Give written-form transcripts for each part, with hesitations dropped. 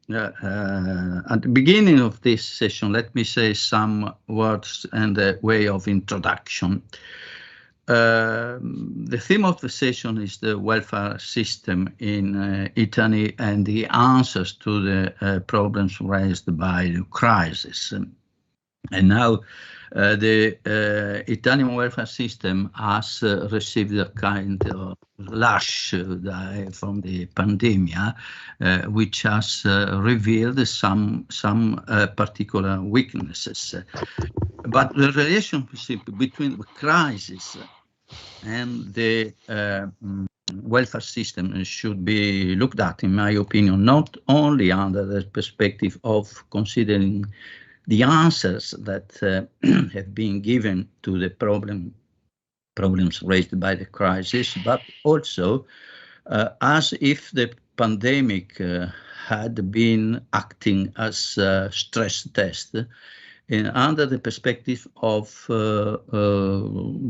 at the beginning of this session, let me say some words and a way of introduction. The theme of the session is the welfare system in Italy and the answers to the problems raised by the crisis. And now the Italian welfare system has received a kind of lash from the pandemic, which has revealed some particular weaknesses. But the relationship between the crisis and the welfare system should be looked at, in my opinion, not only under the perspective of considering the answers that have been given to the problems raised by the crisis, but also as if the pandemic had been acting as a stress test, under the perspective of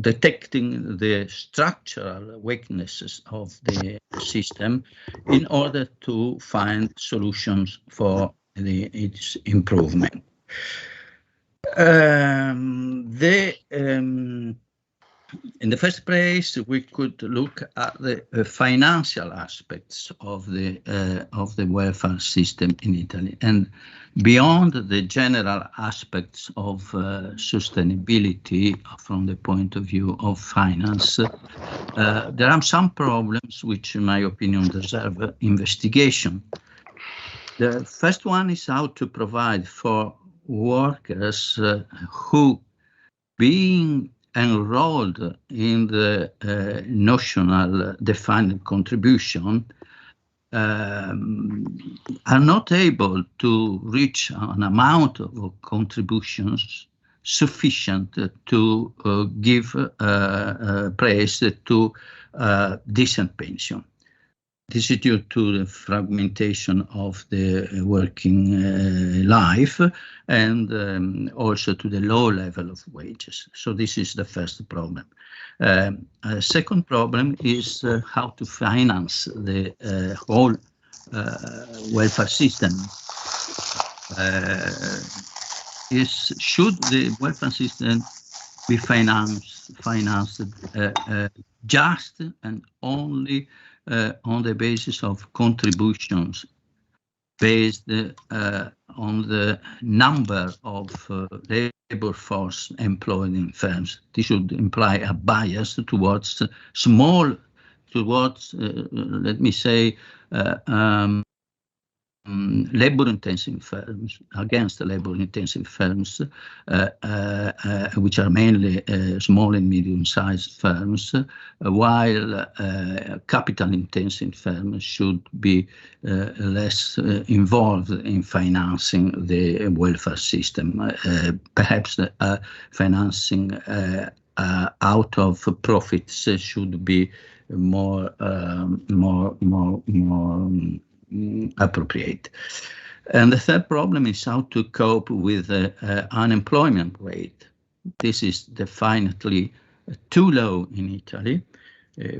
detecting the structural weaknesses of the system in order to find solutions for its improvement. In the first place, we could look at the financial aspects of the welfare system in Italy, and beyond the general aspects of sustainability from the point of view of finance, there are some problems which, in my opinion, deserve investigation. The first one is how to provide for workers who, being enrolled in the notional defined contribution, are not able to reach an amount of contributions sufficient to give praise to decent pension. This is due to the fragmentation of the working life and also to the low level of wages. So this is the first problem. A second problem is how to finance the whole welfare system. Should the welfare system be financed just and only on the basis of contributions based on the number of labor force employed in firms? This should imply a bias towards let me say, labor-intensive firms, against labor-intensive firms, which are mainly small and medium-sized firms, while capital-intensive firms should be less involved in financing the welfare system. Perhaps financing out of profits should be more appropriate. And the third problem is how to cope with the unemployment rate. This is definitely too low in Italy.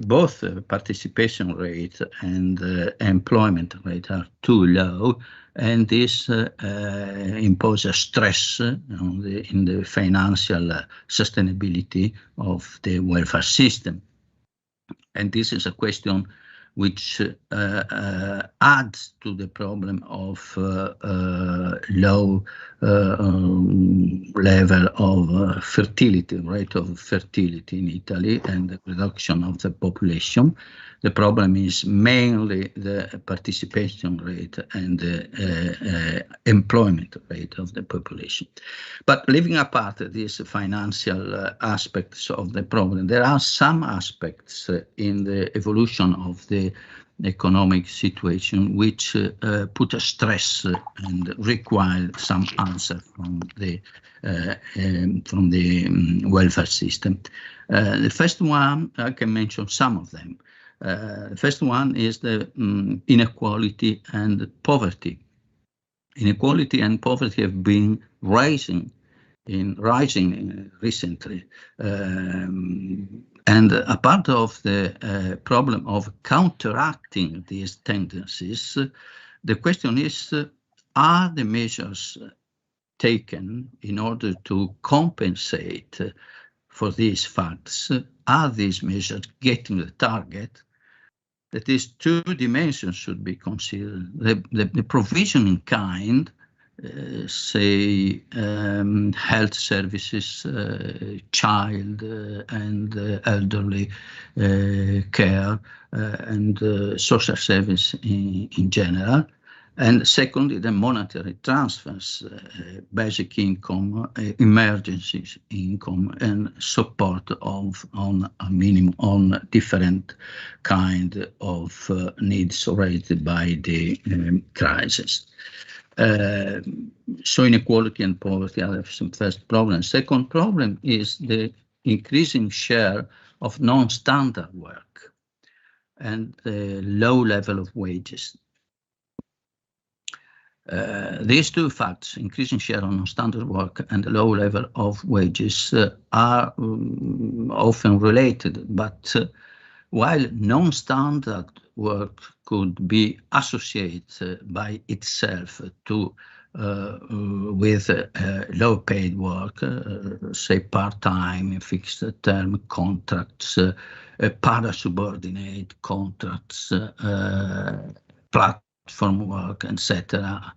Both participation rate and employment rate are too low, and this imposes stress in the financial sustainability of the welfare system. And this is a question which adds to the problem of low level of fertility, rate of fertility in Italy, and the reduction of the population. The problem is mainly the participation rate and the employment rate of the population. But leaving apart these financial aspects of the problem, there are some aspects in the evolution of the economic situation which put a stress and require some answer from the welfare system. The first one, I can mention some of them. The first one is the inequality and poverty. Inequality and poverty have been rising recently. And a part of the problem of counteracting these tendencies, the question is are the measures taken in order to compensate for these facts? Are these measures getting the target? That is, two dimensions should be considered. The provision in kind, say health services, child and elderly care, and social service in general. And secondly, the monetary transfers, basic income, emergency income, and support on a minimum on different kind of needs raised by the crisis. So inequality and poverty are the first problem. Second problem is the increasing share of non-standard work and the low level of wages. These two facts, increasing share of non-standard work and low level of wages, are often related, but while non-standard work could be associated by itself to with low-paid work, say part-time, fixed-term contracts, para-subordinate contracts, platform work, etc.,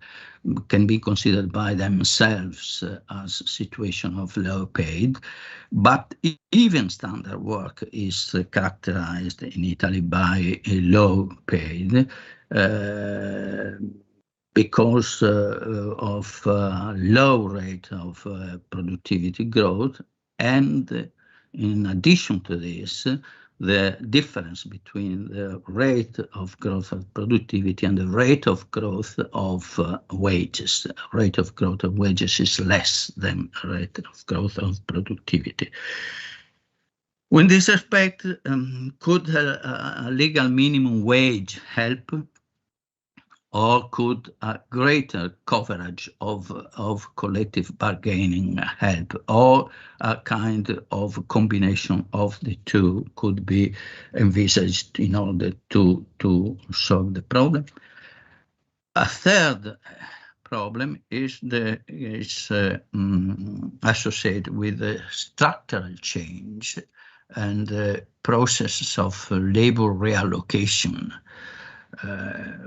can be considered by themselves as a situation of low paid, but even standard work is characterized in Italy by a low paid because of low rate of productivity growth, and in addition to this, the difference between the rate of growth of productivity and the rate of growth of wages. Rate of growth of wages is less than rate of growth of productivity. In this respect, could a legal minimum wage help, or could a greater coverage of collective bargaining help, or a kind of combination of the two could be envisaged in order to solve the problem? A third problem is associated with the structural change and the processes of labor reallocation.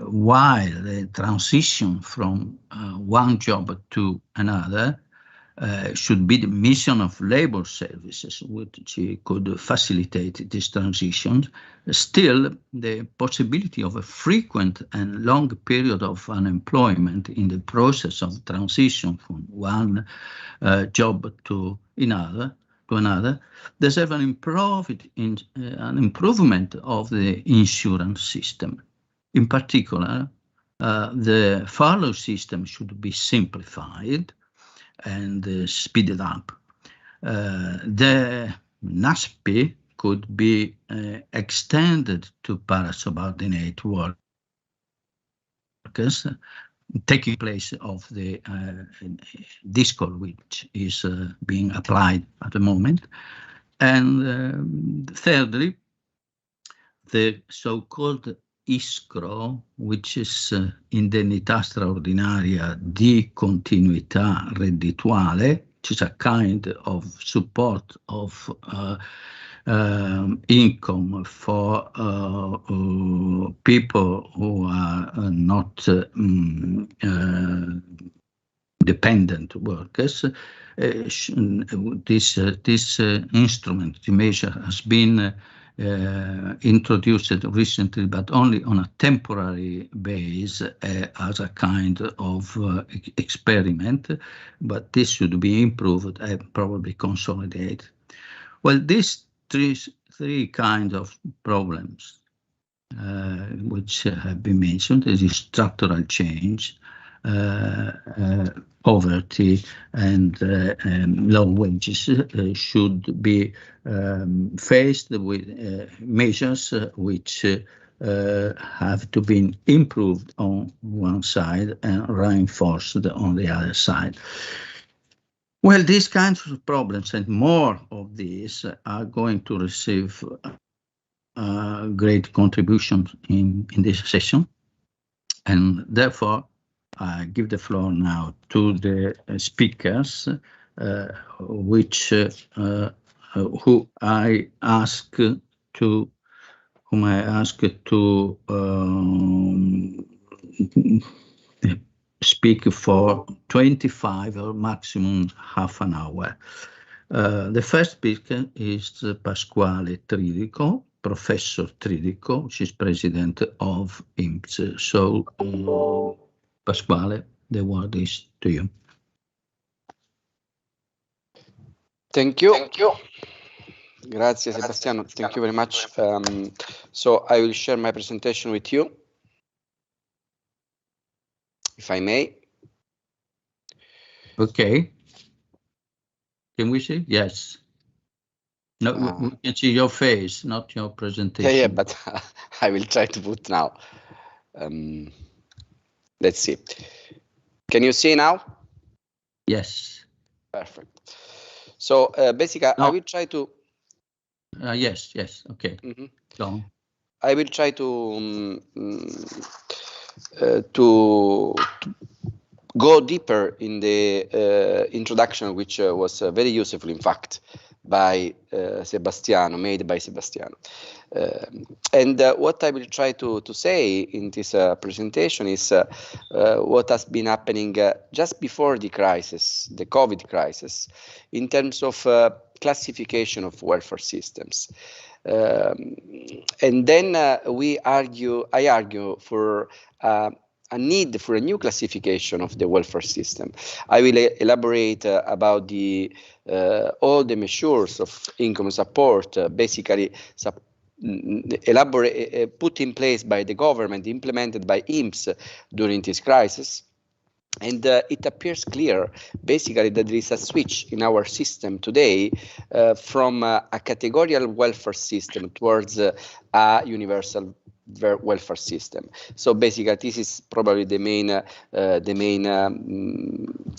While the transition from one job to another should be the mission of labor services, which could facilitate this transition, still the possibility of a frequent and long period of unemployment in the process of transition from one job to another, deserve an improvement of the insurance system. In particular, the furlough system should be simplified and speeded up. The NASP could be extended to para-subordinate workers, taking place of the DISCOL, which is being applied at the moment. And thirdly, the so-called ISCRO, which is indennità straordinaria di continuità reddituale, which is a kind of support of income for people who are not dependent workers. This instrument, the measure, has been introduced recently, but only on a temporary basis as a kind of experiment, but this should be improved and probably consolidated. Well, these three kinds of problems which have been mentioned, is structural change, poverty, and low wages should be faced with measures which have to be improved on one side and reinforced on the other side. Well, these kinds of problems and more of these are going to receive great contributions in this session, and therefore I give the floor now to the speakers, whom I ask to speak for 25 or maximum half an hour. The first speaker is Pasquale Tridico, Professor Tridico, she's president of INPS. So, Pasquale, the word is to you. Thank you. Thank you. Grazie, Sebastiano. Thank you very much. So I will share my presentation with you, if I may. Okay. Can we see? Yes. No, we can see your face, not your presentation. Yeah, but I will try to put now. Let's see. Can you see now? Yes. Perfect. So basically, no. I will try to. Yes. Okay. Go on. I will try to go deeper in the introduction, which was very useful, in fact, by Sebastiano, made by Sebastiano. And what I will try to say in this presentation is what has been happening just before the crisis, the COVID crisis, in terms of classification of welfare systems. And then I argue for a need for a new classification of the welfare system. I will elaborate about all the measures of income support, basically put in place by the government, implemented by INPS during this crisis. And it appears clear, basically, that there is a switch in our system today from a categorical welfare system towards a universal welfare system. So basically, this is probably the main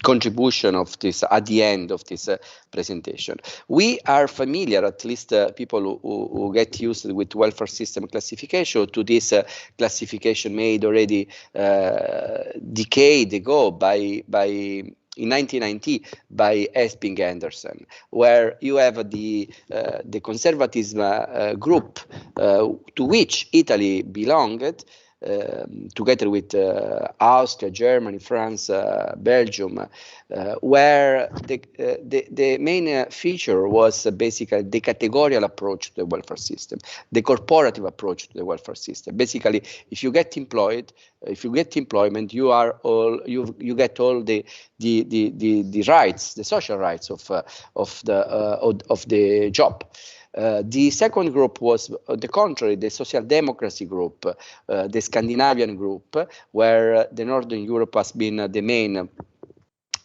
contribution of this at the end of this presentation. We are familiar, at least people who get used with welfare system classification, to this classification made already decade ago in 1990 by Esping Anderson, where you have the conservatism group to which Italy belonged, together with Austria, Germany, France, Belgium, where the main feature was basically the categorical approach to the welfare system, the corporative approach to the welfare system. Basically, if you get employed, if you get employment, you get all the rights, the social rights of the job. The second group was the contrary, the social democracy group, the Scandinavian group, where the Northern Europe has been the main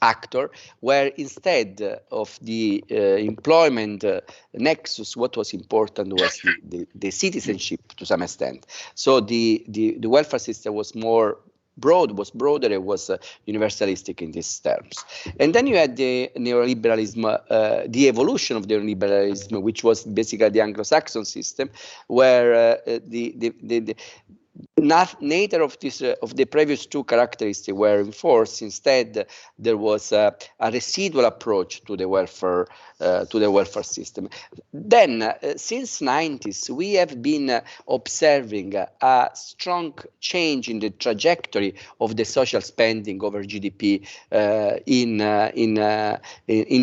actor, where instead of the employment nexus, what was important was the citizenship to some extent. So the welfare system was broader, it was universalistic in these terms. And then you had the neoliberalism, the evolution of the neoliberalism, which was basically the Anglo-Saxon system, where neither of the previous two characteristics were enforced. Instead, there was a residual approach to the welfare system. Then, since 90s, we have been observing a strong change in the trajectory of the social spending over GDP in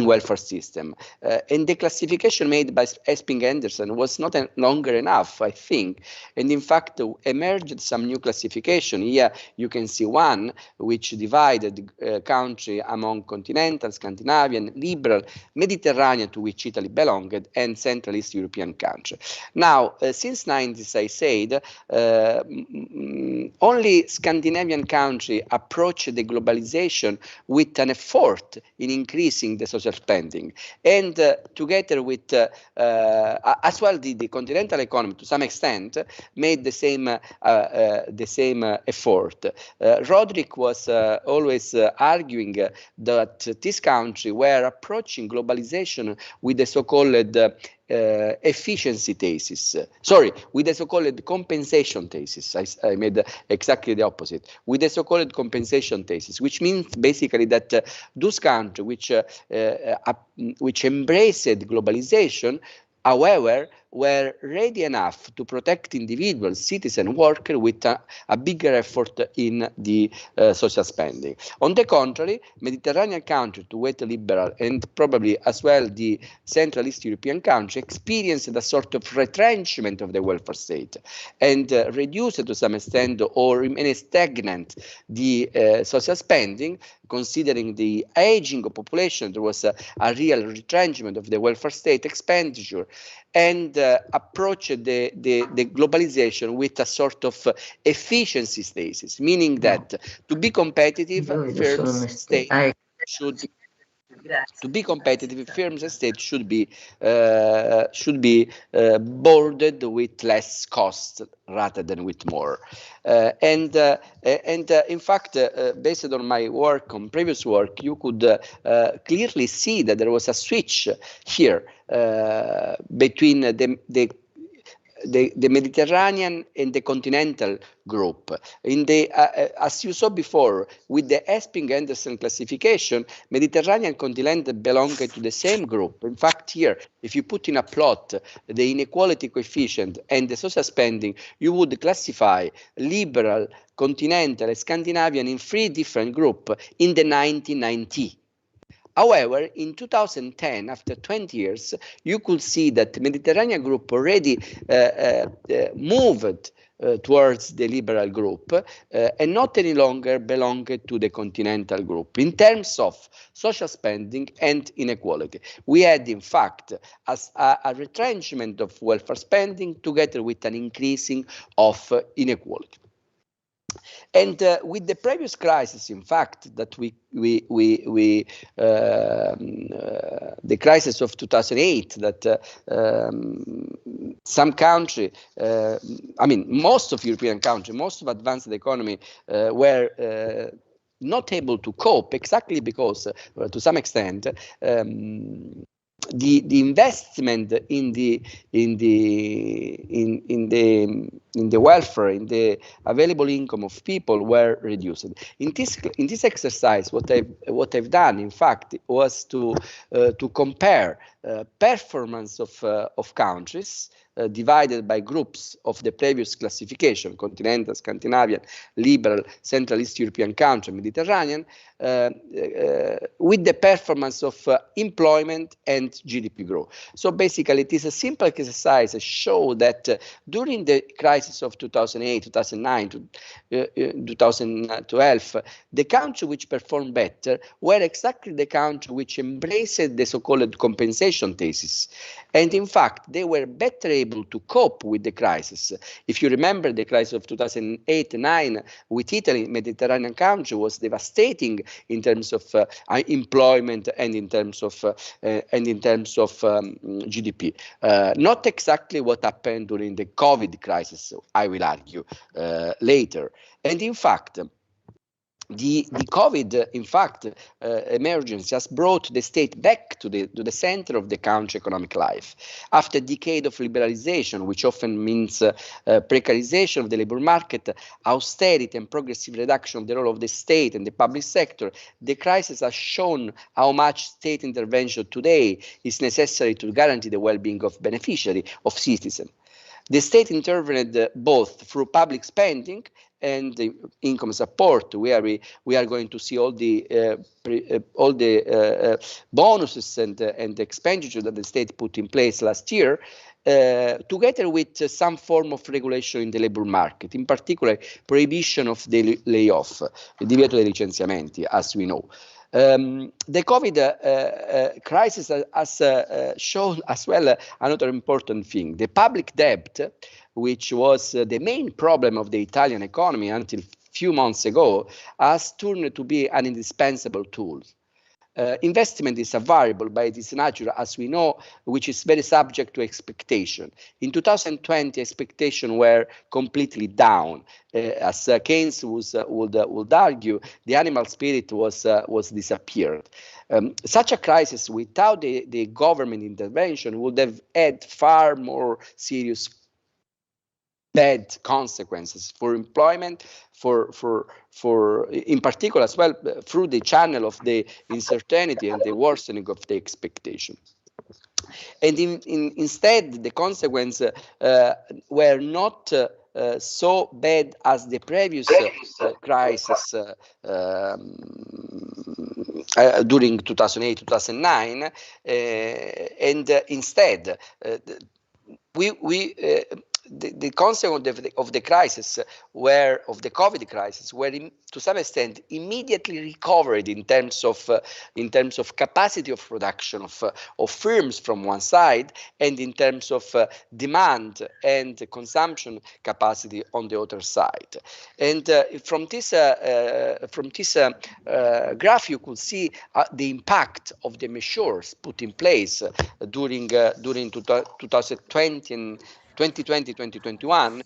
welfare system. And the classification made by Esping Anderson was not longer enough, I think. And in fact, emerged some new classification. Here you can see one which divided the country among continental, Scandinavian, liberal, Mediterranean, to which Italy belonged, and Central East European country. Now, since 90s, I said, only Scandinavian country approached the globalization with an effort in increasing the social spending, and together with as well the continental economy to some extent made the same effort. Roderick was always arguing that this country were approaching globalization with the so-called efficiency thesis. Sorry, with the so-called compensation thesis. I made exactly the opposite. With the so-called compensation thesis, which means basically that those countries which embraced globalization, however, were ready enough to protect individuals, citizens, workers with a bigger effort in the social spending. On the contrary, Mediterranean countries, to wait liberal, and probably as well the Central East European countries, experienced a sort of retrenchment of the welfare state and reduced to some extent or remained stagnant the social spending. Considering the aging of population, there was a real retrenchment of the welfare state expenditure, and approached the globalization with a sort of efficiency stasis, meaning that to be competitive, firms state should be boarded with less cost rather than with more. And in fact, based on my work, on previous work, you could clearly see that there was a switch here between the Mediterranean and the continental group. In the as you saw before, with the Esping-Anderson classification, Mediterranean continent belonged to the same group. In fact, here, if you put in a plot the inequality coefficient and the social spending, you would classify liberal, continental, and Scandinavian in 3 different groups in the 1990. However, in 2010, after 20 years, you could see that the Mediterranean group already moved towards the liberal group and not any longer belonged to the continental group in terms of social spending and inequality. We had, in fact, a retrenchment of welfare spending together with an increasing of inequality. And with the previous crisis, in fact, that the crisis of 2008, that some country, I mean, most of European countries, most of advanced economy were not able to cope, exactly because, to some extent, the investment in the welfare, in the available income of people were reduced. In this exercise, what I've done, in fact, was to compare performance of countries divided by groups of the previous classification: continental, Scandinavian, liberal, Central East European country, Mediterranean, with the performance of employment and GDP growth. So basically, it is a simple exercise to show that during the crisis of 2008, 2009, 2012, the countries which performed better were exactly the countries which embraced the so-called compensation thesis. And in fact, they were better able to cope with the crisis. If you remember, the crisis of 2008-9 with Italy, Mediterranean country, was devastating in terms of employment and in terms of GDP. Not exactly what happened during the COVID crisis, I will argue later. And in fact, the COVID, in fact, emergency has brought the state back to the center of the country economic life. After a decade of liberalization, which often means precarization of the labor market, austerity and progressive reduction of the role of the state and the public sector, the crisis has shown how much state intervention today is necessary to guarantee the well-being of beneficiaries, of citizens. The state intervened both through public spending and the income support, where we are going to see all the bonuses and expenditure that the state put in place last year, together with some form of regulation in the labor market, in particular prohibition of the layoff, divieto dei licenziamenti, as we know. The COVID crisis has shown as well another important thing. The public debt, which was the main problem of the Italian economy until a few months ago, has turned to be an indispensable tool. investment is a variable by its nature, as we know, which is very subject to expectation. In 2020, expectations were completely down. As Keynes would argue, the animal spirit was disappeared. Such a crisis without the government intervention would have had far more serious bad consequences for employment, for in particular as well through the channel of the uncertainty and the worsening of the expectation. And instead, the consequences were not so bad as the previous crisis during 2008-2009, and instead the consequence of the crisis, of the COVID crisis, were to some extent immediately recovered in terms of capacity of production of firms from one side, and in terms of demand and consumption capacity on the other side. And from this graph, you could see the impact of the measures put in place during 2020 and 2020-2021,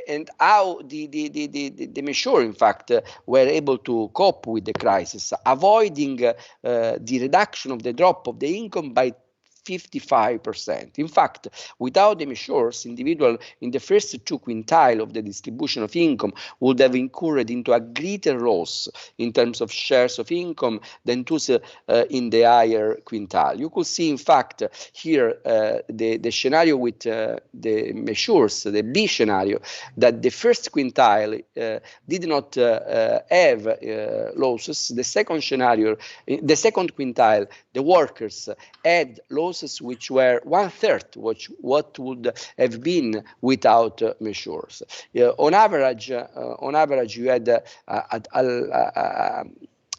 and how the measure, in fact, were able to cope with the crisis, avoiding the reduction of the drop of the income by 55%. In fact, without the measures, individuals in the first 2 quintile of the distribution of income would have incurred into a greater loss in terms of shares of income than those in the higher quintile. You could see, in fact, here the scenario with the measures, the B scenario, that the first quintile did not have losses. The second scenario, the second quintile, the workers had losses which were 1/3 what would have been without measures. On average, you had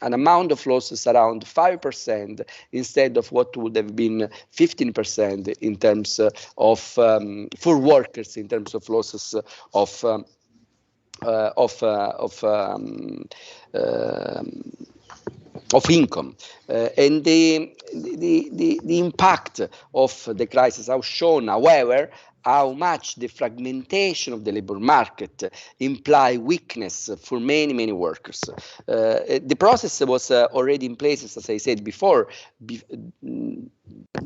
an amount of losses around 5% instead of what would have been 15% in terms of for workers, in terms of losses of income. And the impact of the crisis has shown, however, how much the fragmentation of the labor market imply weakness for many workers. The process was already in place, as I said before,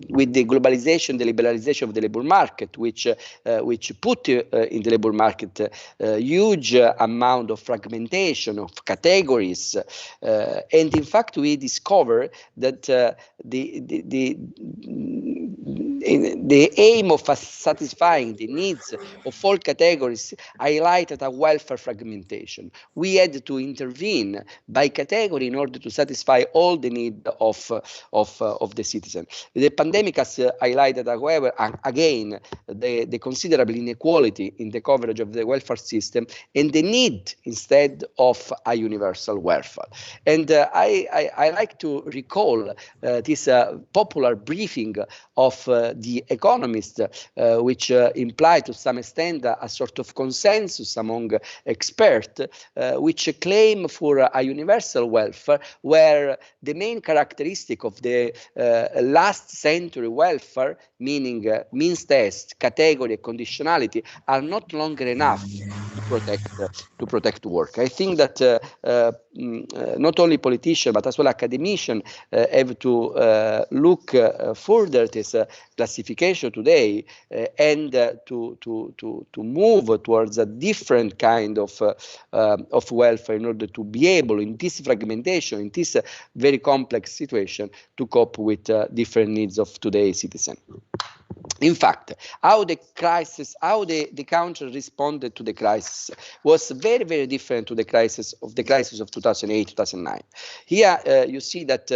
with the globalization, the liberalization of the labor market, which put in the labor market a huge amount of fragmentation of categories, and in fact we discovered that the aim of satisfying the needs of all categories highlighted a welfare fragmentation. We had to intervene by category in order to satisfy all the needs of the citizen. The pandemic has highlighted, however, again, the considerable inequality in the coverage of the welfare system and the need instead of a universal welfare. And I like to recall this popular briefing of the Economist, which implied to some extent a sort of consensus among experts, which claim for a universal welfare, where the main characteristic of the last century welfare, meaning means test, category, and conditionality, are not longer enough to protect work. I think that not only politicians but as well academicians have to look further at this classification today and to move towards a different kind of welfare in order to be able, in this fragmentation, in this very complex situation, to cope with different needs of today's citizen. In fact, how the country responded to the crisis was very different to the crisis of 2008-2009. Here you see that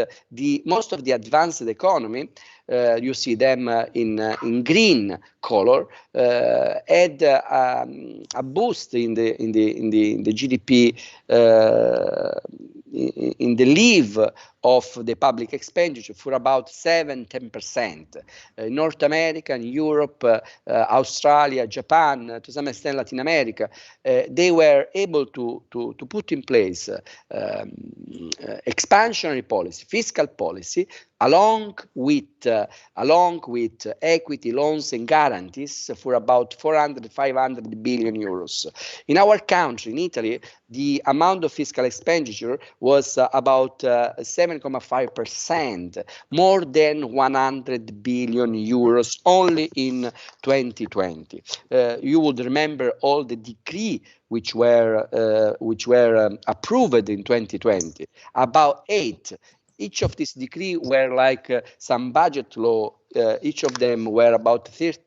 most of the advanced economy, you see them in green color, had a boost in the GDP the leave of the public expenditure for about 7-10%. North America, Europe, Australia, Japan, to some extent Latin America, they were able to put in place expansionary policy, fiscal policy, along with equity loans and guarantees for about 400-500 billion euros. In our country, in Italy, the amount of fiscal expenditure was about 7.5%, more than 100 billion euros only in 2020. You would remember all the decree which were approved in 2020, about 8. Each of these decree were like some budget law. Each of them were about 30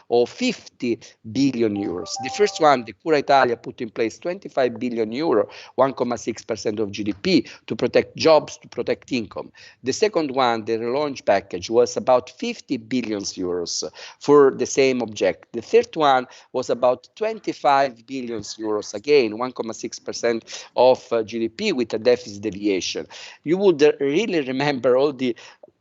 or 50 billion euros. The first one, the Cura Italia, put in place 25 billion euro, 1.6% of GDP, to protect jobs, to protect income. The second one, the relaunch package, was about 50 billion euros for the same object. The third one was about 25 billion euros, again 1.6% of GDP with a deficit deviation. You would really remember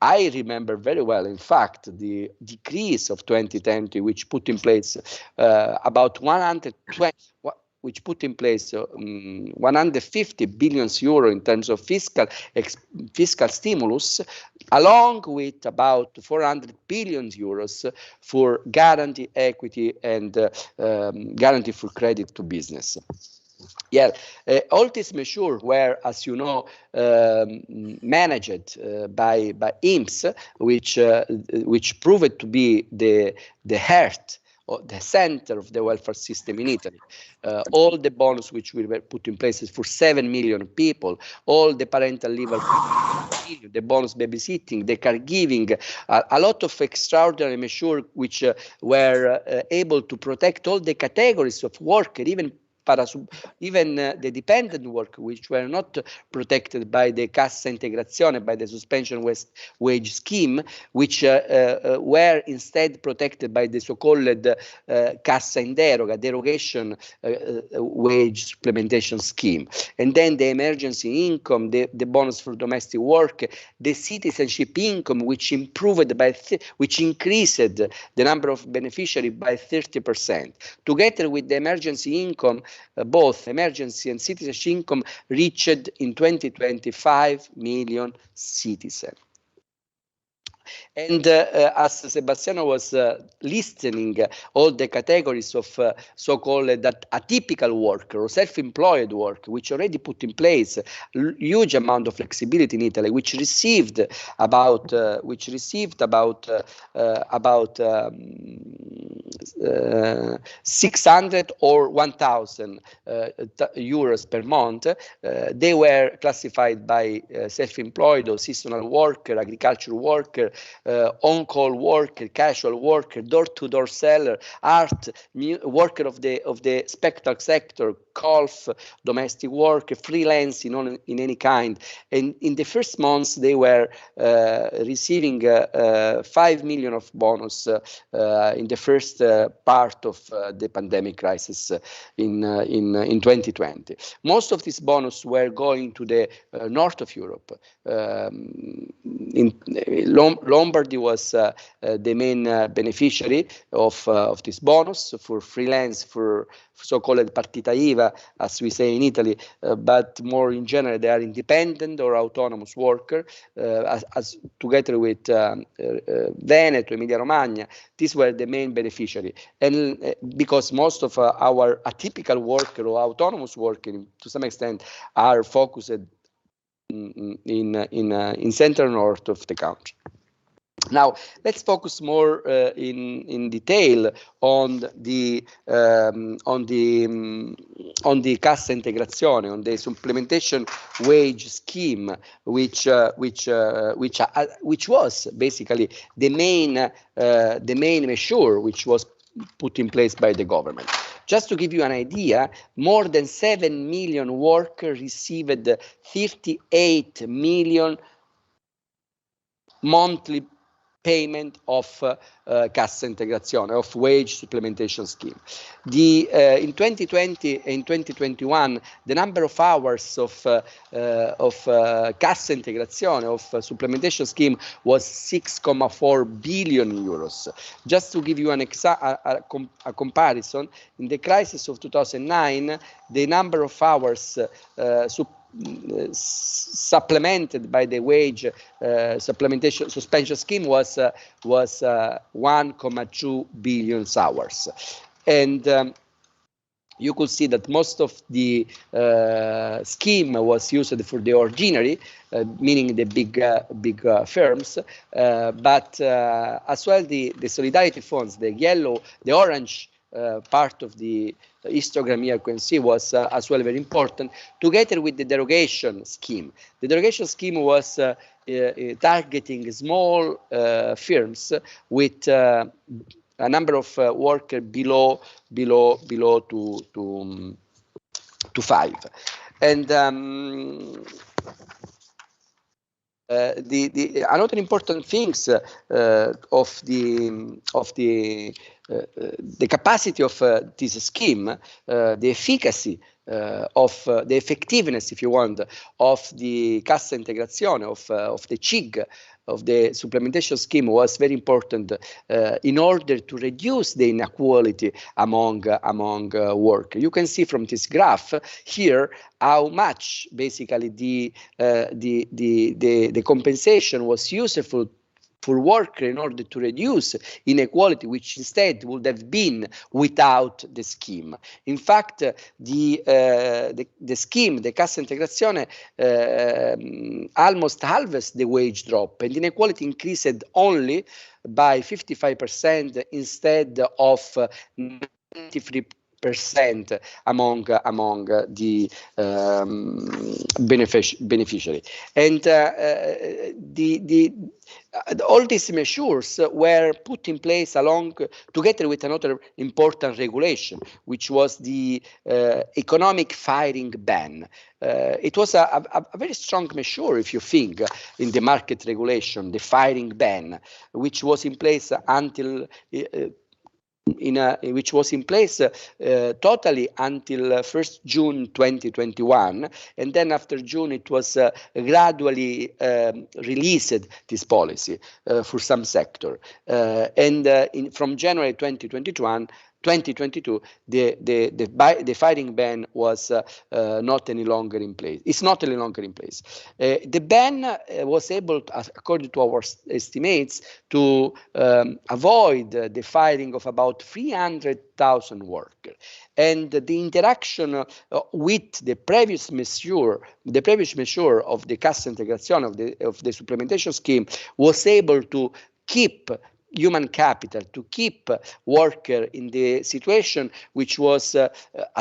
I remember very well, in fact, the decrees of 2020, which put in place about 150 billion euro in terms of fiscal stimulus, along with about 400 billion euros for guarantee equity and guarantee for credit to business. Yeah, all these measures were, as you know, managed by INPS, which proved to be the heart, or the center of the welfare system in Italy. All the bonus which were put in place for 7 million people, all the parental leave, the bonus babysitting, the caregiving, a lot of extraordinary measures which were able to protect all the categories of worker, even the dependent work, which were not protected by the Cassa Integrazione, by the suspension wage scheme, which were instead protected by the so-called Cassa in Deroga, derogation wage supplementation scheme. And then the emergency income, the bonus for domestic work, the citizenship income, which increased the number of beneficiaries by 30%. Together with the emergency income, both emergency and citizenship income reached in 2020 5 million citizens. And as Sebastiano was listening, all the categories of so-called atypical worker or self-employed work, which already put in place a huge amount of flexibility in Italy, which received about 600 or 1,000 euros per month. They were classified by self-employed or seasonal worker, agricultural worker, on-call worker, casual worker, door-to-door seller, art worker of the spectacle sector, golf, domestic worker, freelance in any kind. And in the first months, they were receiving 5 million of bonus in the first part of the pandemic crisis in 2020. Most of these bonus were going to the north of Europe. Lombardy was the main beneficiary of this bonus for freelance, for so-called partita IVA, as we say in Italy, but more in general, they are independent or autonomous worker, as together with Veneto, Emilia-Romagna, these were the main beneficiary. And because most of our atypical worker or autonomous worker, to some extent, are focused in central north of the country. Now, let's focus more in detail on the Cassa Integrazione, on the supplementation wage scheme, which was basically the main measure which was put in place by the government. Just to give you an idea, more than 7 million workers received 58 million monthly payment of cassa integrazione, of wage supplementation scheme. In 2020 and 2021, the number of hours of cassa integrazione, of supplementation scheme, was 6.4 billion euros. Just to give you a comparison, in the crisis of 2009, the number of hours supplemented by the wage supplementation suspension scheme was 1.2 billion hours, and you could see that most of the scheme was used for the ordinary, meaning the big firms, but as well the solidarity funds, the orange part of the histogram here you can see was as well very important, together with the derogation scheme. The derogation scheme was targeting small firms with a number of workers below to 5, and another important things of the capacity of this scheme, the efficacy of the effectiveness, if you want, of the cassa integrazione, of the CIG, of the supplementation scheme, was very important in order to reduce the inequality among workers. You can see from this graph here how much basically the compensation was useful for workers in order to reduce inequality, which instead would have been without the scheme. In fact, the scheme, the cassa integrazione, almost halves the wage drop, and inequality increased only by 55% instead of 93% among the beneficiary. And all these measures were put in place together with another important regulation, which was the economic firing ban. It was a very strong measure, if you think, in the market regulation, the firing ban, which was in place until totally until 1st June 2021, and then after June it was gradually released, this policy for some sector, and from January 2022, the firing ban was not any longer in place. It's not any longer in place. The ban was able, according to our estimates, to avoid the firing of about 300,000 workers. And the interaction with the previous measure of the cassa integrazione, of the supplementation scheme, was able to keep human capital, to keep worker in the situation which was a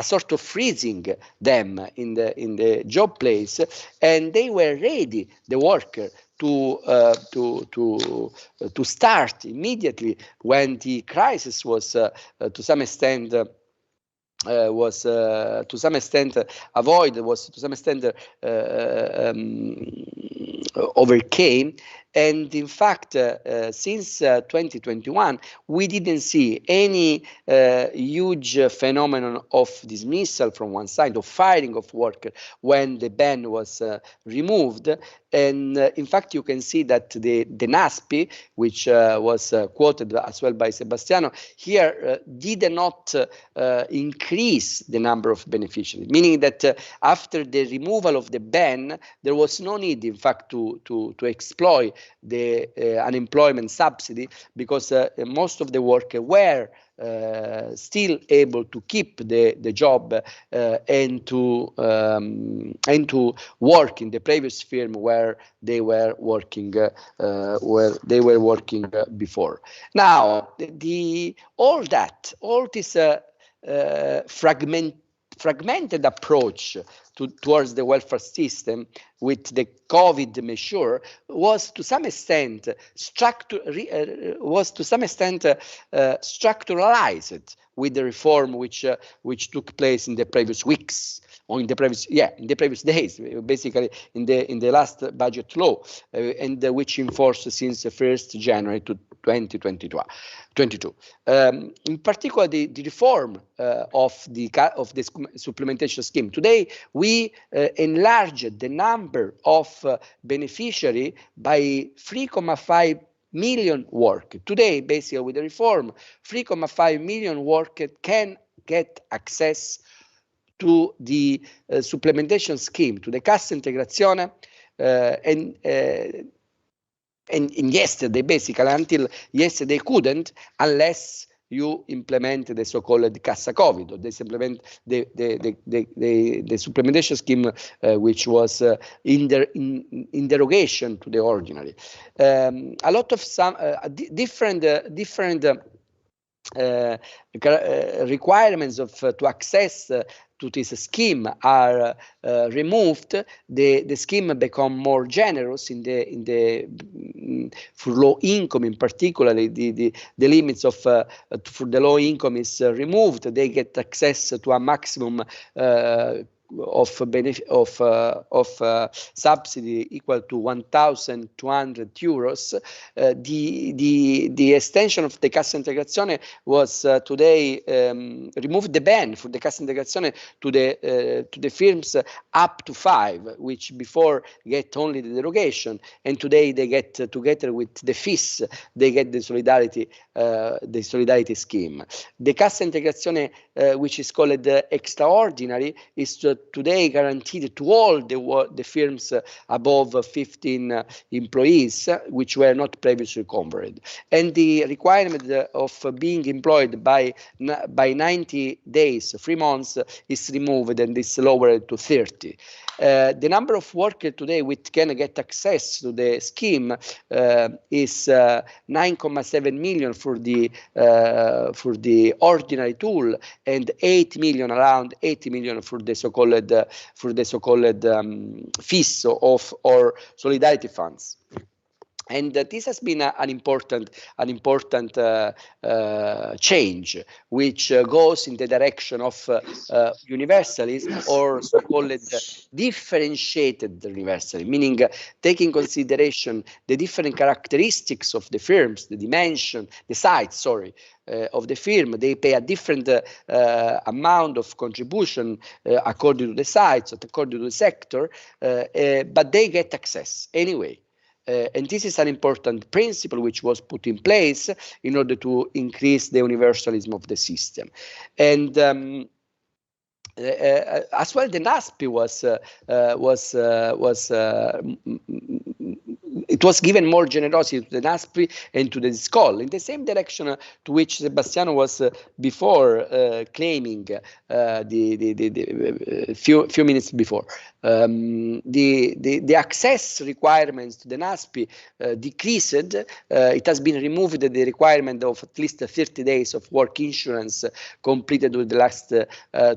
sort of freezing them in the job place, and they were ready, the worker, to start immediately when the crisis was to some extent overcame. And in fact, since 2021, we didn't see any huge phenomenon of dismissal from one side, of firing of workers when the ban was removed. And in fact, you can see that the NASPI, which was quoted as well by Sebastiano, here did not increase the number of beneficiaries, meaning that after the removal of the ban, there was no need, in fact, to exploit the unemployment subsidy, because most of the workers were still able to keep the job and to work in the previous firm where they were working before. Now, all this fragmented approach towards the welfare system with the COVID measure was to some extent structuralized with the reform which took place in the previous weeks, or in the previous days, basically in the last budget law, and which enforced since the 1st January to 2022. In particular, the reform of the supplementation scheme. Today, we enlarged the number of beneficiaries by 3.5 million workers. Today, basically, with the reform, 3.5 million workers can get access to the supplementation scheme, to the cassa integrazione, and yesterday, basically, until yesterday, couldn't, unless you implement the so-called Cassa Covid, or they implement the supplementation scheme, which was in derogation to the ordinary. A lot of different requirements to access to this scheme are removed. The scheme become more generous for low income, in particular. The limits of for the low income is removed. They get access to a maximum of subsidy equal to 1,200 euros. The extension of the cassa integrazione was today removed the ban for the cassa integrazione to the firms up to 5, which before get only the derogation, and today they get together with the fees, they get the solidarity scheme. The cassa integrazione, which is called extraordinary, is today guaranteed to all the firms above 15 employees, which were not previously covered. And the requirement of being employed by 90 days, 3 months, is removed and is lowered to 30. The number of workers today which can get access to the scheme is 9.7 million for the ordinary tool, and 8 million, around 80 million for the so-called fees or solidarity funds. And this has been an important change, which goes in the direction of universalism, or so-called differentiated universalism, meaning taking consideration the different characteristics of the firms, the dimension, the size, of the firm. They pay a different amount of contribution according to the size, according to the sector, but they get access anyway. And this is an important principle which was put in place in order to increase the universalism of the system. And as well, the NASP it was given more generosity to the NASP and to the DISCOL, in the same direction to which Sebastiano was before claiming the few minutes before. The access requirements to the NASP decreased. It has been removed, the requirement of at least 30 days of work insurance completed with the last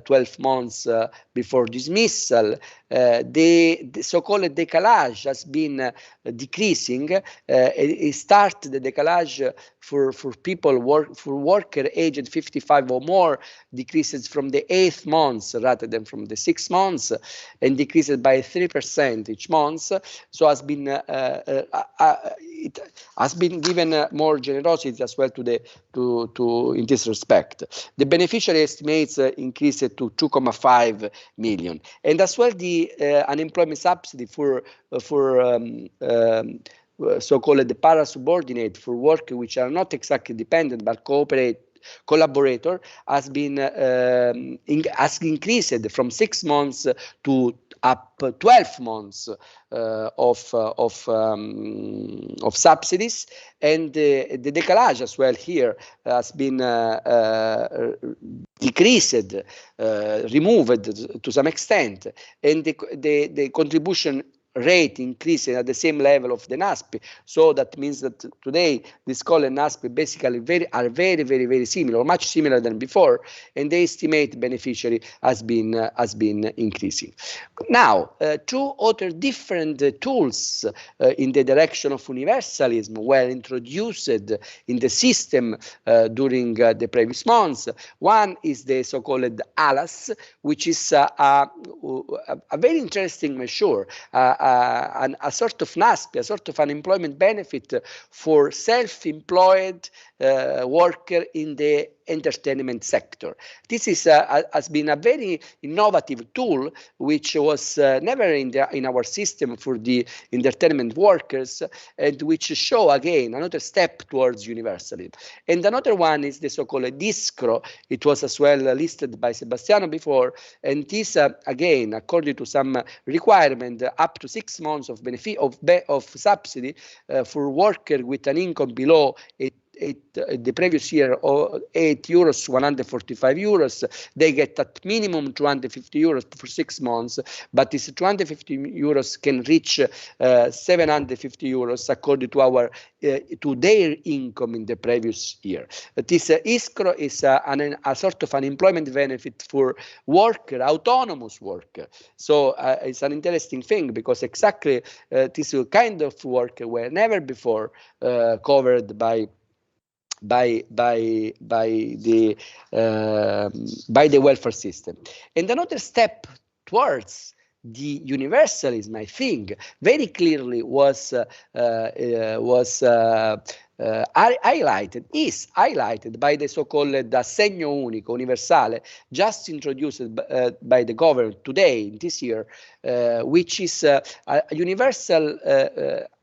12 months before dismissal. The so-called décalage has been decreasing. It started the décalage for people for worker aged 55 or more, decreases from the 8th month rather than from the 6 months, and decreases by 3% each month. So has been it has been given more generosity as well to in this respect. The beneficiary estimates increased to 2.5 million, and as well the unemployment subsidy for so-called the para-subordinate, for work which are not exactly dependent but collaborator, has been has increased from 6 months to up 12 months of subsidies, and the décalage as well here has been decreased, removed to some extent, and the contribution rate increasing at the same level of the NASP. So that means that today this call and NASP basically are very similar, or much similar than before, and they estimate beneficiary has been increasing. Now, two other different tools in the direction of universalism were introduced in the system during the previous months. One is the so-called ALAS, which is a very interesting measure, a sort of NASP, a sort of unemployment benefit for self-employed worker in the entertainment sector. This is has been a very innovative tool, which was never in our system for the entertainment workers, and which show again another step towards universalism. And another one is the so-called DISCRO. It was as well listed by Sebastiano before, and this again, according to some requirement, up to 6 months of benefit of subsidy for worker with an income below the previous year, or €8, 145 euros. They get at minimum 250 euros for 6 months, but this 250 euros can reach 750 euros according to our to their income in the previous year. This ISCRO is a sort of unemployment benefit for worker, autonomous worker. So it's an interesting thing, because exactly this kind of worker were never before covered by the welfare system. And another step towards the universalism, I think, very clearly was highlighted by the so-called assegno unico universale, just introduced by the government today, this year, which is a universal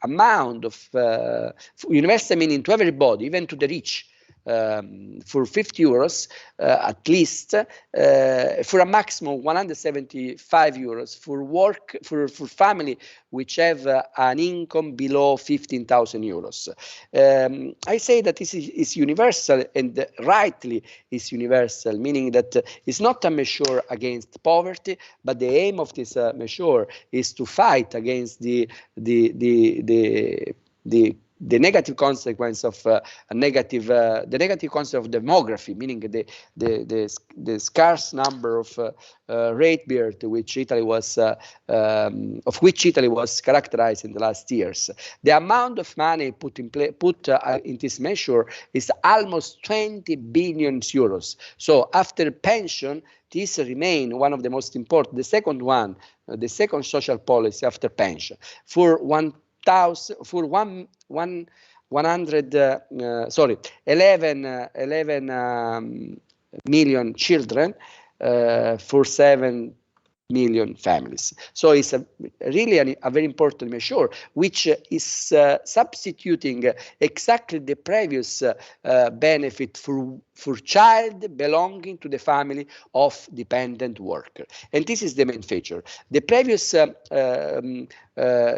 amount of, universal meaning to everybody, even to the rich, for 50 euros at least, for a maximum of 175 euros for family which have an income below 15,000 euros. I say that this is universal, and rightly is universal, meaning that it's not a measure against poverty, but the aim of this measure is to fight against the negative consequence of the negative consequence of demography, meaning the scarce number of rate birth which Italy was characterized in the last years. The amount of money put in this measure is almost 20 billion euros. So after pension, this remains one of the most important. The second one, the second social policy after pension, for 11 million children for 7 million families. So it's really a very important measure, which is substituting exactly the previous benefit for child belonging to the family of dependent worker. And this is the main feature. The previous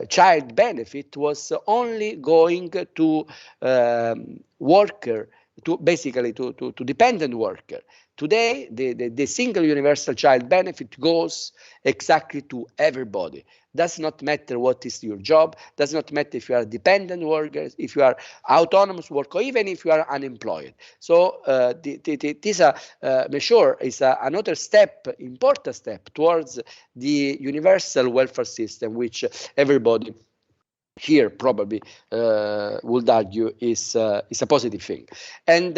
child benefit was only going to worker, basically to dependent worker. Today, the single universal child benefit goes exactly to everybody. Does not matter what is your job, does not matter if you are a dependent worker, if you are autonomous worker, or even if you are unemployed. So this measure is another step, important step towards the universal welfare system, which everybody here probably would argue is a positive thing. And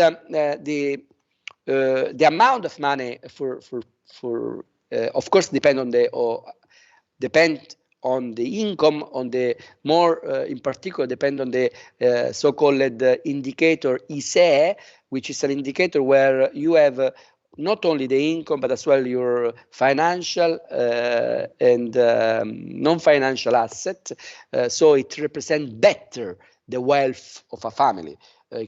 the amount of money of course depend on the income, on the more in particular depend on the so-called indicator ISEE, which is an indicator where you have not only the income, but as well your financial and non-financial asset. So it represents better the wealth of a family.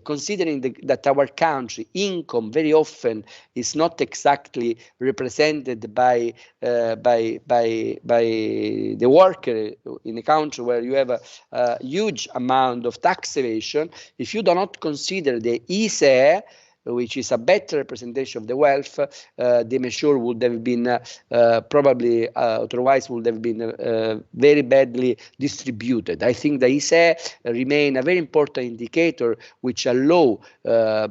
Considering that our country income very often is not exactly represented by the worker in a country where you have a huge amount of tax evasion, if you do not consider the ISEE, which is a better representation of the wealth, the measure would have been probably otherwise would have been very badly distributed. I think the ISE remain a very important indicator which allow a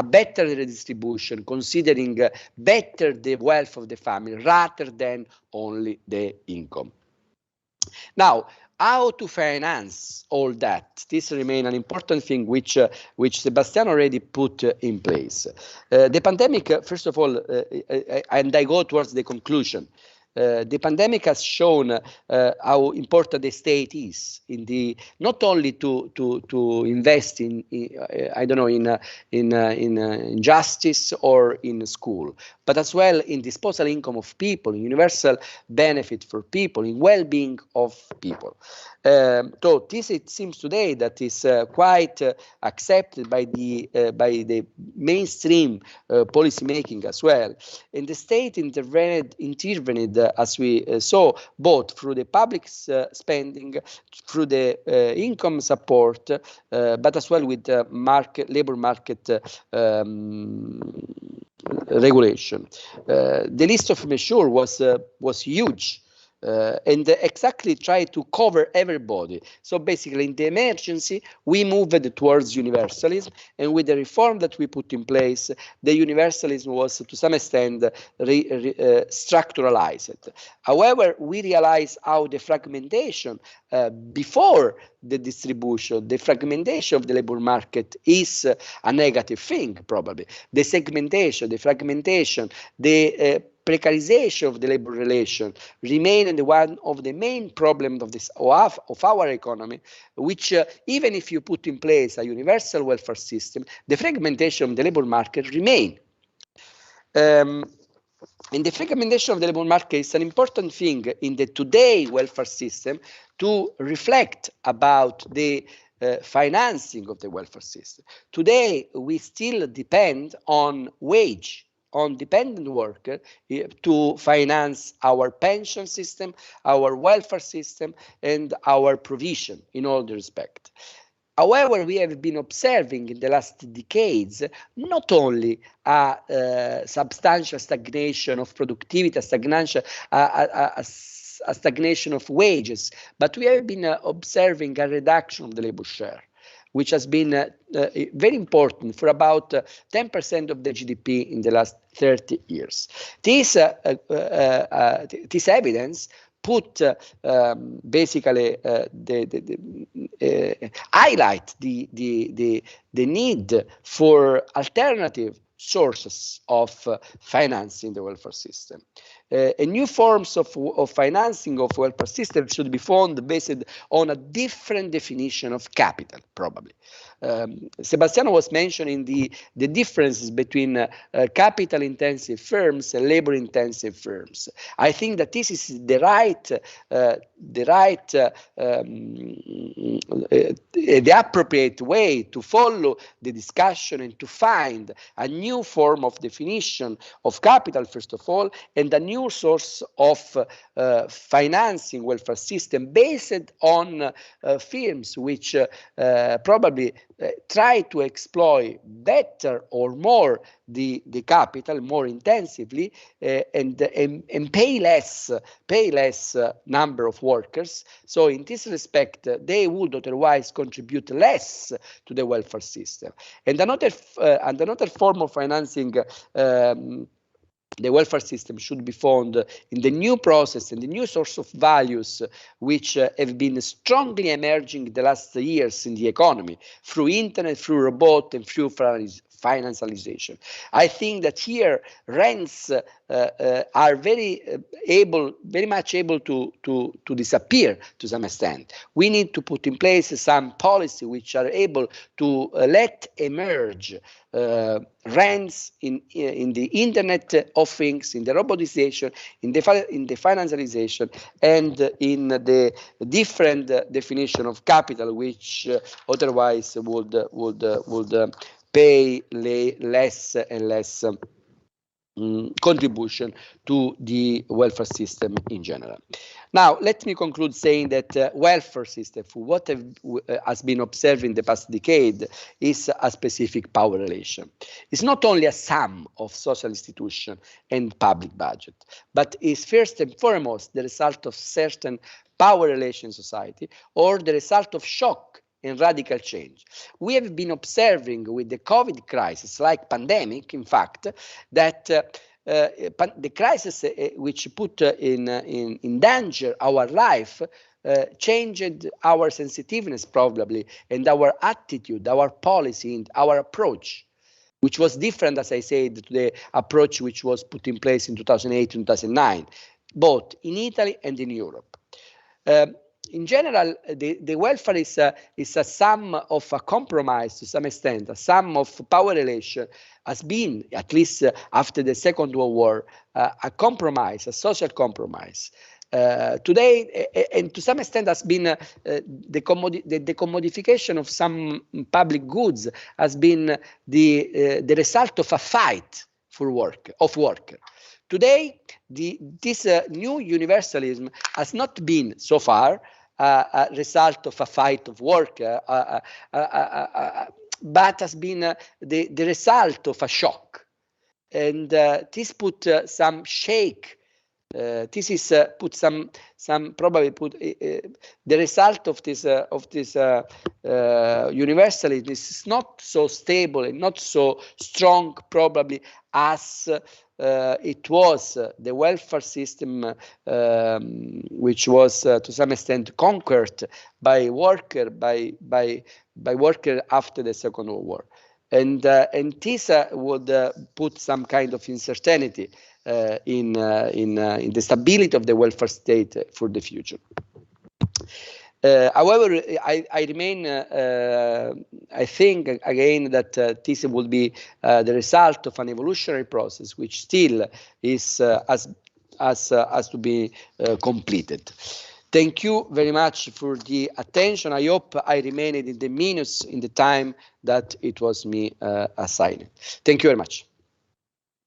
better redistribution, considering better the wealth of the family rather than only the income. Now, how to finance all that? This remains an important thing which Sebastiano already put in place. The pandemic, first of all, and I go towards the conclusion. The pandemic has shown how important the state is in the not only to invest in I don't know in justice or in school, but as well in disposable income of people, in universal benefit for people, in well-being of people. So this, it seems today, that is quite accepted by the mainstream policy making as well, and the state intervened as we saw, both through the public spending, through the income support, but as well with the labor market regulation. The list of measures was huge. And exactly try to cover everybody. So basically, in the emergency, we moved towards universalism, and with the reform that we put in place, the universalism was to some extent structuralized. However, we realize how the fragmentation before the distribution, the fragmentation of the labor market is a negative thing, probably. The segmentation, the fragmentation, the precarization of the labor relation remain one of the main problems of our economy, which even if you put in place a universal welfare system, the fragmentation of the labor market remain. And the fragmentation of the labor market is an important thing in the today welfare system to reflect about the financing of the welfare system. Today, we still depend on dependent worker to finance our pension system, our welfare system, and our provision in all the respect. However, we have been observing in the last decades not only a substantial stagnation of productivity, a stagnation of wages, but we have been observing a reduction of the labor share, which has been very important for about 10% of the GDP in the last 30 years. This evidence put basically highlight the need for alternative sources of financing the welfare system. New forms of financing of welfare system should be found based on a different definition of capital, probably. Sebastiano was mentioning the differences between capital-intensive firms and labor-intensive firms. I think that this is the appropriate way to follow the discussion and to find a new form of definition of capital, first of all, and a new source of financing welfare system based on firms which probably try to exploit better or more the capital more intensively and pay less number of workers. So in this respect, they would otherwise contribute less to the welfare system. And another form of financing the welfare system should be found in the new process and the new source of values which have been strongly emerging in the last years in the economy, through internet, through robot, and through financialization. I think that here rents are very much able to disappear to some extent. We need to put in place some policy which are able to let emerge rents in the Internet of Things, in the robotization, in the financialization, and in the different definition of capital, which otherwise would pay less and less contribution to the welfare system in general. Now, let me conclude saying that welfare system, for what has been observed in the past decade, is a specific power relation. It's not only a sum of social institutions and public budget, but is first and foremost the result of certain power relation in society, or the result of shock and radical change. We have been observing with the COVID crisis, like pandemic, in fact, that the crisis which put in danger our life changed our sensitiveness probably, and our attitude, our policy, and our approach, which was different, as I said, to the approach which was put in place in 2008 and 2009, both in Italy and in Europe. In general, the welfare is a sum of a compromise to some extent, a sum of power relation, has been, at least after the Second World War, a compromise, a social compromise. Today, and to some extent, has been the commodification of some public goods has been the result of a fight for work, of worker. Today, this new universalism has not been so far a result of a fight of work, but has been the result of a shock. And this put some shake. This is put some probably put the result of this universalism is not so stable and not so strong probably as it was the welfare system, which was to some extent conquered by worker after the Second World War, and this would put some kind of uncertainty in the stability of the welfare state for the future. However, I remain, I think again that this will be the result of an evolutionary process, which still is has to be completed. Thank you very much for the attention. I hope I remained in the minutes in the time that it was me assigned. Thank you very much.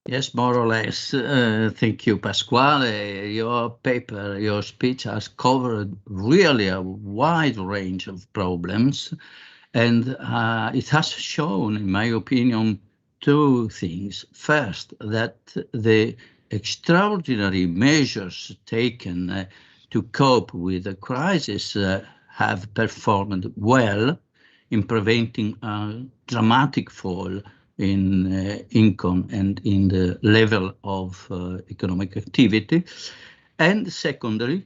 Yes, more or less. Thank you, Pasquale. Your paper, your speech has covered really a wide range of problems, and it has shown, in my opinion, two things. First, that the extraordinary measures taken to cope with the crisis have performed well in preventing a dramatic fall in income and in the level of economic activity. And secondly,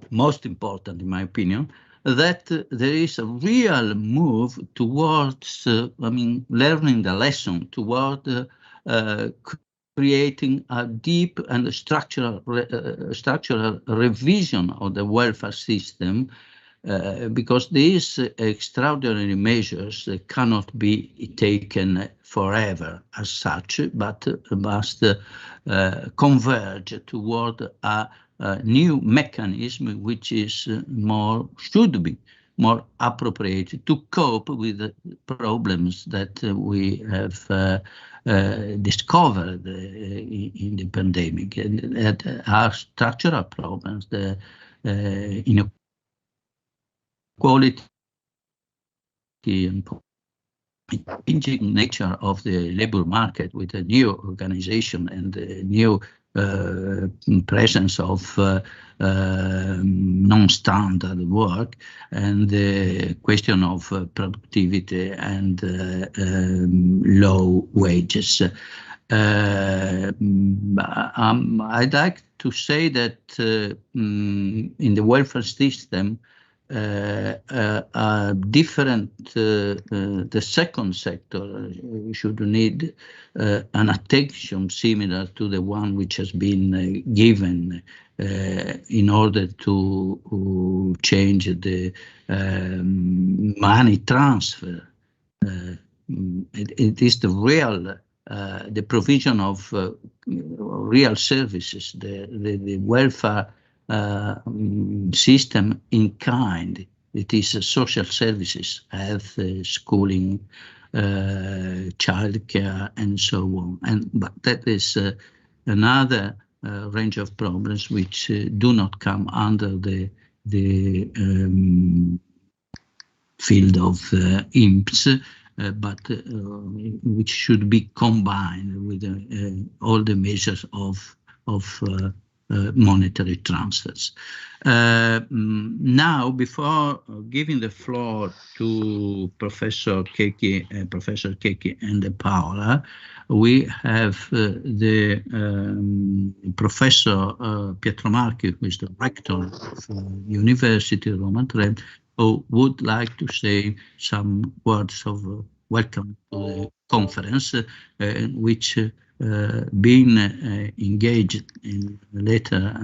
most important in my opinion, that there is a real move towards, learning the lesson, toward creating a deep and structural revision of the welfare system, because these extraordinary measures cannot be taken forever as such, but must converge toward a new mechanism which is should be more appropriate to cope with the problems that we have discovered in the pandemic, and that are structural problems, the inequality and changing nature of the labor market with a new organization and a new presence of non-standard work, and the question of productivity and low wages. I'd like to say that in the welfare system, the second sector should need an attention similar to the one which has been given in order to change the money transfer. It is the real the provision of real services, the welfare system in kind. It is social services, health, schooling, childcare, and so on. But that is another range of problems which do not come under the field of INPS, but which should be combined with all the measures of monetary transfers. Now, before giving the floor to Professor Checchi and Paola, we have the Professor Pietromarchi, who is the rector of University of Roma, who would like to say some words of welcome to the conference, which being engaged in later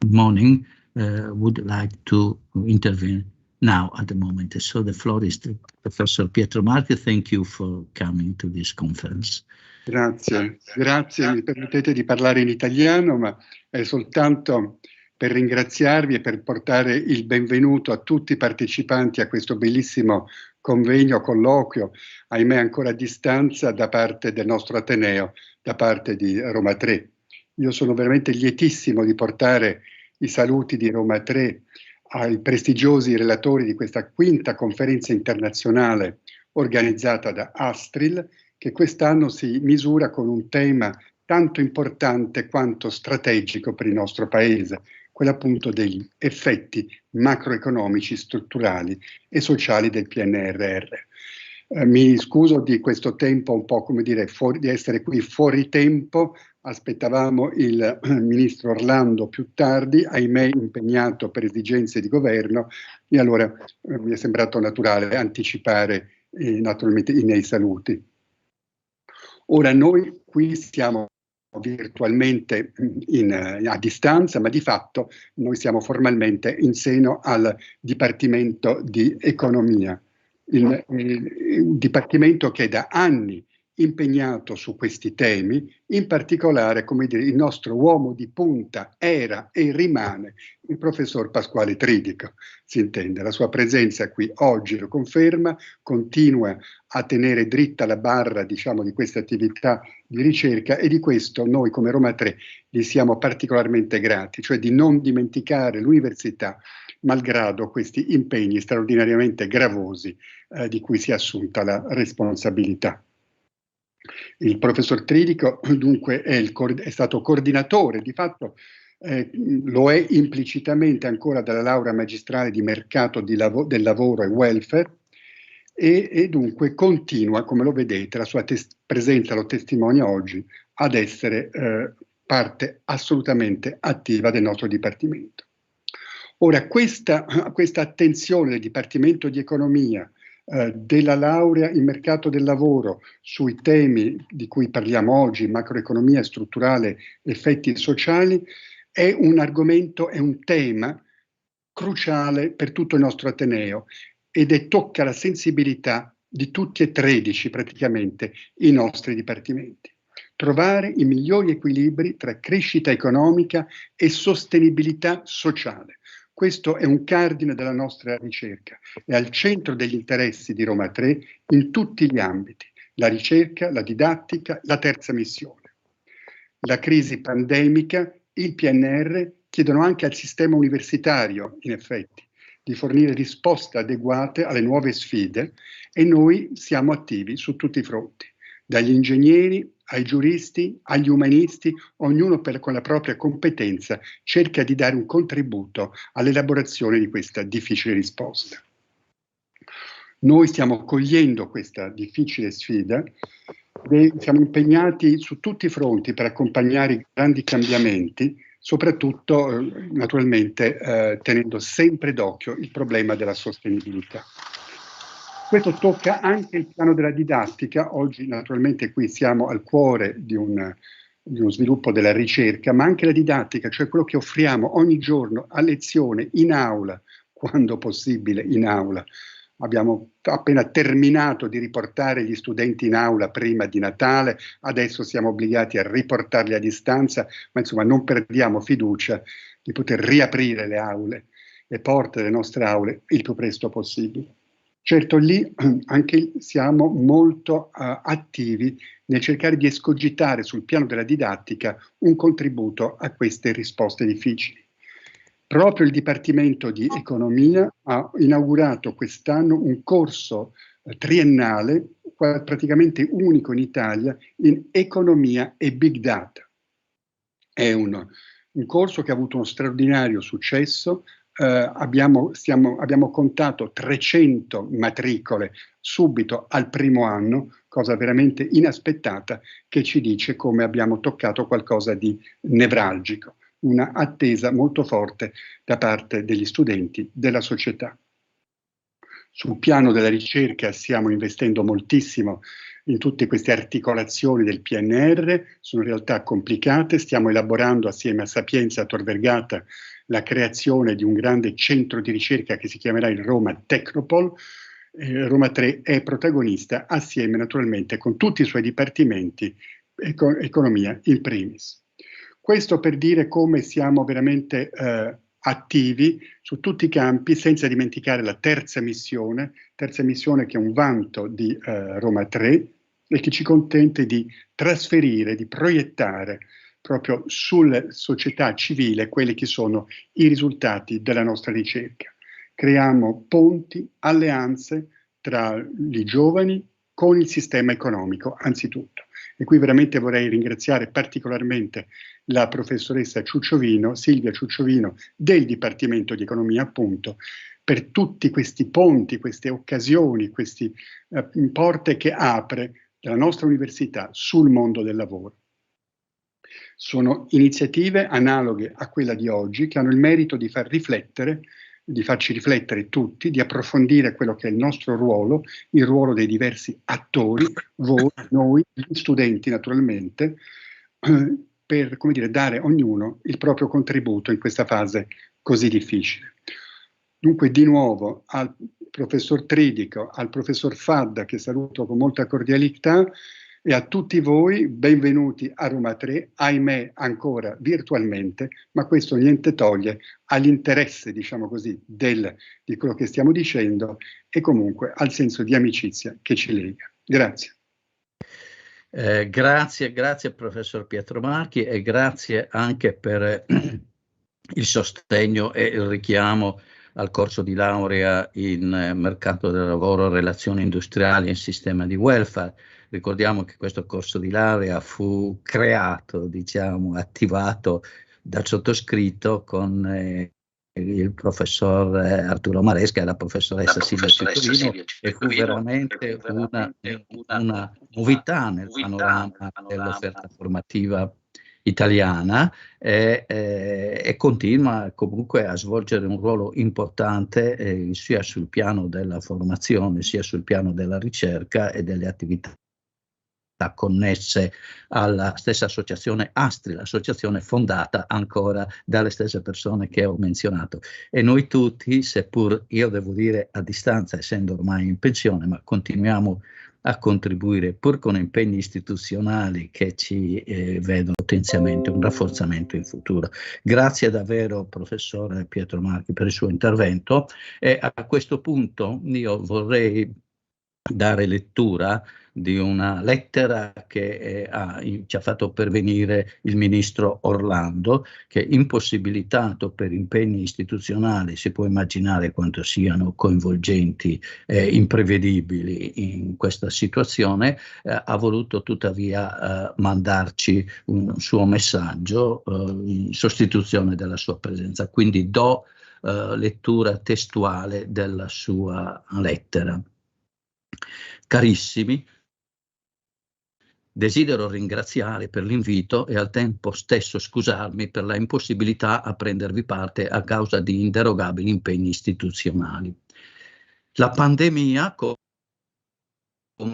morning, would like to intervene now at the moment. So the floor is to Professor Pietromarchi. Thank you for coming to this conference. Grazie, mi permettete di parlare in italiano, ma è soltanto per ringraziarvi e per portare il benvenuto a tutti i partecipanti a questo bellissimo convegno, colloquio, ahimè ancora a distanza, da parte del nostro Ateneo, da parte di Roma 3. Io sono veramente lietissimo di portare i saluti di Roma 3 ai prestigiosi relatori di questa quinta conferenza internazionale organizzata da Astril, che quest'anno si misura con un tema tanto importante quanto strategico per il nostro Paese, quello appunto degli effetti macroeconomici, strutturali e sociali del PNRR. Mi scuso di questo tempo un po', come dire, di essere qui fuori tempo. Aspettavamo il ministro Orlando più tardi, ahimè impegnato per esigenze di governo, e allora mi è sembrato naturale anticipare naturalmente i miei saluti. Ora noi qui siamo virtualmente a distanza, ma di fatto noi siamo formalmente in seno al Dipartimento di Economia, il Dipartimento che da anni impegnato su questi temi, in particolare, come dire, il nostro uomo di punta era e rimane il professor Pasquale Tridico, si intende. La sua presenza qui oggi lo conferma, continua a tenere dritta la barra, diciamo, di queste attività di ricerca, e di questo noi come Roma 3 gli siamo particolarmente grati, cioè di non dimenticare l'università malgrado questi impegni straordinariamente gravosi di cui si è assunta la responsabilità. Il professor Tridico dunque è stato coordinatore, di fatto lo è implicitamente ancora dalla laurea magistrale di mercato del lavoro e welfare, e dunque continua, come lo vedete, la sua presenza lo testimonia oggi, ad essere parte assolutamente attiva del nostro Dipartimento. Ora, questa attenzione del Dipartimento di Economia, della laurea in mercato del lavoro sui temi di cui parliamo oggi, macroeconomia strutturale, effetti sociali, è un argomento, è un tema cruciale per tutto il nostro Ateneo, ed tocca la sensibilità di tutti e 13 praticamente i nostri dipartimenti. Trovare i migliori equilibri tra crescita economica e sostenibilità sociale. Questo è un cardine della nostra ricerca, è al centro degli interessi di Roma 3 in tutti gli ambiti: la ricerca, la didattica, la terza missione. La crisi pandemica, il PNR chiedono anche al sistema universitario, in effetti, di fornire risposte adeguate alle nuove sfide, e noi siamo attivi su tutti i fronti, dagli ingegneri ai giuristi, agli umanisti, ognuno con la propria competenza cerca di dare un contributo all'elaborazione di questa difficile risposta. Noi stiamo cogliendo questa difficile sfida e siamo impegnati su tutti i fronti per accompagnare i grandi cambiamenti, soprattutto naturalmente tenendo sempre d'occhio il problema della sostenibilità. Questo tocca anche il piano della didattica. Oggi naturalmente qui siamo al cuore di uno sviluppo della ricerca, ma anche la didattica, cioè quello che offriamo ogni giorno a lezione, in aula, quando possibile in aula. Abbiamo appena terminato di riportare gli studenti in aula prima di Natale, adesso siamo obbligati a riportarli a distanza, ma insomma non perdiamo fiducia di poter riaprire le aule, le porte delle nostre aule il più presto possibile. Certo, lì anche siamo molto attivi nel cercare di escogitare sul piano della didattica un contributo a queste risposte difficili. Proprio il Dipartimento di Economia ha inaugurato quest'anno un corso triennale, praticamente unico in Italia, in economia e big data. È un corso che ha avuto uno straordinario successo. Abbiamo contato 300 matricole subito al primo anno, cosa veramente inaspettata, che ci dice come abbiamo toccato qualcosa di nevralgico, una attesa molto forte da parte degli studenti, della società. Sul piano della ricerca stiamo investendo moltissimo in tutte queste articolazioni del PNR, sono realtà complicate, stiamo elaborando assieme a Sapienza e a Tor Vergata la creazione di un grande centro di ricerca che si chiamerà il Roma Technopol. Roma 3 è protagonista assieme naturalmente con tutti i suoi dipartimenti, economia in primis. Questo per dire come siamo veramente attivi su tutti i campi, senza dimenticare la terza missione che è un vanto di Roma 3 e che ci consente di trasferire, di proiettare proprio sulla società civile quelli che sono i risultati della nostra ricerca. Creiamo ponti, alleanze tra i giovani con il sistema economico, anzitutto. E qui veramente vorrei ringraziare particolarmente la professoressa Ciucciovino, Silvia Ciucciovino, del Dipartimento di Economia, appunto, per tutti questi ponti, queste occasioni, queste porte che apre la nostra università sul mondo del lavoro. Sono iniziative analoghe a quella di oggi che hanno il merito di farci riflettere tutti, di approfondire quello che è il nostro ruolo, il ruolo dei diversi attori, voi, noi, gli studenti naturalmente, per, come dire, dare ognuno il proprio contributo in questa fase così difficile. Dunque di nuovo al professor Tridico, al professor Fadda, che saluto con molta cordialità, e a tutti voi benvenuti a Roma 3, ahimè ancora virtualmente, ma questo niente toglie all'interesse, diciamo così, di quello che stiamo dicendo e comunque al senso di amicizia che ci lega. Grazie. Grazie professor Pietromarchi e grazie anche per il sostegno e il richiamo al corso di laurea in mercato del lavoro, relazioni industriali e sistema di welfare. Ricordiamo che questo corso di laurea fu creato, diciamo, attivato dal sottoscritto con il professor Arturo Maresca e la professoressa Silvia Ciucciovino, e fu veramente una novità nel panorama dell'offerta formativa italiana e continua comunque a svolgere un ruolo importante sia sul piano della formazione sia sul piano della ricerca e delle attività connesse alla stessa associazione ASTRIL, l'associazione fondata ancora dalle stesse persone che ho menzionato. E noi tutti, seppur io devo dire a distanza, essendo ormai in pensione, ma continuiamo a contribuire pur con impegni istituzionali che ci vedono potenzialmente un rafforzamento in futuro. Grazie davvero professore Pietromarchi per il suo intervento e a questo punto io vorrei dare lettura di una lettera che ci ha fatto pervenire il ministro Orlando, che impossibilitato per impegni istituzionali, si può immaginare quanto siano coinvolgenti e imprevedibili in questa situazione, ha voluto tuttavia mandarci un suo messaggio in sostituzione della sua presenza. Quindi do lettura testuale della sua lettera. Carissimi, desidero ringraziare per l'invito e al tempo stesso scusarmi per la impossibilità a prendervi parte a causa di inderogabili impegni istituzionali. La pandemia, come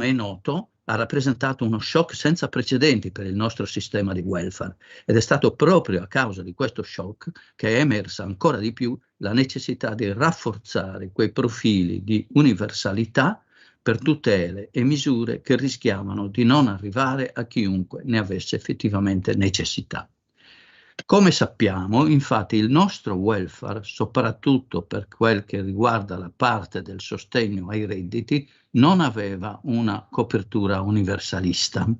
è noto, ha rappresentato uno shock senza precedenti per il nostro sistema di welfare ed è stato proprio a causa di questo shock che è emersa ancora di più la necessità di rafforzare quei profili di universalità per tutele e misure che rischiavano di non arrivare a chiunque ne avesse effettivamente necessità. Come sappiamo, infatti, il nostro welfare, soprattutto per quel che riguarda la parte del sostegno ai redditi, non aveva una copertura universalista.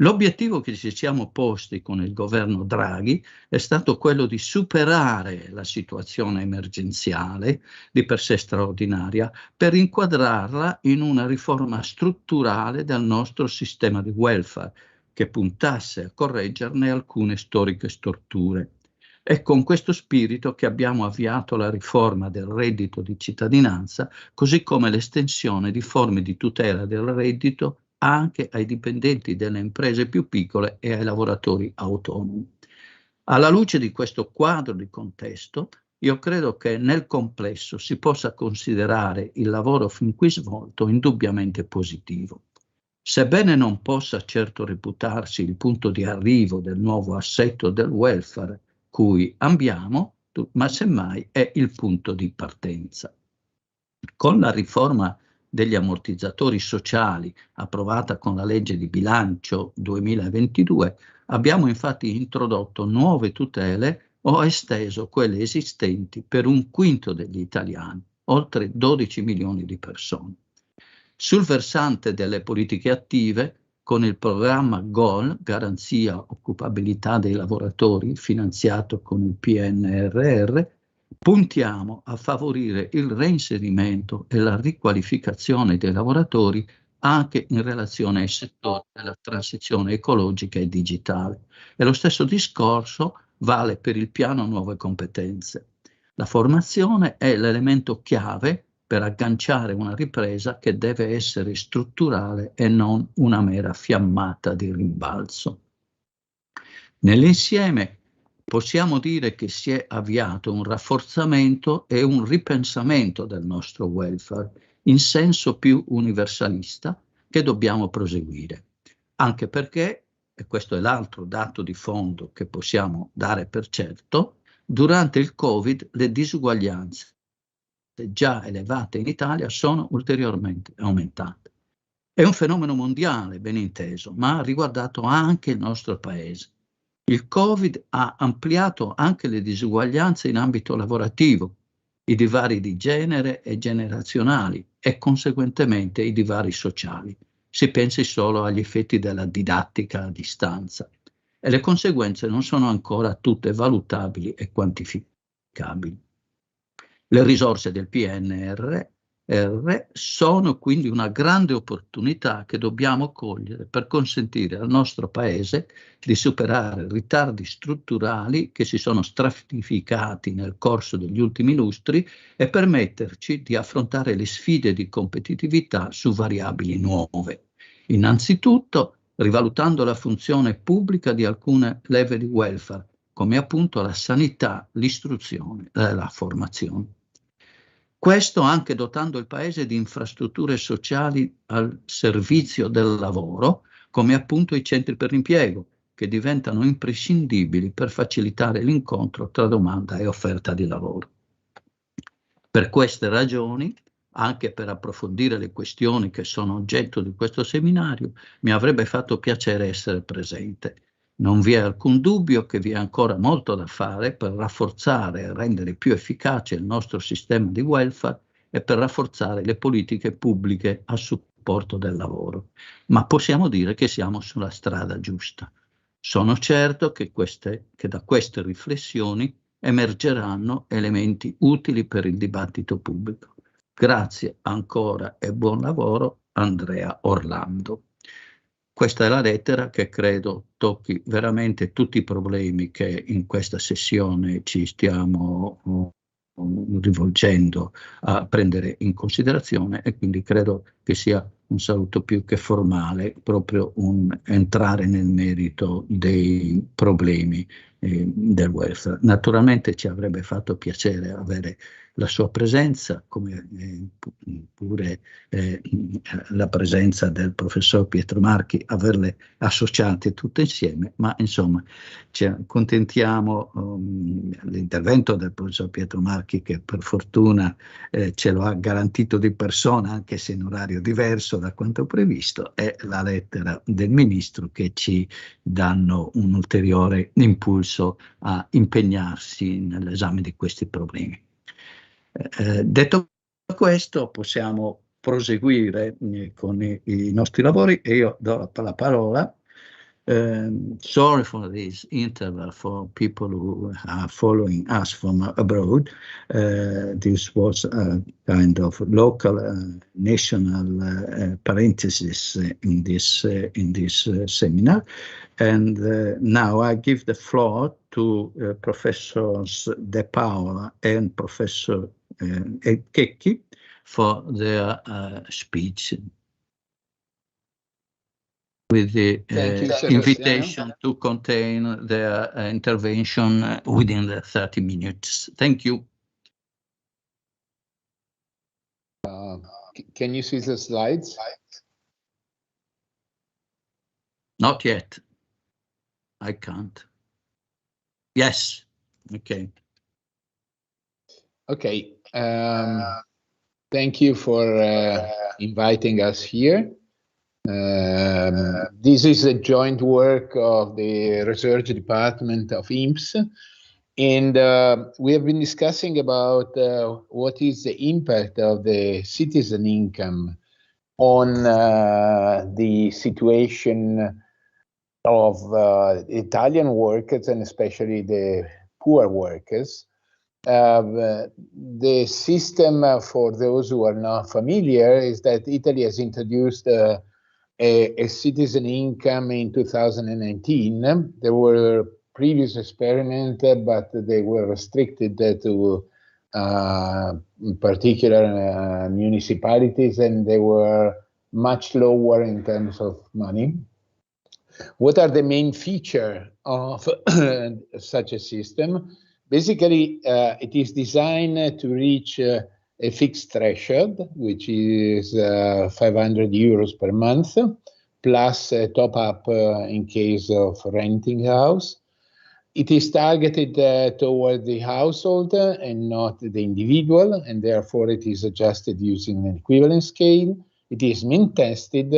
L'obiettivo che ci siamo posti con il governo Draghi è stato quello di superare la situazione emergenziale, di per sé straordinaria, per inquadrarla in una riforma strutturale del nostro sistema di welfare, che puntasse a correggerne alcune storiche storture. È con questo spirito che abbiamo avviato la riforma del reddito di cittadinanza, così come l'estensione di forme di tutela del reddito anche ai dipendenti delle imprese più piccole e ai lavoratori autonomi. Alla luce di questo quadro di contesto, io credo che nel complesso si possa considerare il lavoro fin qui svolto indubbiamente positivo. Sebbene non possa certo reputarsi il punto di arrivo del nuovo assetto del welfare cui ambiamo, ma semmai è il punto di partenza. Con la riforma degli ammortizzatori sociali approvata con la legge di bilancio 2022, abbiamo infatti introdotto nuove tutele o esteso quelle esistenti per un quinto degli italiani, oltre 12 milioni di persone. Sul versante delle politiche attive, con il programma GOL, Garanzia Occupabilità dei Lavoratori, finanziato con il PNRR, puntiamo a favorire il reinserimento e la riqualificazione dei lavoratori anche in relazione ai settori della transizione ecologica e digitale. E lo stesso discorso vale per il piano Nuove Competenze. La formazione è l'elemento chiave per agganciare una ripresa che deve essere strutturale e non una mera fiammata di rimbalzo. Nell'insieme possiamo dire che si è avviato un rafforzamento e un ripensamento del nostro welfare in senso più universalista che dobbiamo proseguire, anche perché, e questo è l'altro dato di fondo che possiamo dare per certo, durante il Covid le disuguaglianze già elevate in Italia sono ulteriormente aumentate. È un fenomeno mondiale, ben inteso, ma ha riguardato anche il nostro paese. Il Covid ha ampliato anche le disuguaglianze in ambito lavorativo, i divari di genere e generazionali e conseguentemente i divari sociali. Si pensi solo agli effetti della didattica a distanza. E le conseguenze non sono ancora tutte valutabili e quantificabili. Le risorse del PNRR sono quindi una grande opportunità che dobbiamo cogliere per consentire al nostro Paese di superare ritardi strutturali che si sono stratificati nel corso degli ultimi lustri e permetterci di affrontare le sfide di competitività su variabili nuove. Innanzitutto, rivalutando la funzione pubblica di alcune leve di welfare, come appunto la sanità, l'istruzione e la formazione. Questo anche dotando il Paese di infrastrutture sociali al servizio del lavoro, come appunto i centri per l'impiego, che diventano imprescindibili per facilitare l'incontro tra domanda e offerta di lavoro. Per queste ragioni, anche per approfondire le questioni che sono oggetto di questo seminario, mi avrebbe fatto piacere essere presente. Non vi è alcun dubbio che vi è ancora molto da fare per rafforzare e rendere più efficace il nostro sistema di welfare e per rafforzare le politiche pubbliche a supporto del lavoro. Ma possiamo dire che siamo sulla strada giusta. Sono certo che da queste riflessioni emergeranno elementi utili per il dibattito pubblico. Grazie ancora e buon lavoro, Andrea Orlando. Questa è la lettera che credo tocchi veramente tutti i problemi che in questa sessione ci stiamo rivolgendo a prendere in considerazione e quindi credo che sia un saluto più che formale, proprio un entrare nel merito dei problemi del welfare. Naturalmente ci avrebbe fatto piacere avere la sua presenza, come pure la presenza del professor Pietromarchi, averle associate tutte insieme, ma insomma ci accontentiamo l'intervento del professor Pietromarchi che per fortuna ce lo ha garantito di persona, anche se in orario diverso, diverso da quanto previsto, e la lettera del Ministro, che ci danno un ulteriore impulso a impegnarsi nell'esame di questi problemi. Detto questo, possiamo proseguire con i nostri lavori, e io do la parola. Sorry for this interval for people who are following us from abroad. This was a kind of local, national parenthesis in this seminar. And now I give the floor to Professors De Paola and Professor Checchi for their speech, with the invitation to contain their intervention within the 30 minutes. Thank you. Can you see the slides? Not yet. I can't. Yes. Okay. Okay. Thank you for inviting us here. This is a joint work of the research department of INPS, and we have been discussing about what is the impact of the citizen income on the situation of Italian workers, and especially the poor workers. The system, for those who are not familiar, is that Italy has introduced a citizen income in 2019. There were previous experiments, but they were restricted to particular municipalities, and they were much lower in terms of money. What are the main features of such a system? Basically, it is designed to reach a fixed threshold, which is 500 euros per month, plus a top-up in case of renting house. It is targeted toward the household and not the individual, and therefore it is adjusted using an equivalence scale. It is mean-tested,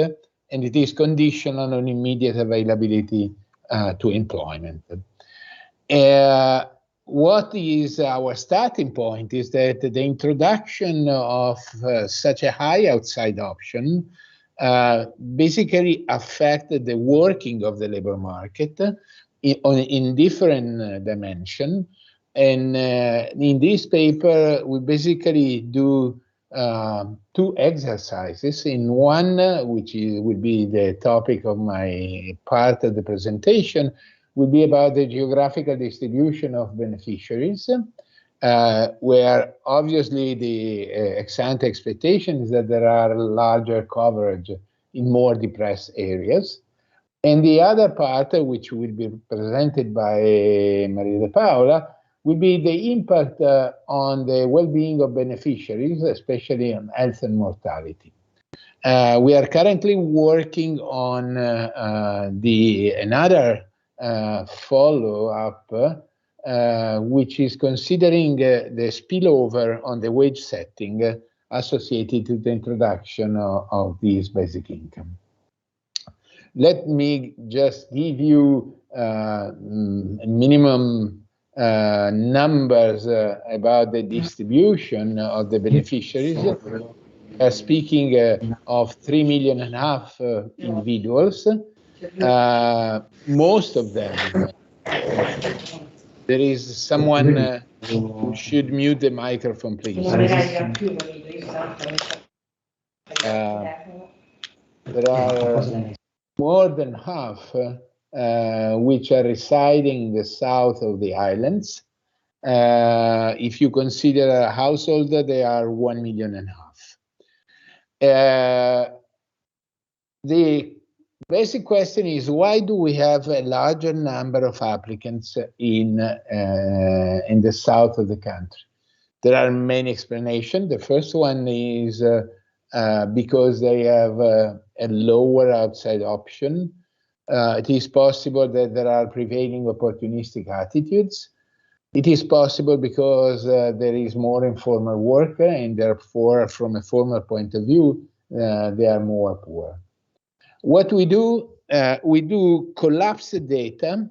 and it is conditional on immediate availability to employment. What is our starting point is that the introduction of such a high outside option basically affected the working of the labor market in different dimensions. And in this paper, we basically do two exercises. In one, which will be the topic of my part of the presentation, will be about the geographical distribution of beneficiaries, where obviously the ex-ante expectation is that there are larger coverage in more depressed areas. And the other part, which will be presented by Maria De Paola, will be the impact on the well-being of beneficiaries, especially on health and mortality. We are currently working on another follow-up, which is considering the spillover on the wage setting associated with the introduction of this basic income. Let me just give you minimum numbers about the distribution of the beneficiaries. Speaking of 3.5 million individuals, most of them, there is someone who should mute the microphone, please. There are more than half which are residing in the south of the islands. If you consider a household, they are 1.5 million. The basic question is, why do we have a larger number of applicants in the south of the country? There are many explanations. The first one is because they have a lower outside option. It is possible that there are prevailing opportunistic attitudes. It is possible because there is more informal work, and therefore, from a formal point of view, they are more poor. What we do collapse the data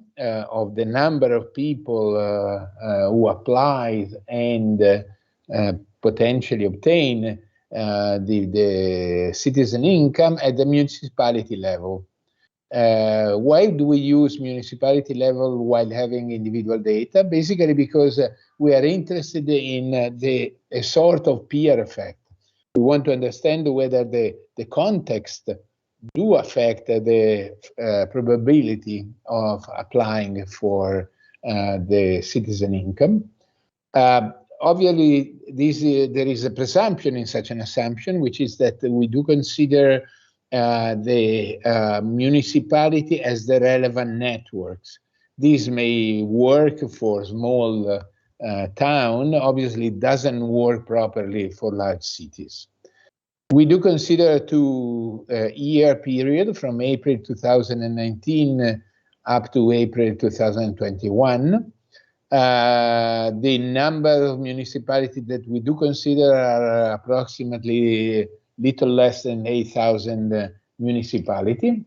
of the number of people who apply and potentially obtain the citizen income at the municipality level. Why do we use municipality level while having individual data? Basically because we are interested in a sort of peer effect. We want to understand whether the context do affect the probability of applying for the citizen income. Obviously, there is a presumption in such an assumption, which is that we do consider the municipality as the relevant networks. This may work for small town, obviously it doesn't work properly for large cities. We do consider a 2-year period from April 2019 up to April 2021. The number of municipalities that we do consider are approximately little less than 8,000 municipalities.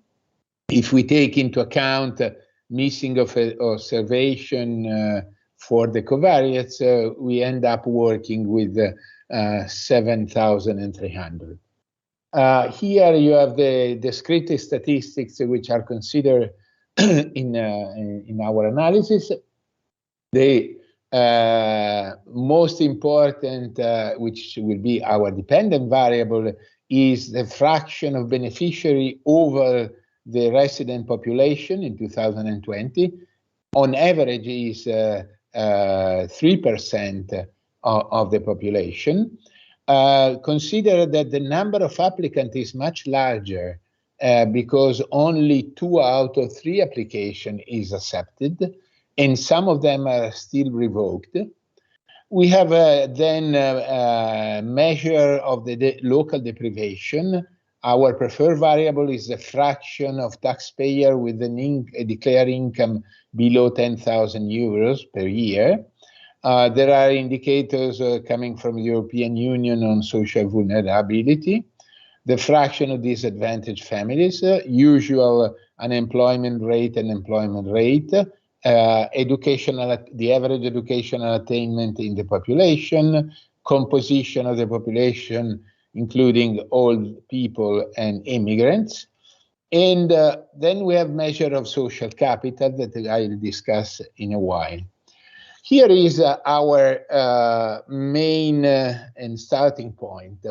If we take into account missing of observation for the covariates, we end up working with 7,300. Here you have the descriptive statistics which are considered in our analysis. The most important, which will be our dependent variable, is the fraction of beneficiary over the resident population in 2020. On average is 3% of the population. Consider that the number of applicants is much larger because only 2 out of 3 applications is accepted, and some of them are still revoked. We have then a measure of the local deprivation. Our preferred variable is the fraction of taxpayer with a declared income below 10,000 euros per year. There are indicators coming from the European Union on social vulnerability, the fraction of disadvantaged families, usual unemployment rate and employment rate, the average educational attainment in the population, composition of the population, including old people and immigrants. And then we have measure of social capital that I'll discuss in a while. Here is our main and starting point.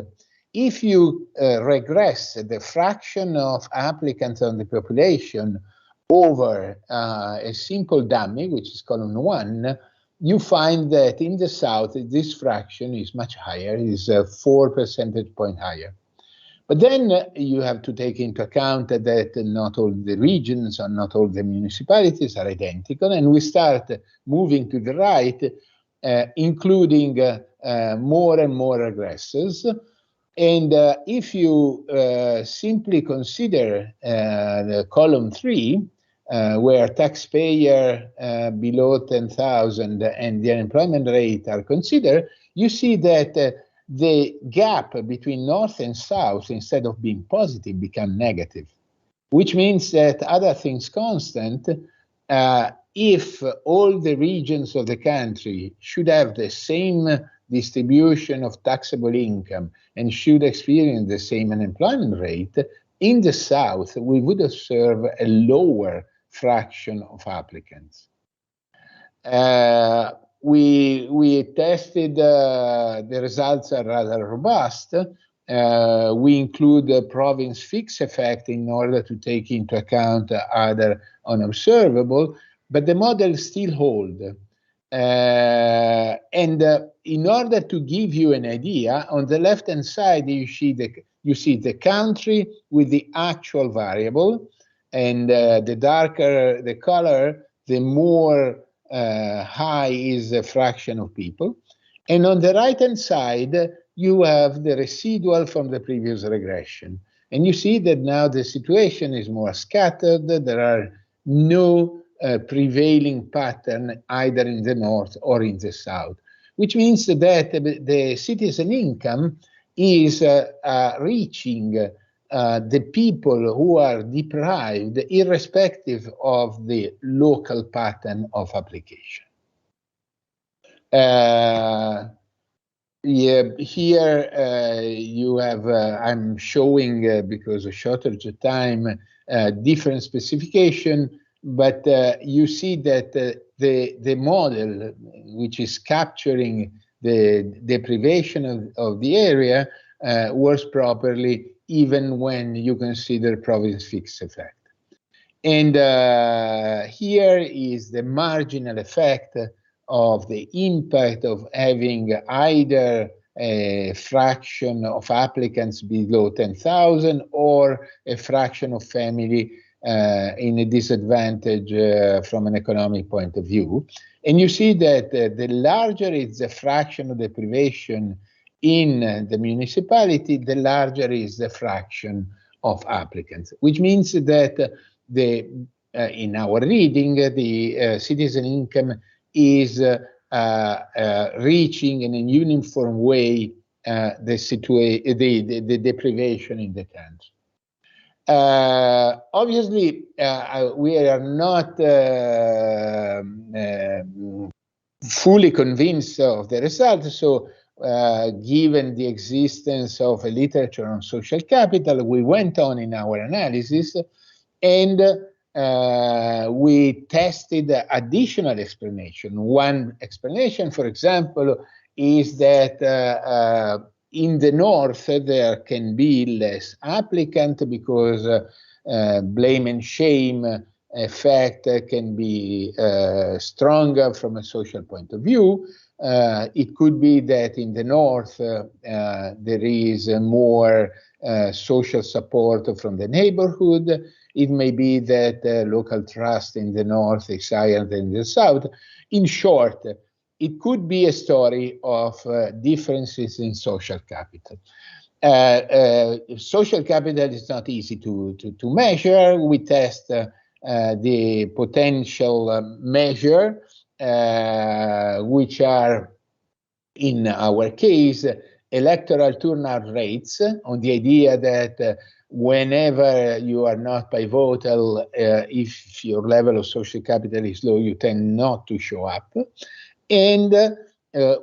If you regress the fraction of applicants on the population over a simple dummy, which is column 1, you find that in the south, this fraction is much higher, is 4 percentage points higher. But then you have to take into account that not all the regions or not all the municipalities are identical, and we start moving to the right, including more and more regressors. And if you simply consider the column 3, where taxpayer below 10,000 and the unemployment rate are considered, you see that the gap between north and south, instead of being positive, become negative, which means that other things constant, if all the regions of the country should have the same distribution of taxable income and should experience the same unemployment rate, in the south, we would observe a lower fraction of applicants. We tested, the results are rather robust. We include the province fixed effect in order to take into account other unobservable, but the model still hold. And in order to give you an idea, on the left-hand side, you see the country with the actual variable, and the darker the color, the more high is the fraction of people. And on the right-hand side, you have the residual from the previous regression. And you see that now the situation is more scattered. There are no prevailing pattern either in the north or in the south, which means that the citizen income is reaching the people who are deprived, irrespective of the local pattern of application. Yeah, here you have, I'm showing, because of shortage of time, different specification, but you see that the model, which is capturing the deprivation of the area, works properly even when you consider province fixed effect. And here is the marginal effect of the impact of having either a fraction of applicants below 10,000 or a fraction of family in a disadvantage from an economic point of view. And you see that the larger is the fraction of deprivation in the municipality, the larger is the fraction of applicants, which means that in our reading, the citizen income is reaching in a uniform way the deprivation in the country. Obviously, we are not fully convinced of the results. So, given the existence of a literature on social capital, we went on in our analysis and we tested additional explanation. One explanation, for example, is that in the north there can be less applicant because blame and shame effect can be stronger from a social point of view. It could be that in the north there is more social support from the neighborhood. It may be that local trust in the north is higher than the south. In short, it could be a story of differences in social capital. Social capital is not easy to measure. We test the potential measure, which are, in our case, electoral turnout rates, on the idea that whenever you are not pivotal, if your level of social capital is low, you tend not to show up. And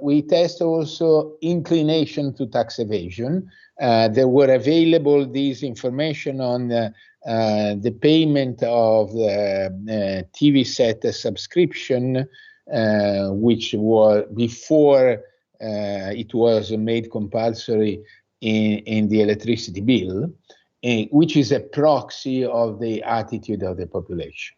we test also inclination to tax evasion. There were available this information on the payment of the TV set subscription, which was before it was made compulsory in the electricity bill, which is a proxy of the attitude of the population.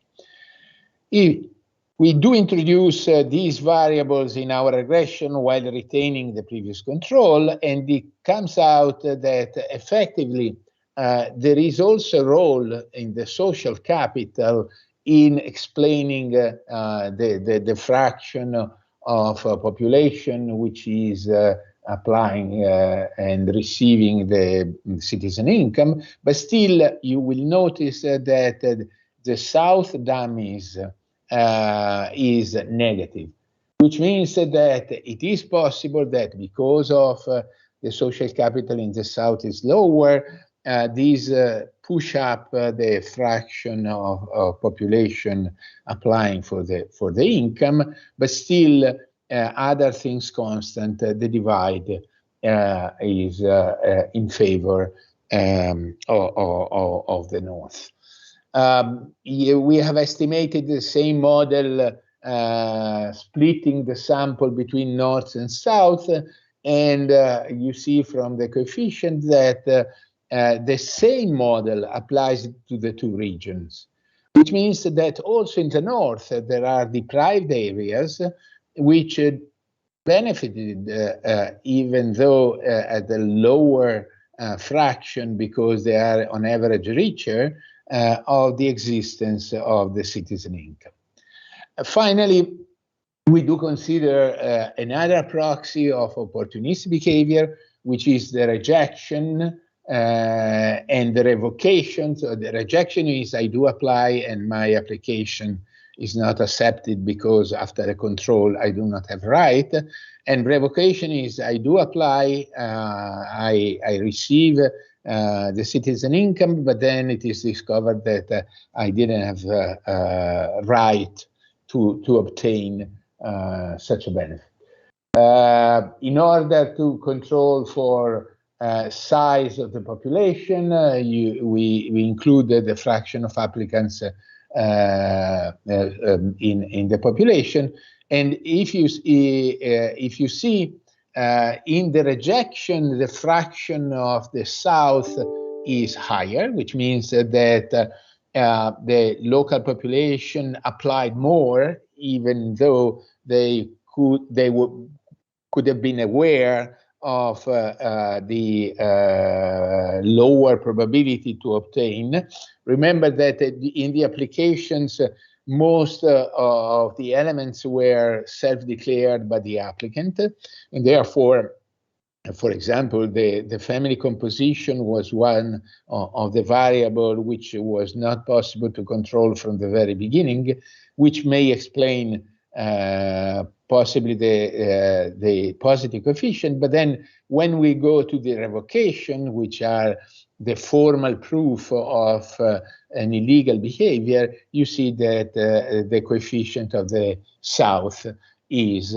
We do introduce these variables in our regression while retaining the previous control, and it comes out that effectively there is also a role in the social capital in explaining the fraction of population which is applying and receiving the citizen income. But still, you will notice that the South dummies is negative, which means that it is possible that because of the social capital in the South is lower, these push up the fraction of population applying for the income, but still other things constant, the divide is in favor of the North. We have estimated the same model, splitting the sample between North and South, and you see from the coefficient that the same model applies to the two regions, which means that also in the North there are deprived areas which benefited, even though at a lower fraction, because they are on average richer, of the existence of the citizen income. Finally, we do consider another proxy of opportunistic behavior, which is the rejection and the revocation. So the rejection is I do apply and my application is not accepted because after a control I do not have right. And revocation is I do apply, I receive the citizen income, but then it is discovered that I didn't have right to obtain such a benefit. In order to control for size of the population, we included the fraction of applicants in the population. And if you see in the rejection, the fraction of the South is higher, which means that the local population applied more, even though they could have been aware of the lower probability to obtain. Remember that in the applications, most of the elements were self-declared by the applicant, and therefore, for example, the family composition was one of the variable which was not possible to control from the very beginning, which may explain possibly the positive coefficient. But then when we go to the revocation, which are the formal proof of an illegal behavior, you see that the coefficient of the South is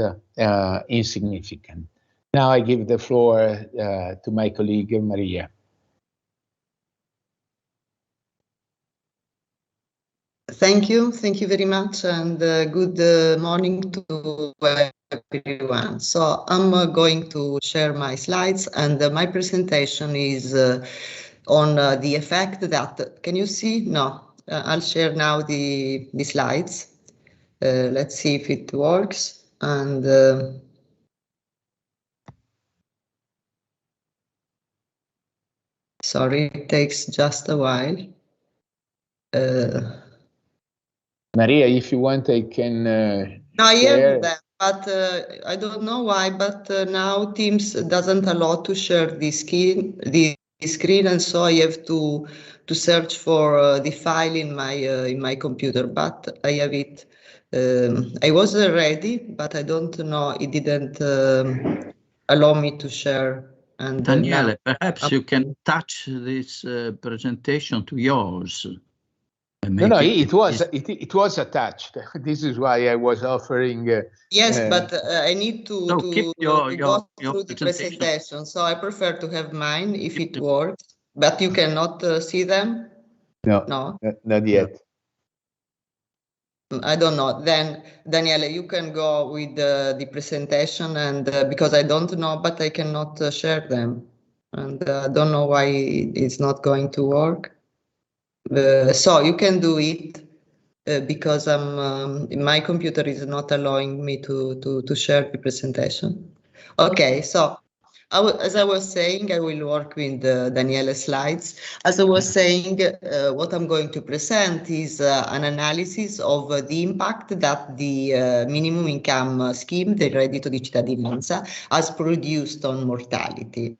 insignificant. Now I give the floor to my colleague, Maria. Thank you very much, and good morning to everyone. So I'm going to share my slides, and my presentation is on the effect that, can you see? No, I'll share now the slides. Let's see if it works. And sorry, it takes just a while. Maria, if you want, I can no, I share. have that, but I don't know why, but now Teams doesn't allow to share the screen, and so I have to search for the file in my computer, but I have it. I was ready, but I don't know, it didn't allow me to share. And Daniele, perhaps you can attach this presentation to yours. No, it was attached. This is why I was offering. Yes, but I need to keep go your through the presentation. So I prefer to have mine if it works. But you cannot see them? No, not yet. I don't know. Then, Daniele, you can go with the presentation, and because I don't know, but I cannot share them. And I don't know why it's not going to work. So you can do it. Because my computer is not allowing me to share the presentation. Okay, so as I was saying, I will work with Daniele's slides. As I was saying, what I'm going to present is an analysis of the impact that the minimum income scheme, the reddito di cittadinanza, has produced on mortality.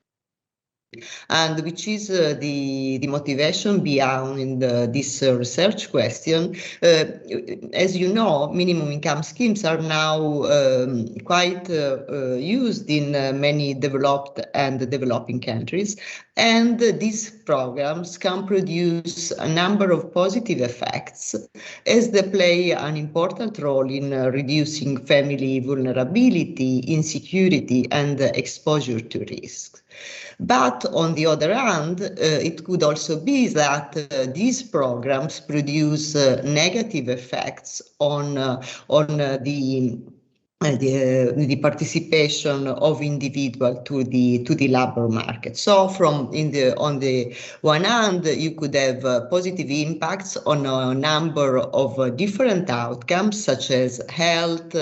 And which is the motivation behind this research question. As you know, minimum income schemes are now quite used in many developed and developing countries, and these programs can produce a number of positive effects as they play an important role in reducing family vulnerability, insecurity, and exposure to risks. But on the other hand, it could also be that these programs produce negative effects on the participation of individuals to the labor market. So on the one hand, you could have positive impacts on a number of different outcomes, such as health,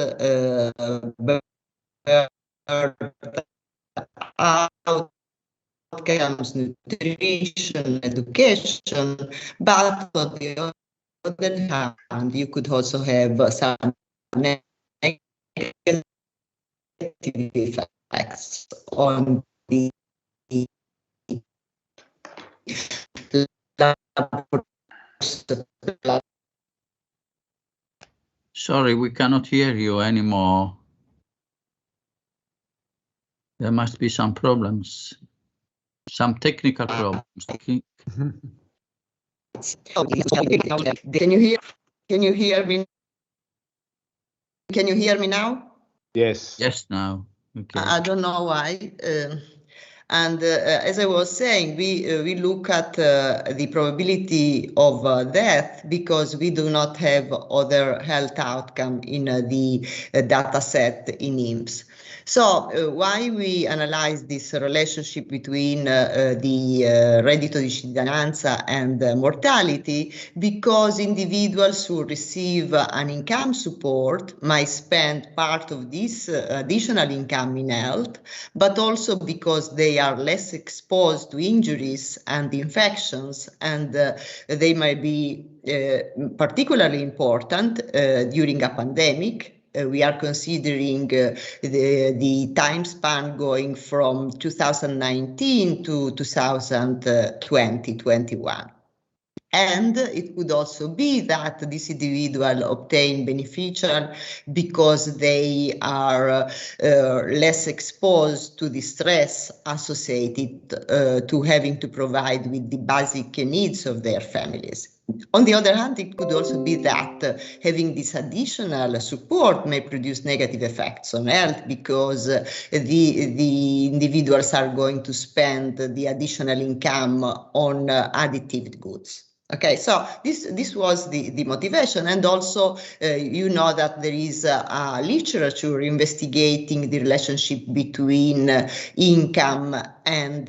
outcomes, nutrition, education, but on the other hand, you could also have some negative effects on the labor supply. Sorry, we cannot hear you anymore. There must be some problems, some technical problems. Can you hear? Can you hear me? Can you hear me now? Yes. Yes, now. Okay. I don't know why. As I was saying, we look at the probability of death because we do not have other health outcome in the data set in INPS. So why we analyze this relationship between the reddito di cittadinanza and mortality? Because individuals who receive an income support might spend part of this additional income in health, but also because they are less exposed to injuries and infections, and they might be particularly important during a pandemic. We are considering the time span going from 2019 to 2020-21. And it could also be that this individual obtain beneficial because they are less exposed to the stress associated to having to provide with the basic needs of their families. On the other hand, it could also be that having this additional support may produce negative effects on health because the individuals are going to spend the additional income on additive goods. Okay, so this was the motivation, and also you know that there is a literature investigating the relationship between income and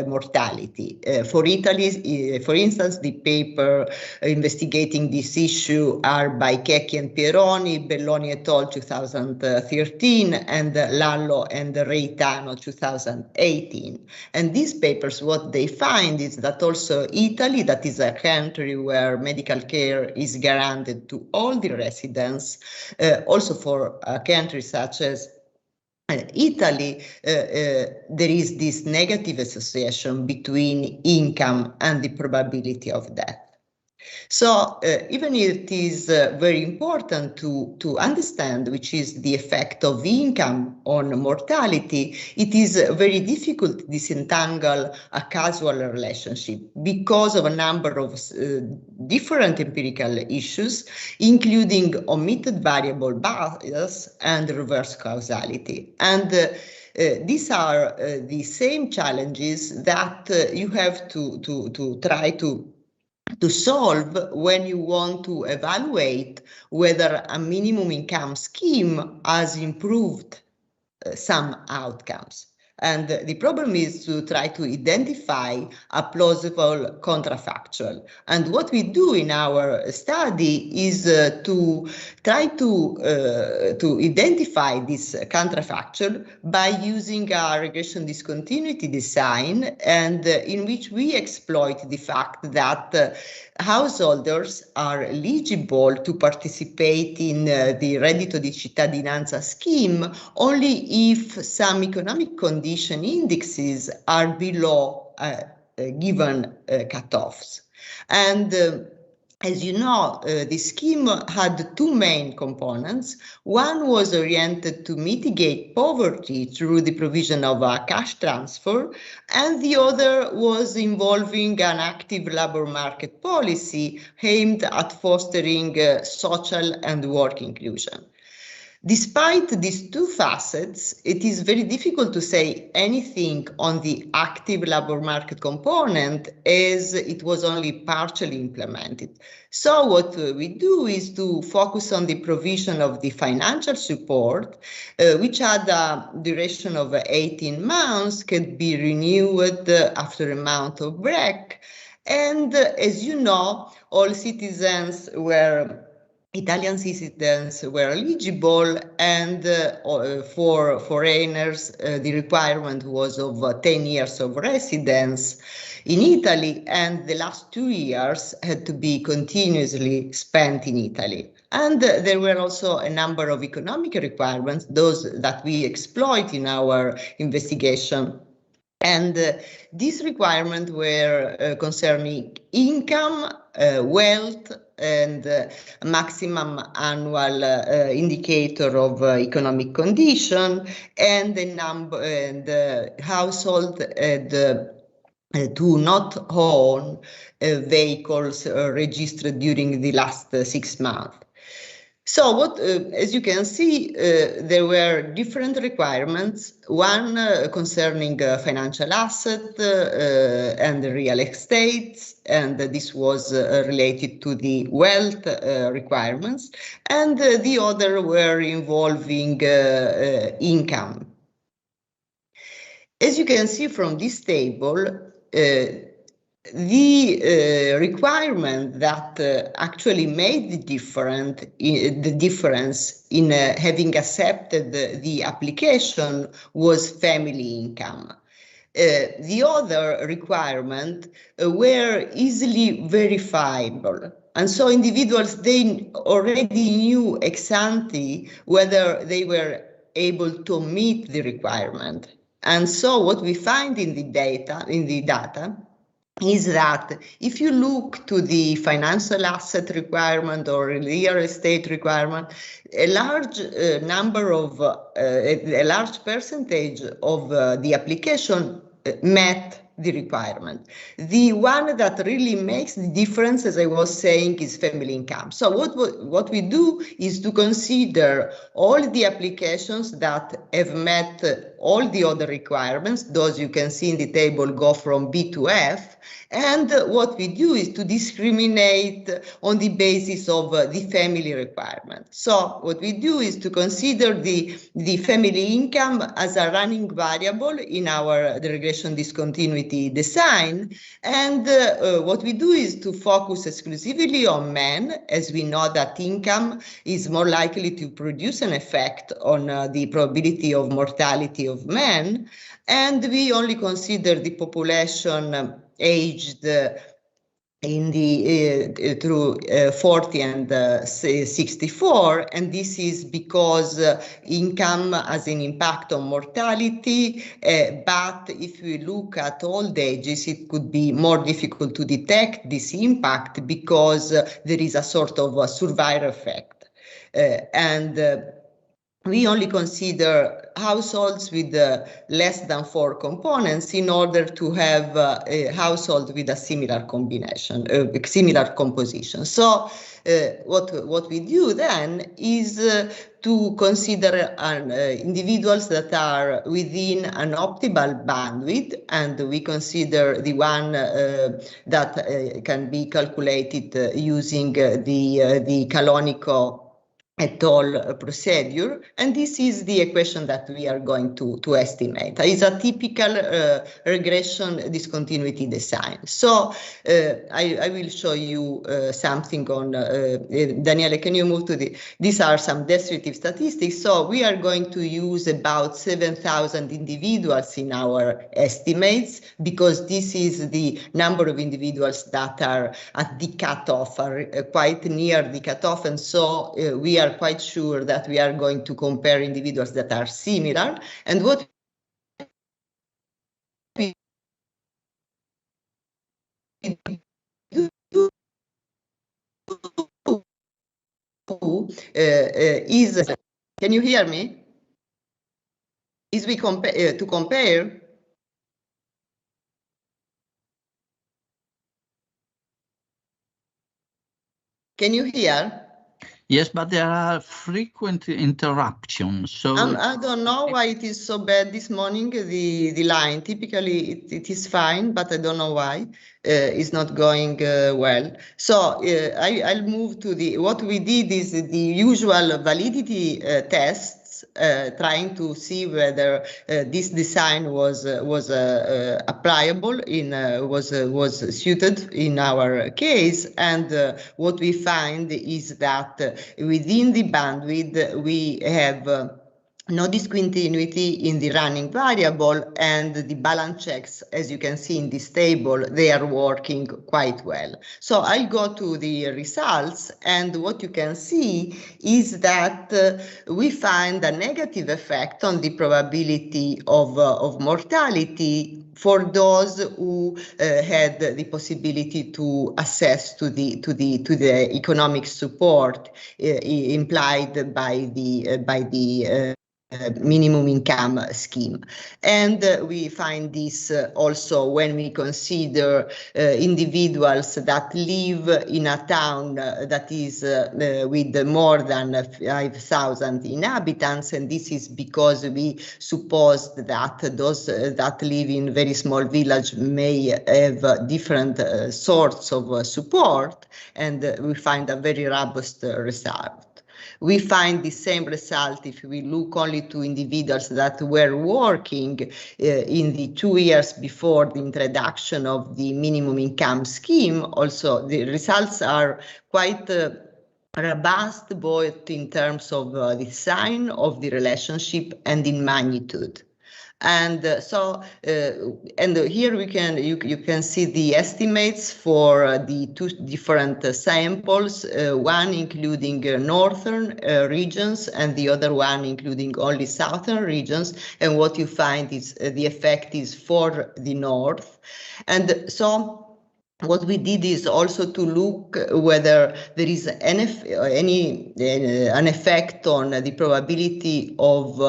mortality. For Italy, for instance, the paper investigating this issue are by Checchi and Pieroni, Belloni et al. 2013, and Lallo and Raitano 2018. And these papers, what they find is that also Italy, that is a country where medical care is guaranteed to all the residents, also for a country such as Italy, there is this negative association between income and the probability of death. So even if it is very important to understand which is the effect of income on mortality, it is very difficult to disentangle a causal relationship because of a number of different empirical issues, including omitted variable bias and reverse causality. And these are the same challenges that you have to try to solve when you want to evaluate whether a minimum income scheme has improved some outcomes. And the problem is to try to identify a plausible counterfactual. And what we do in our study is to try to identify this counterfactual by using a regression discontinuity design, and in which we exploit the fact that householders are eligible to participate in the reddito di cittadinanza scheme only if some economic condition indexes are below given cutoffs. And as you know, the scheme had two main components. One was oriented to mitigate poverty through the provision of a cash transfer, and the other was involving an active labor market policy aimed at fostering social and work inclusion. Despite these two facets, it is very difficult to say anything on the active labor market component as it was only partially implemented. So what we do is to focus on the provision of the financial support, which had a duration of 18 months, can be renewed after a month of break. And as you know, all citizens were Italian citizens were eligible, and for foreigners, the requirement was of 10 years of residence in Italy, and the last 2 years had to be continuously spent in Italy. And there were also a number of economic requirements, those that we exploit in our investigation. And these requirements were concerning income, wealth, and maximum annual indicator of economic condition, and the number and household to not own vehicles registered during the last 6 months. So what, as you can see, there were different requirements, one concerning financial asset and real estate, and this was related to the wealth requirements, and the other were involving income. As you can see from this table, the requirement that actually made the difference in having accepted the application was family income. The other requirement were easily verifiable. And so individuals, they already knew ex ante whether they were able to meet the requirement. And so what we find in the data, is that if you look to the financial asset requirement or real estate requirement, a large number of, a large percentage of the application met the requirement. The one that really makes the difference, as I was saying, is family income. So what we do is to consider all the applications that have met all the other requirements. Those you can see in the table go from B to F. And what we do is to discriminate on the basis of the family requirement. So what we do is to consider the family income as a running variable in our the regression discontinuity design. And what we do is to focus exclusively on men, as we know that income is more likely to produce an effect on the probability of mortality of men. And we only consider the population aged in the through 40 and 64, and this is because income has an impact on mortality, but if we look at old ages, it could be more difficult to detect this impact because there is a sort of a survivor effect. We only consider households with less than 4 components in order to have a household with a similar combination, similar composition. So what we do then is to consider individuals that are within an optimal bandwidth, and we consider the one that can be calculated using the canonical et al. Procedure, and this is the equation that we are going to estimate. It's a typical regression discontinuity design. So I will show you something on, Daniele, can you move to these are some descriptive statistics. So we are going to use about 7,000 individuals in our estimates, because this is the number of individuals that are at the cutoff, are quite near the cutoff, and so we are quite sure that we are going to compare individuals that are similar. And what we do is, can you hear me? Is we compare to compare. Can you hear? Yes, but there are frequent interruptions. So I don't know why it is so bad this morning, the line. Typically it is fine, but I don't know why it's not going well. So I'll move to what we did is the usual validity tests, trying to see whether this design was applicable was suited in our case. And what we find is that within the bandwidth we have no discontinuity in the running variable, and the balance checks, as you can see in this table, they are working quite well. So I'll go to the results, and what you can see is that we find a negative effect on the probability of mortality for those who had the possibility to access to the economic support implied by the minimum income scheme. And we find this also when we consider individuals that live in a town that is with more than 5,000 inhabitants, and this is because we suppose that those that live in very small village may have different sorts of support, and we find a very robust result. We find the same result if we look only to individuals that were working in the 2 years before the introduction of the minimum income scheme. Also, the results are quite robust, both in terms of the sign of the relationship and in magnitude. And and here you can see the estimates for the two different samples, one including northern regions and the other one including only southern regions. And what you find is the effect is for the north. And so what we did is also to look whether there is an effect on the probability of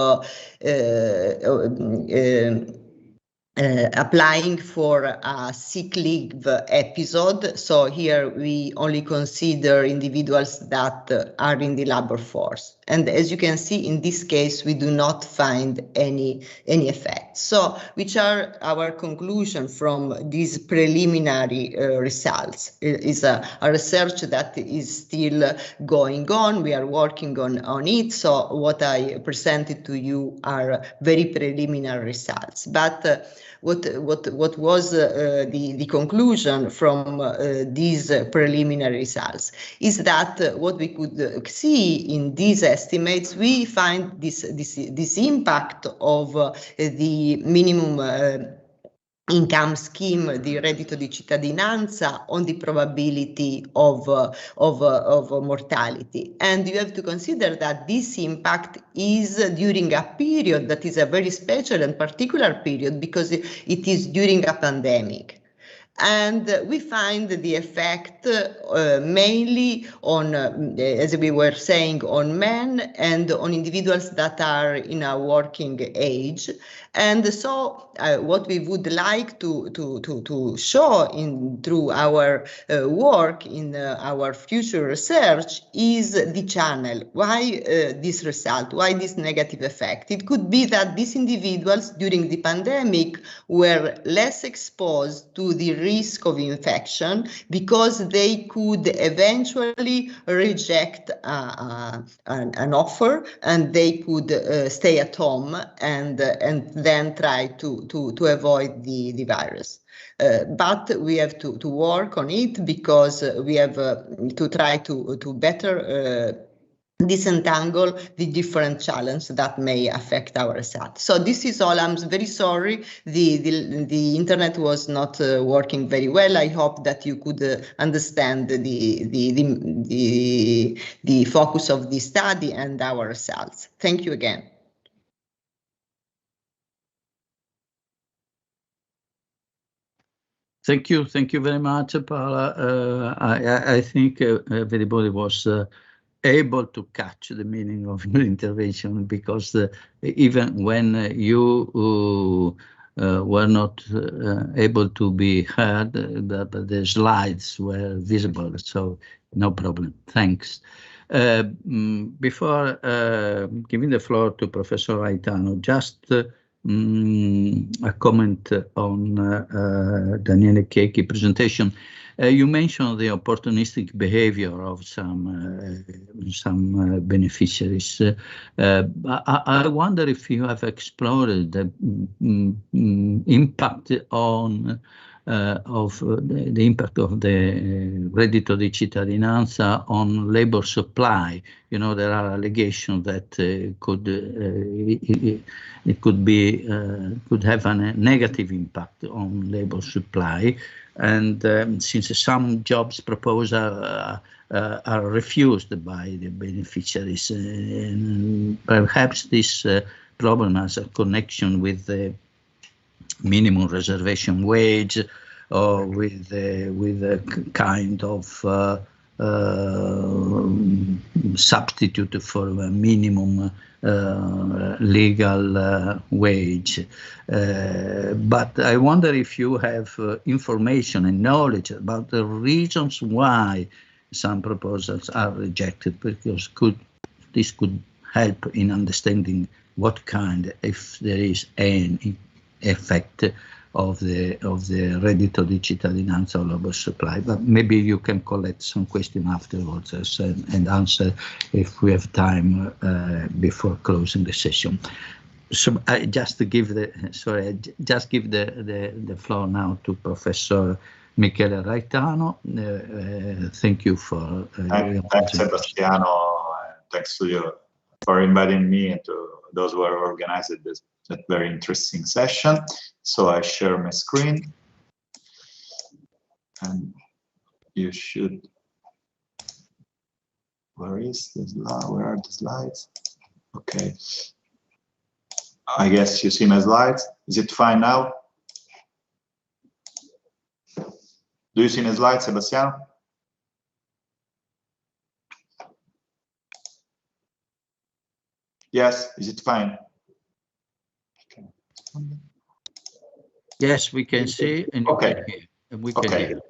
applying for a sick leave episode. So here we only consider individuals that are in the labor force. And as you can see, in this case, we do not find any effect. So which are our conclusion from these preliminary results? It is a research that is still going on. We are working on it. So what I presented to you are very preliminary results. But what was the conclusion from these preliminary results is that what we could see in these estimates, we find this impact of the minimum income scheme, the reddito di cittadinanza, on the probability of mortality. And you have to consider that this impact is during a period that is a very special and particular period because it is during a pandemic. And we find the effect mainly on, as we were saying, on men and on individuals that are in a working age. And so what we would like to show through our work in our future research is the channel. Why this result? Why this negative effect? It could be that these individuals during the pandemic were less exposed to the risk of infection because they could eventually reject an offer, and they could stay at home and then try to avoid the virus. But we have to work on it because we have to try to better disentangle the different challenges that may affect our results. So this is all. I'm very sorry. The internet was not working very well. I hope that you could understand the focus of the study and our results. Thank you again. Thank you very much, Paola. I think everybody was able to catch the meaning of your intervention, because even when you were not able to be heard, the slides were visible, so no problem. Thanks. Before giving the floor to Professor Raitano, just a comment on Daniele Checchi presentation. You mentioned the opportunistic behavior of some beneficiaries. I wonder if you have explored the impact on the impact of the reddito di cittadinanza on labor supply. You know, there are allegations that it could have a negative impact on labor supply, and since some jobs proposed are refused by the beneficiaries, perhaps this problem has a connection with the minimum reservation wage, or with a kind of substitute for a minimum legal wage. But I wonder if you have information and knowledge about the reasons why some proposals are rejected, because this could help in understanding what kind, if there is any effect of the reddito di cittadinanza on labor supply. But maybe you can collect some questions afterwards and answer if we have time before closing the session. So I just give the floor now to Professor Michele Raitano. Thank you for thanks, Sebastiano. Thanks to you for inviting me and to those who are organizing this very interesting session. So I share my screen, and you should. Where are the slides? Okay. I guess you see my slides. Is it fine now? Do you see my slides, Sebastiano? Yes. Is it fine? Yes, we can see, and okay. You can hear. And we can hear.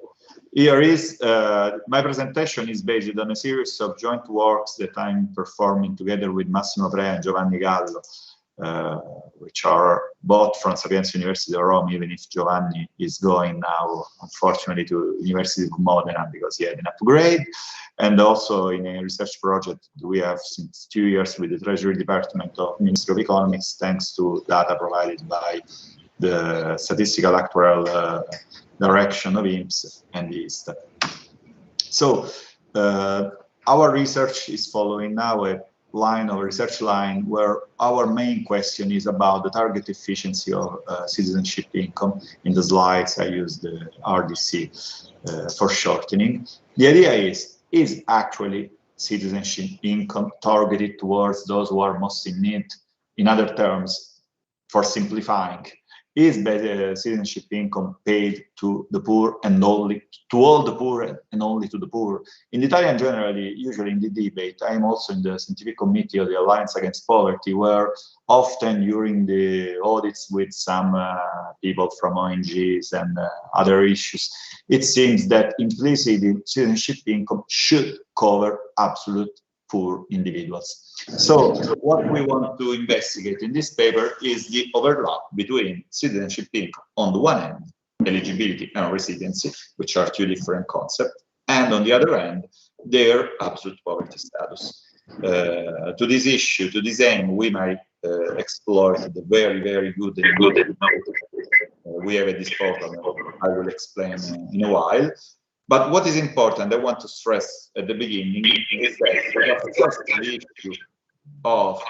Here is my presentation is based on a series of joint works that I'm performing together with Massimo Prea and Giovanni Gallo, which are both from Sapienza University of Rome, even if Giovanni is going now, unfortunately, to University of Modena because he had an upgrade, and also in a research project we have since 2 years with the Treasury Department of Ministry of Economics, thanks to data provided by the Statistical Actuarial Direction of INPS and the ISTA. So our research is following now a research line where our main question is about the target efficiency of citizenship income. In the slides I use the RDC for shortening. The idea is actually citizenship income targeted towards those who are most in need? In other terms, for simplifying, is citizenship income paid to the poor and only to all the poor and only to the poor? In Italian, generally, usually in the debate, I am also in the scientific committee of the Alliance Against Poverty, where often during the audits with some people from ONGs and other issues, it seems that implicitly citizenship income should cover absolute poor individuals. So what we want to investigate in this paper is the overlap between citizenship income on the one hand, eligibility and residency, which are two different concepts, and on the other hand, their absolute poverty status. To this issue, to this aim, we might exploit the very, very good we have at disposal. I will explain in a while. But what is important, I want to stress at the beginning, is that the issue of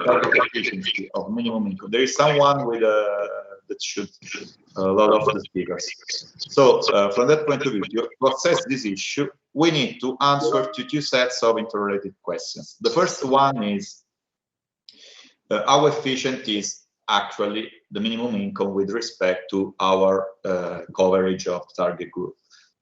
target efficiency of minimum income. There is someone with that should a lot of the speakers. So from that point of view, to assess this issue, we need to answer to two sets of interrelated questions. The first one is how efficient is actually the minimum income with respect to our coverage of target group.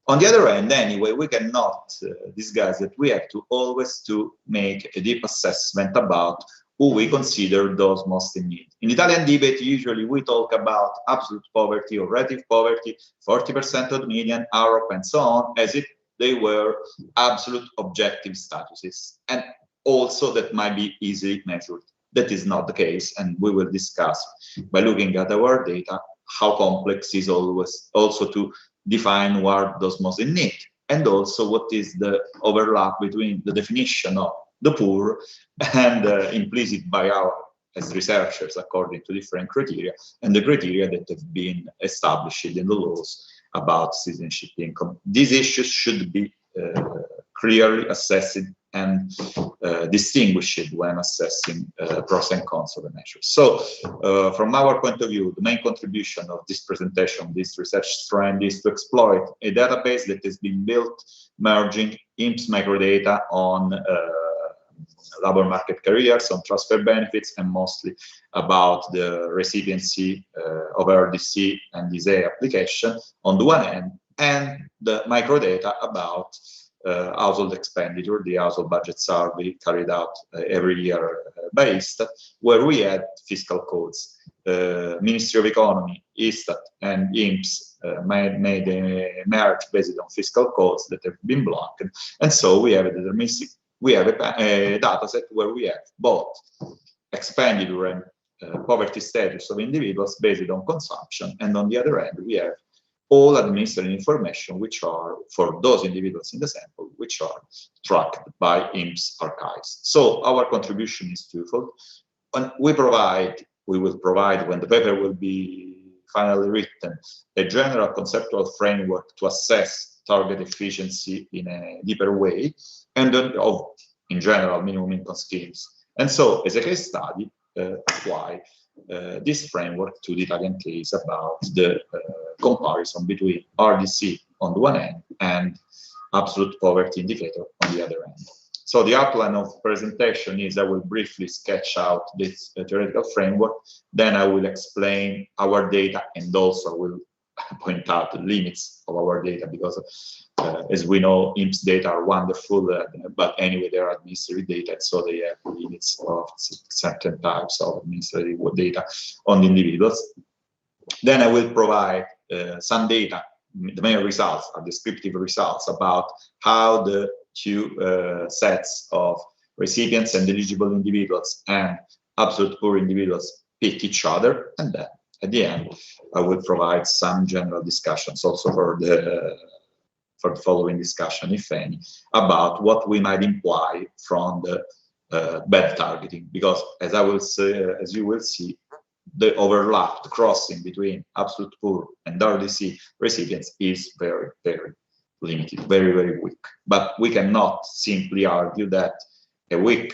On the other hand, anyway, we cannot disguise that we have to always to make a deep assessment about who we consider those most in need. In Italian debate, usually we talk about absolute poverty or relative poverty, 40% of the median, AROP, and so on, as if they were absolute objective statuses, and also that might be easily measured. That is not the case, and we will discuss by looking at our data how complex is always also to define who are those most in need, and also what is the overlap between the definition of the poor and implicit by our as researchers according to different criteria, and the criteria that have been established in the laws about citizenship income. These issues should be clearly assessed and distinguished when assessing pros and cons of the measures. So, from our point of view, the main contribution of this presentation, this research strand, is to exploit a database that has been built merging INPS microdata on labor market careers, on transfer benefits, and mostly about the recipiency of RDC and DCSR application on the one hand, and the microdata about household expenditure, the household budget survey carried out every year by ISTAT, where we had fiscal codes. Ministry of Economy, ISTAT, and INPS made a merge based on fiscal codes that have been blocked, and so we have a data set where we have both expenditure and poverty status of individuals based on consumption, and on the other hand, we have all administrative information which are, for those individuals in the sample, which are tracked by INPS archives. So our contribution is twofold. And we will provide, when the paper will be finally written, a general conceptual framework to assess target efficiency in a deeper way, and in general, minimum income schemes. And so, as a case study, apply this framework to the Italian case about the comparison between RDC on the one hand and absolute poverty indicator on the other hand. So the outline of presentation is I will briefly sketch out this theoretical framework, then I will explain our data, and also will point out the limits of our data, because as we know, INPS data are wonderful, but anyway, they are administrative data, so they have limits of certain types of administrative data on the individuals. Then I will provide some data. The main results are descriptive results about how the two sets of recipients and eligible individuals and absolute poor individuals pick each other, and then at the end, I will provide some general discussions also for the following discussion, if any, about what we might imply from the bad targeting, because as I will say, as you will see, the overlap, the crossing between absolute poor and RDC recipients is very, very limited, very, very weak. But we cannot simply argue that a weak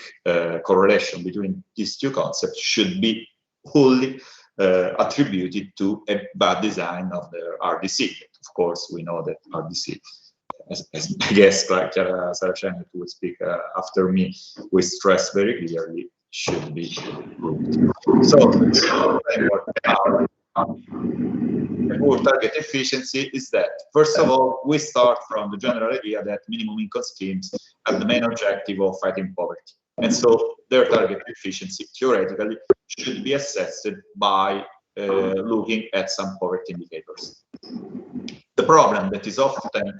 correlation between these two concepts should be wholly attributed to a bad design of the RDC. Of course, we know that RDC, as I guess Chiara Saraceno will speak after me, we stress very clearly, should be improved. So, poor target efficiency is that, first of all, we start from the general idea that minimum income schemes have the main objective of fighting poverty. And so their target efficiency, theoretically, should be assessed by looking at some poverty indicators. The problem that is often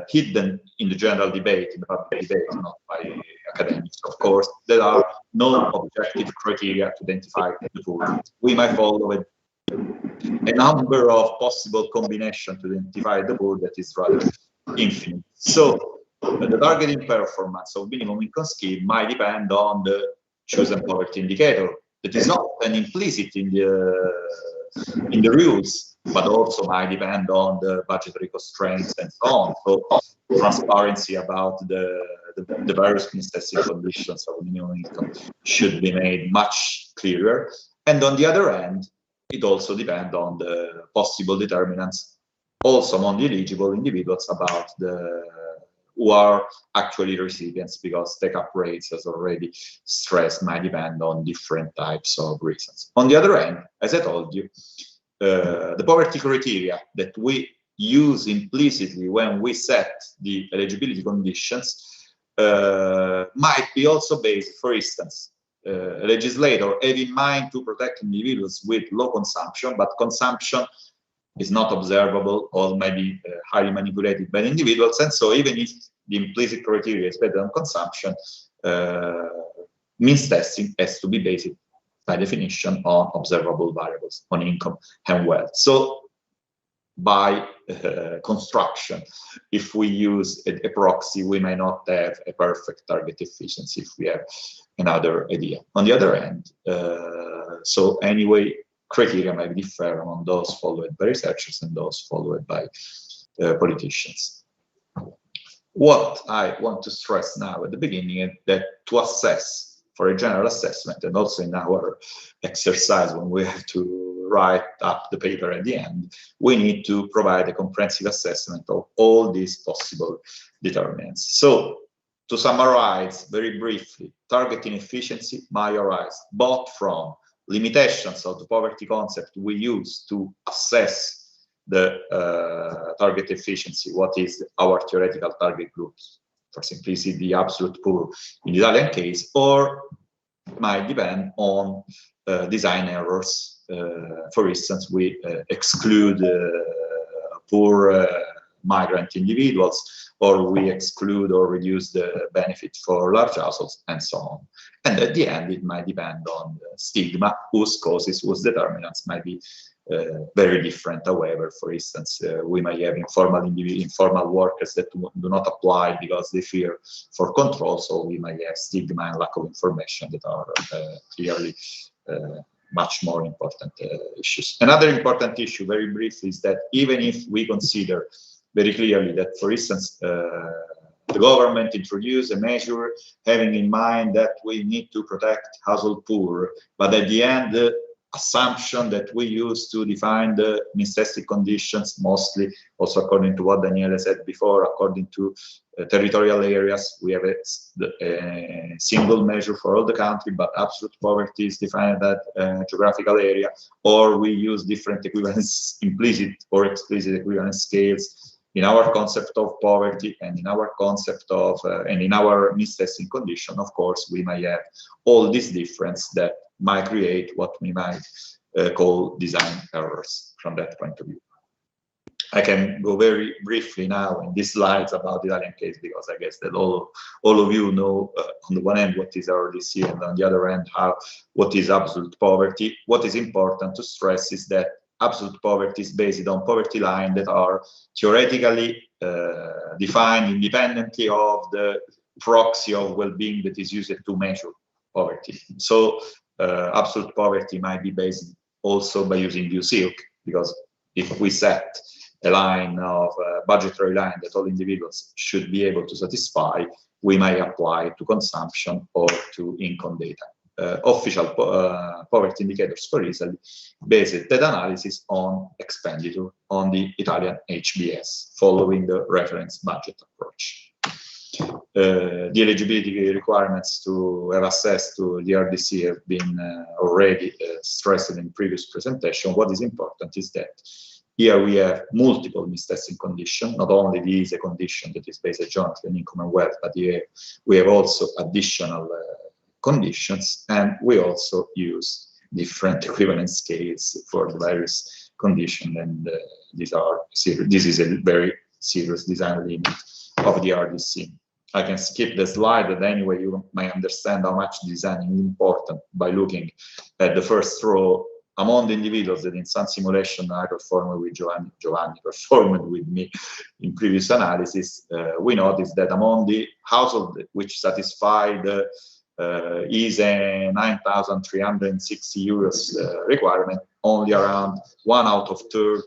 hidden in the general debate, in the public debate, not by academics, of course, there are no objective criteria to identify the poor. We might follow a number of possible combinations to identify the poor that is rather infinite. So the targeting performance of minimum income scheme might depend on the chosen poverty indicator that is not an implicit in the rules, but also might depend on the budgetary constraints and so on. So transparency about the various necessary conditions of minimum income should be made much clearer. And on the other hand, it also depends on the possible determinants, also among the eligible individuals, about who are actually recipients, because take-up rates, as already stressed, might depend on different types of reasons. On the other hand, as I told you, the poverty criteria that we use implicitly when we set the eligibility conditions might be also based, for instance, a legislator have in mind to protect individuals with low consumption, but consumption is not observable or maybe highly manipulated by individuals. And so even if the implicit criteria is better than consumption, means testing has to be based by definition on observable variables, on income and wealth. So by construction. If we use a proxy, we may not have a perfect target efficiency if we have another idea. On the other hand, so anyway, criteria might differ among those followed by researchers and those followed by politicians. What I want to stress now at the beginning is that to assess, for a general assessment, and also in our exercise when we have to write up the paper at the end, we need to provide a comprehensive assessment of all these possible determinants. So, to summarize very briefly, targeting efficiency might arise both from limitations of the poverty concept we use to assess the target efficiency, what is our theoretical target groups, for simplicity, the absolute poor in the Italian case, or might depend on design errors. For instance, we exclude poor migrant individuals, or we exclude or reduce the benefit for large households, and so on. And at the end, it might depend on the stigma, whose causes, whose determinants might be very different. However, for instance, we might have informal workers that do not apply because they fear for control, so we might have stigma and lack of information that are clearly much more important issues. Another important issue, very briefly, is that even if we consider very clearly that, for instance, the government introduced a measure having in mind that we need to protect household poor, but at the end, the assumption that we use to define the necessary conditions, mostly also according to what Daniele said before, according to territorial areas, we have a single measure for all the country, but absolute poverty is defined at geographical area, or we use different equivalence, implicit or explicit equivalence scales in our concept of poverty and in our concept of, and in our mis-testing condition. Of course, we might have all this difference that might create what we might call design errors from that point of view. I can go very briefly now in these slides about the Italian case, because I guess that all of you know on the one hand what is RDC, and on the other hand what is absolute poverty. What is important to stress is that absolute poverty is based on poverty lines that are theoretically defined independently of the proxy of well-being that is used to measure poverty. So absolute poverty might be based also by using U-Silk, because if we set a line of budgetary line that all individuals should be able to satisfy, we might apply to consumption or to income data. Official poverty indicators for Italy based that analysis on expenditure on the Italian HBS, following the reference budget approach. The eligibility requirements to have access to the RDC have been already stressed in previous presentation. What is important is that here we have multiple mis-testing conditions, not only the easy condition that is based jointly on income and wealth, but we have also additional conditions, and we also use different equivalence scales for the various conditions, and this is a very serious design limit of the RDC. I can skip the slide, but anyway, you may understand how much designing is important by looking at the first row. Among the individuals that in some simulation I performed with Giovanni performed with me in previous analysis, we noticed that among the households which satisfy the ISE 9,360 euros requirement, only around 1 out of 3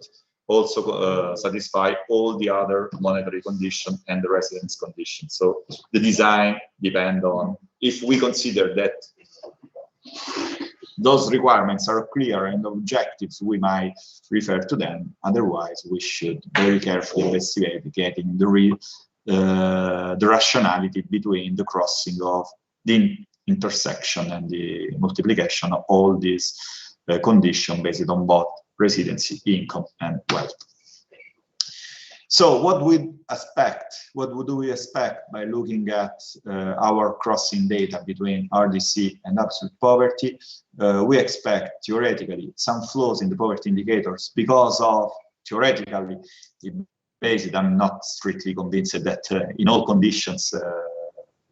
also satisfy all the other monetary conditions and the residence conditions. So the design depends on, if we consider that those requirements are clear and objectives, we might refer to them. Otherwise, we should very carefully investigate getting the rationality between the crossing of the intersection and the multiplication of all these conditions based on both residency, income, and wealth. So what do we expect by looking at our crossing data between RDC and absolute poverty? We expect theoretically some flaws in the poverty indicators because of theoretically, basically I'm not strictly convinced that in all conditions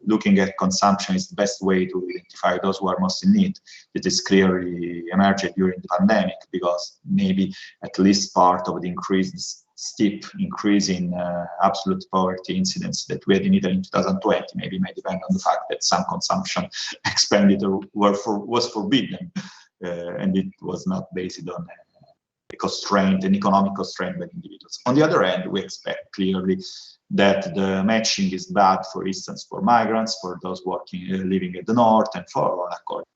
looking at consumption is the best way to identify those who are most in need. It is clearly emerged during the pandemic, because maybe at least part of the steep increase in absolute poverty incidence that we had in Italy in 2020 maybe may depend on the fact that some consumption expenditure was forbidden, and it was not based on an economic constraint by individuals. On the other hand, we expect clearly that the matching is bad, for instance, for migrants, for those living at the north, and for according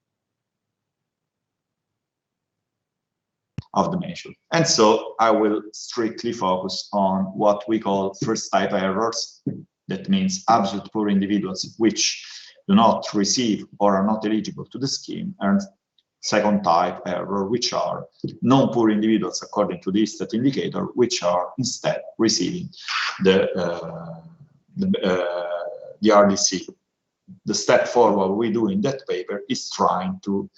of the measure. And so I will strictly focus on what we call first type errors. That means absolute poor individuals which do not receive or are not eligible to the scheme, and second type error, which are non-poor individuals according to the ISTAT indicator, which are instead receiving the RDC. The step forward we do in that paper is trying to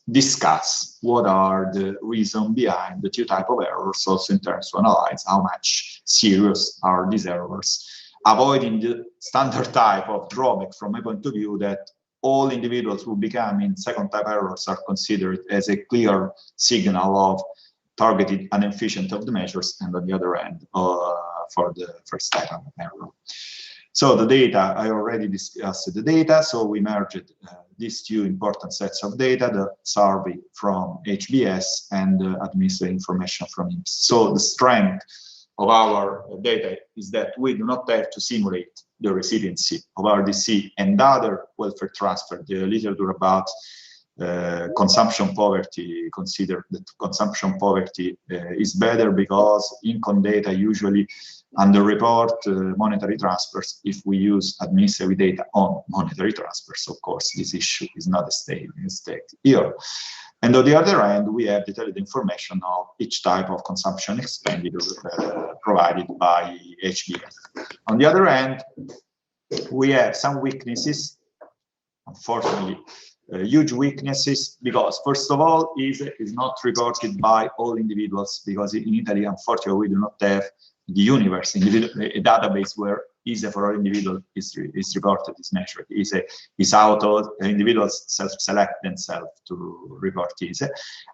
discuss what are the reasons behind the two types of errors, also in terms to analyze how much serious are these errors, avoiding the standard type of drawback from my point of view that all individuals who become in second type errors are considered as a clear signal of targeted inefficiency of the measures, and on the other end for the first type of error. So the data, I already discussed the data, so we merged these two important sets of data, the survey from HBS and the administrative information from INPS. So the strength of our data is that we do not have to simulate the recipiency of RDC and other welfare transfer. The literature about consumption poverty consider that consumption poverty is better because income data usually underreport monetary transfers if we use administrative data on monetary transfers. Of course, this issue is not a stake here. And on the other hand, we have detailed information of each type of consumption expenditure provided by HBS. On the other hand, we have some weaknesses, unfortunately, huge weaknesses, because first of all, ISE is not reported by all individuals, because in Italy, unfortunately, we do not have the universe, a database where ISE for all individuals is reported, is measured. ISE is auto, individuals self-select themselves to report ISE.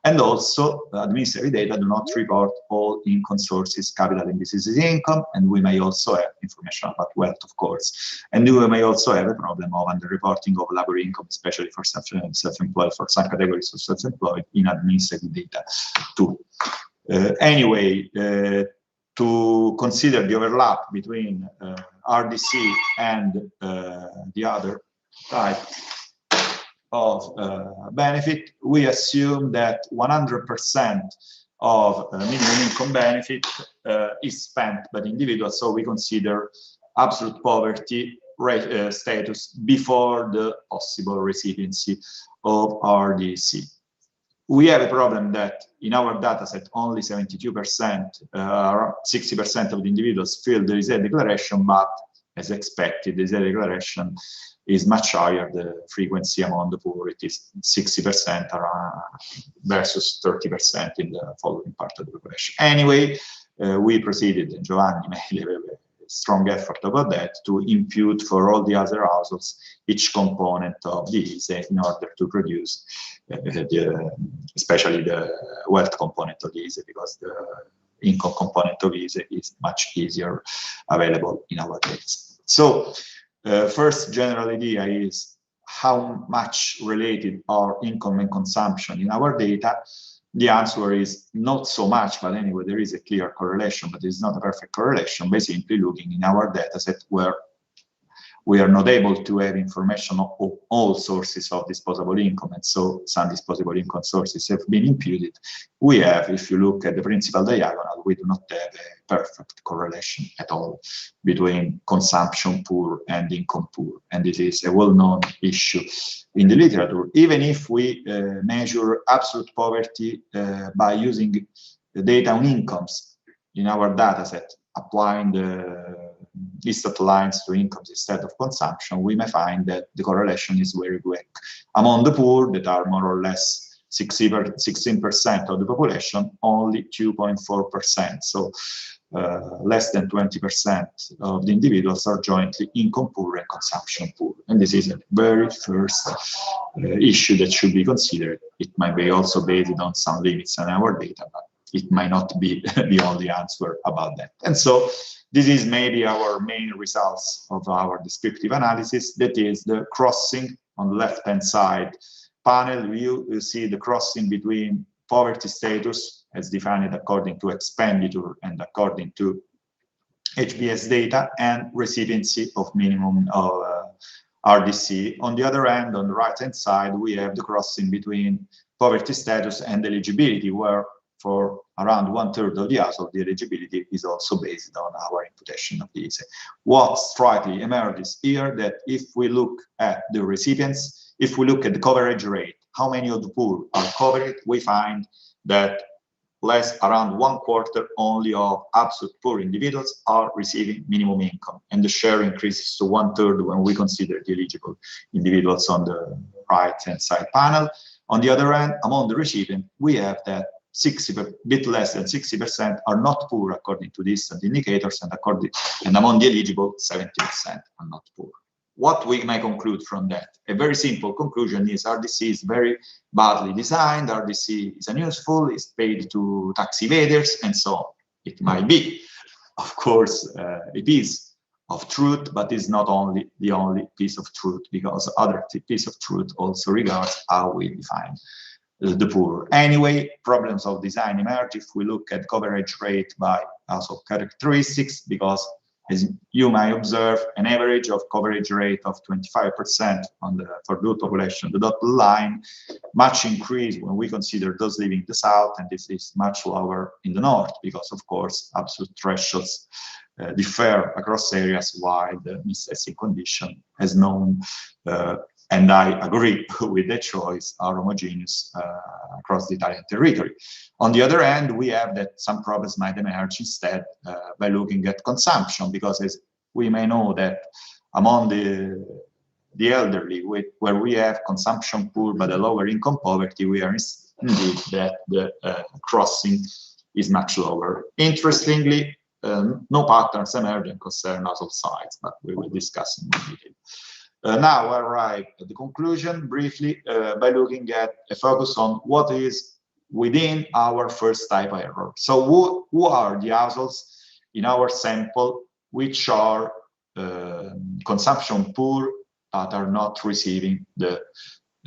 And also, administrative data do not report all income sources, capital and business income, and we may also have information about wealth, of course. And we may also have a problem of underreporting of labor income, especially for self-employed, for some categories of self-employed in administrative data too. Anyway, to consider the overlap between RDC and the other type of benefit, we assume that 100% of minimum income benefit is spent by the individual, so we consider absolute poverty rate, status before the possible recipiency of RDC. We have a problem that in our data set, only 72%, 60% of the individuals fill the ISE declaration, but as expected, the ISE declaration is much higher. The frequency among the poor, it is 60% versus 30% in the following part of the population. Anyway, we proceeded, and Giovanni made a strong effort about that, to impute for all the other households each component of the ISE in order to produce especially the wealth component of the ISE, because the income component of ISE is much easier available in our data. So first general idea is how much related are income and consumption in our data. The answer is not so much, but anyway, there is a clear correlation, but it's not a perfect correlation by simply looking in our data set where we are not able to have information of all sources of disposable income, and so some disposable income sources have been imputed. We have, if you look at the principal diagonal, we do not have a perfect correlation at all between consumption poor and income poor, and it is a well-known issue in the literature. Even if we measure absolute poverty by using the data on incomes in our data set, applying the ISTAT lines to incomes instead of consumption, we may find that the correlation is very weak. Among the poor, that are more or less 16% of the population, only 2.4%. So less than 20% of the individuals are jointly income poor and consumption poor. And this is a very first issue that should be considered. It might be also based on some limits on our data, but it might not be the only answer about that. And so this is maybe our main results of our descriptive analysis. That is the crossing on the left-hand side panel. You see the crossing between poverty status as defined according to expenditure and according to HBS data, and recipiency of minimum RDC. On the other hand, on the right-hand side, we have the crossing between poverty status and eligibility, where for around 1/3 of the household, the eligibility is also based on our imputation of the ISEE. What strikingly emerges here that if we look at the recipients, if we look at the coverage rate, how many of the poor are covered, we find that around 1/4 only of absolute poor individuals are receiving minimum income, and the share increases to 1/3 when we consider the eligible individuals on the right-hand side panel. On the other hand, among the recipients, we have that a bit less than 60% are not poor according to distant indicators, and among the eligible, 70% are not poor. What we may conclude from that? A very simple conclusion is RDC is very badly designed, RDC is unuseful, is paid to tax evaders, and so on. It might be, of course, it is of truth, but it's not only the only piece of truth, because other piece of truth also regards how we define the poor. Anyway, problems of design emerge if we look at coverage rate by household characteristics, because as you may observe, an average of coverage rate of 25% for the population, the dotted line, much increased when we consider those living in the south, and this is much lower in the north, because of course absolute thresholds differ across areas, while the necessity condition as known, and I agree with the choice, are homogeneous across the Italian territory. On the other hand, we have that some problems might emerge instead by looking at consumption, because as we may know that among the elderly, where we have consumption poor but a lower income poverty, we are indeed that the crossing is much lower. Interestingly, no patterns emerge and concern household size, but we will discuss in more detail. Now I arrive at the conclusion briefly by looking at a focus on what is within our first type of error. So who are the households in our sample which are consumption poor but are not receiving the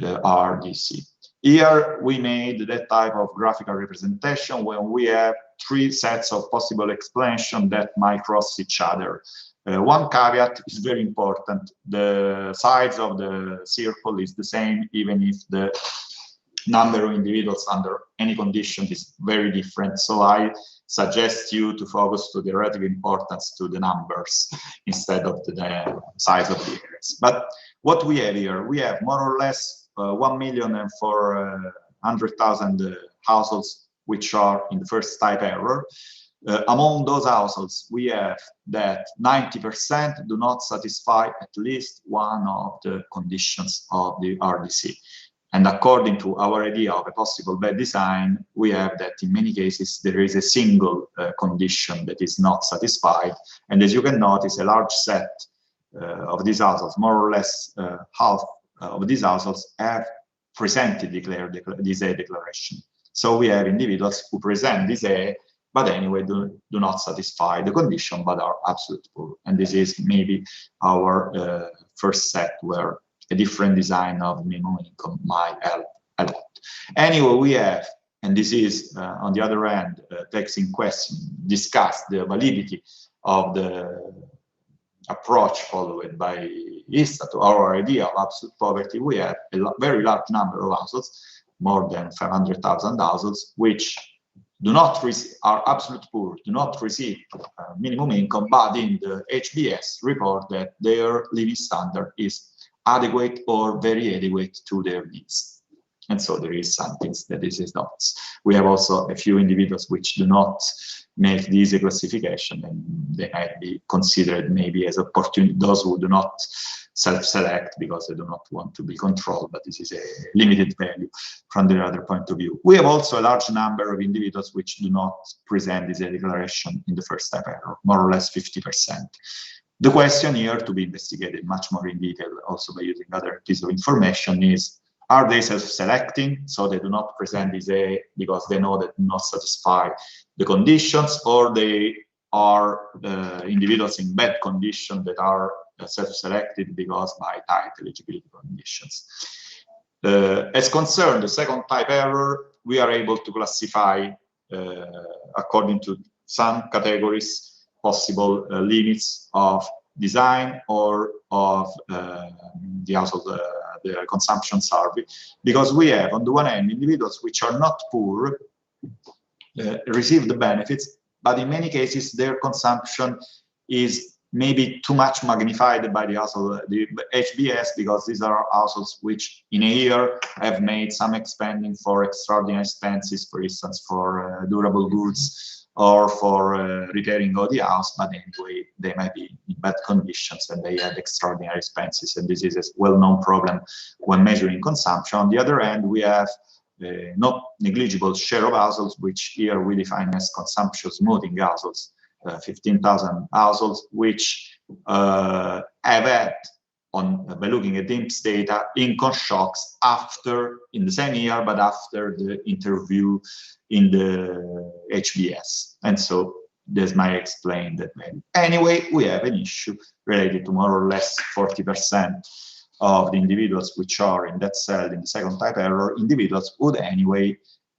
RDC? Here we made that type of graphical representation when we have three sets of possible explanations that might cross each other. One caveat is very important. The size of the circle is the same, even if the number of individuals under any condition is very different. So I suggest you to focus to the relative importance to the numbers instead of the size of the areas. But what we have here, we have more or less 1,400,000 households which are in the first type error. Among those households, we have that 90% do not satisfy at least one of the conditions of the RDC. And according to our idea of a possible bad design, we have that in many cases there is a single condition that is not satisfied. And as you can notice, a large set of these households, more or less half of these households, have presented this A declaration. So we have individuals who present this A, but anyway do not satisfy the condition but are absolute poor. And this is maybe our first set where a different design of minimum income might help a lot. Anyway, we have, and this is on the other hand, text in question, discussed the validity of the approach followed by ISTA to our idea of absolute poverty. We have a very large number of households, more than 500,000 households, which do not are absolute poor, do not receive minimum income, but in the HBS report that their living standard is adequate or very adequate to their needs. And so there is something that this is not. We have also a few individuals which do not make this classification, and they might be considered maybe as opportunity, those who do not self-select because they do not want to be controlled, but this is a limited value from the other point of view. We have also a large number of individuals which do not present this declaration in the first type error, more or less 50%. The question here to be investigated much more in detail, also by using other pieces of information, is, are they self-selecting, so they do not present this A because they know that do not satisfy the conditions, or they are individuals in bad condition that are self-selected because by tight eligibility conditions. As concerned the second type error, we are able to classify according to some categories possible limits of design or of the household the consumption survey, because we have on the one hand individuals which are not poor receive the benefits, but in many cases their consumption is maybe too much magnified by the household, the HBS, because these are households which in a year have made some expending for extraordinary expenses, for instance, for durable goods or for repairing of the house, but anyway, they might be in bad conditions and they have extraordinary expenses, and this is a well-known problem when measuring consumption. On the other hand, we have not negligible share of households, which here we define as consumption smoothing households, 15,000 households, which have had, by looking at INPS data, income shocks in the same year, but after the interview in the HBS. And so this might explain that value. Anyway, we have an issue related to more or less 40% of the individuals which are in that cell in the second type error, individuals would anyway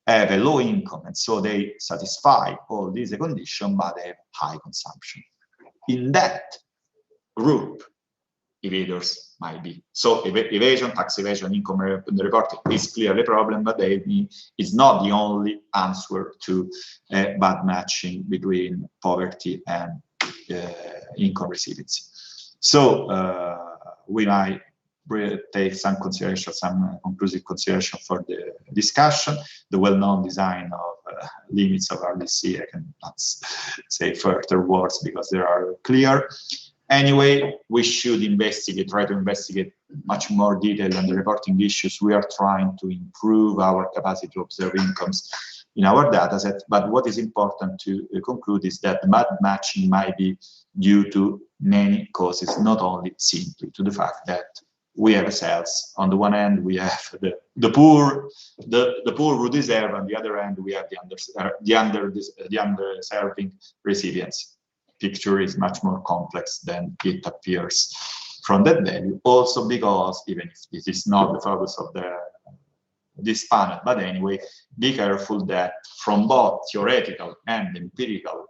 have a low income, and so they satisfy all these conditions, but they have high consumption. In that group, evaders might be. So evasion, tax evasion, income reporting is clearly a problem, but it's not the only answer to bad matching between poverty and income recipiency. So we might take some consideration, some conclusive consideration for the discussion. The well-known design of limits of RDC, I cannot say further words because they are clear. Anyway, we should try to investigate much more detail on the reporting issues. We are trying to improve our capacity to observe incomes in our dataset, but what is important to conclude is that bad matching might be due to many causes, not only simply to the fact that we have cells. On the one hand, we have the poor who deserve, on the other hand, we have the underserving recipients. Picture is much more complex than it appears from that value. Also because, even if this is not the focus of this panel, but anyway, be careful that from both theoretical and empirical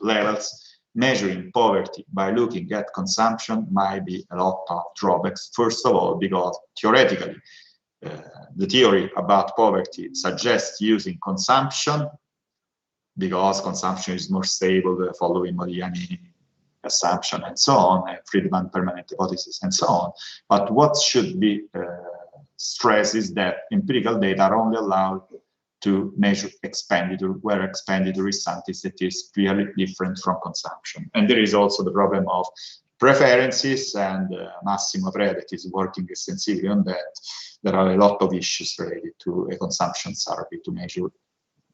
levels, measuring poverty by looking at consumption might be a lot of drawbacks. First of all, because theoretically, the theory about poverty suggests using consumption because consumption is more stable, following Modigliani assumption and so on, Friedman permanent hypothesis and so on. But what should be stressed is that empirical data are only allowed to measure expenditure, where expenditure is something that is clearly different from consumption. And there is also the problem of preferences, and Massimo Aprea, that is working extensively on that. There are a lot of issues related to a consumption survey to measure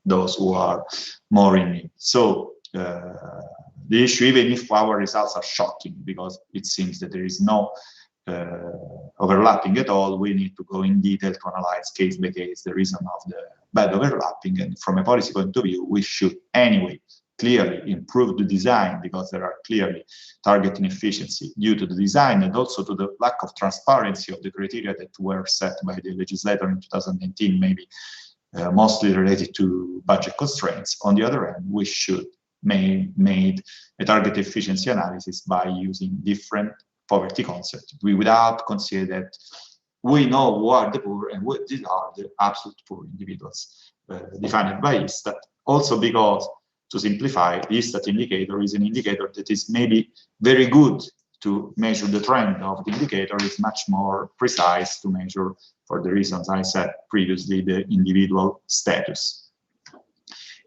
those who are more in need. So the issue, even if our results are shocking, because it seems that there is no overlapping at all, we need to go in detail to analyze case by case the reason of the bad overlapping. And from a policy point of view, we should anyway clearly improve the design, because there are clearly target inefficiency due to the design and also to the lack of transparency of the criteria that were set by the legislator in 2019, maybe mostly related to budget constraints. On the other hand, we should made a target efficiency analysis by using different poverty concepts, without considering that we know who are the poor and what these are the absolute poor individuals defined by ISTAT. Also because, to simplify, the ISTAT indicator is an indicator that is maybe very good to measure the trend of the indicator, is much more precise to measure, for the reasons I said previously, the individual status.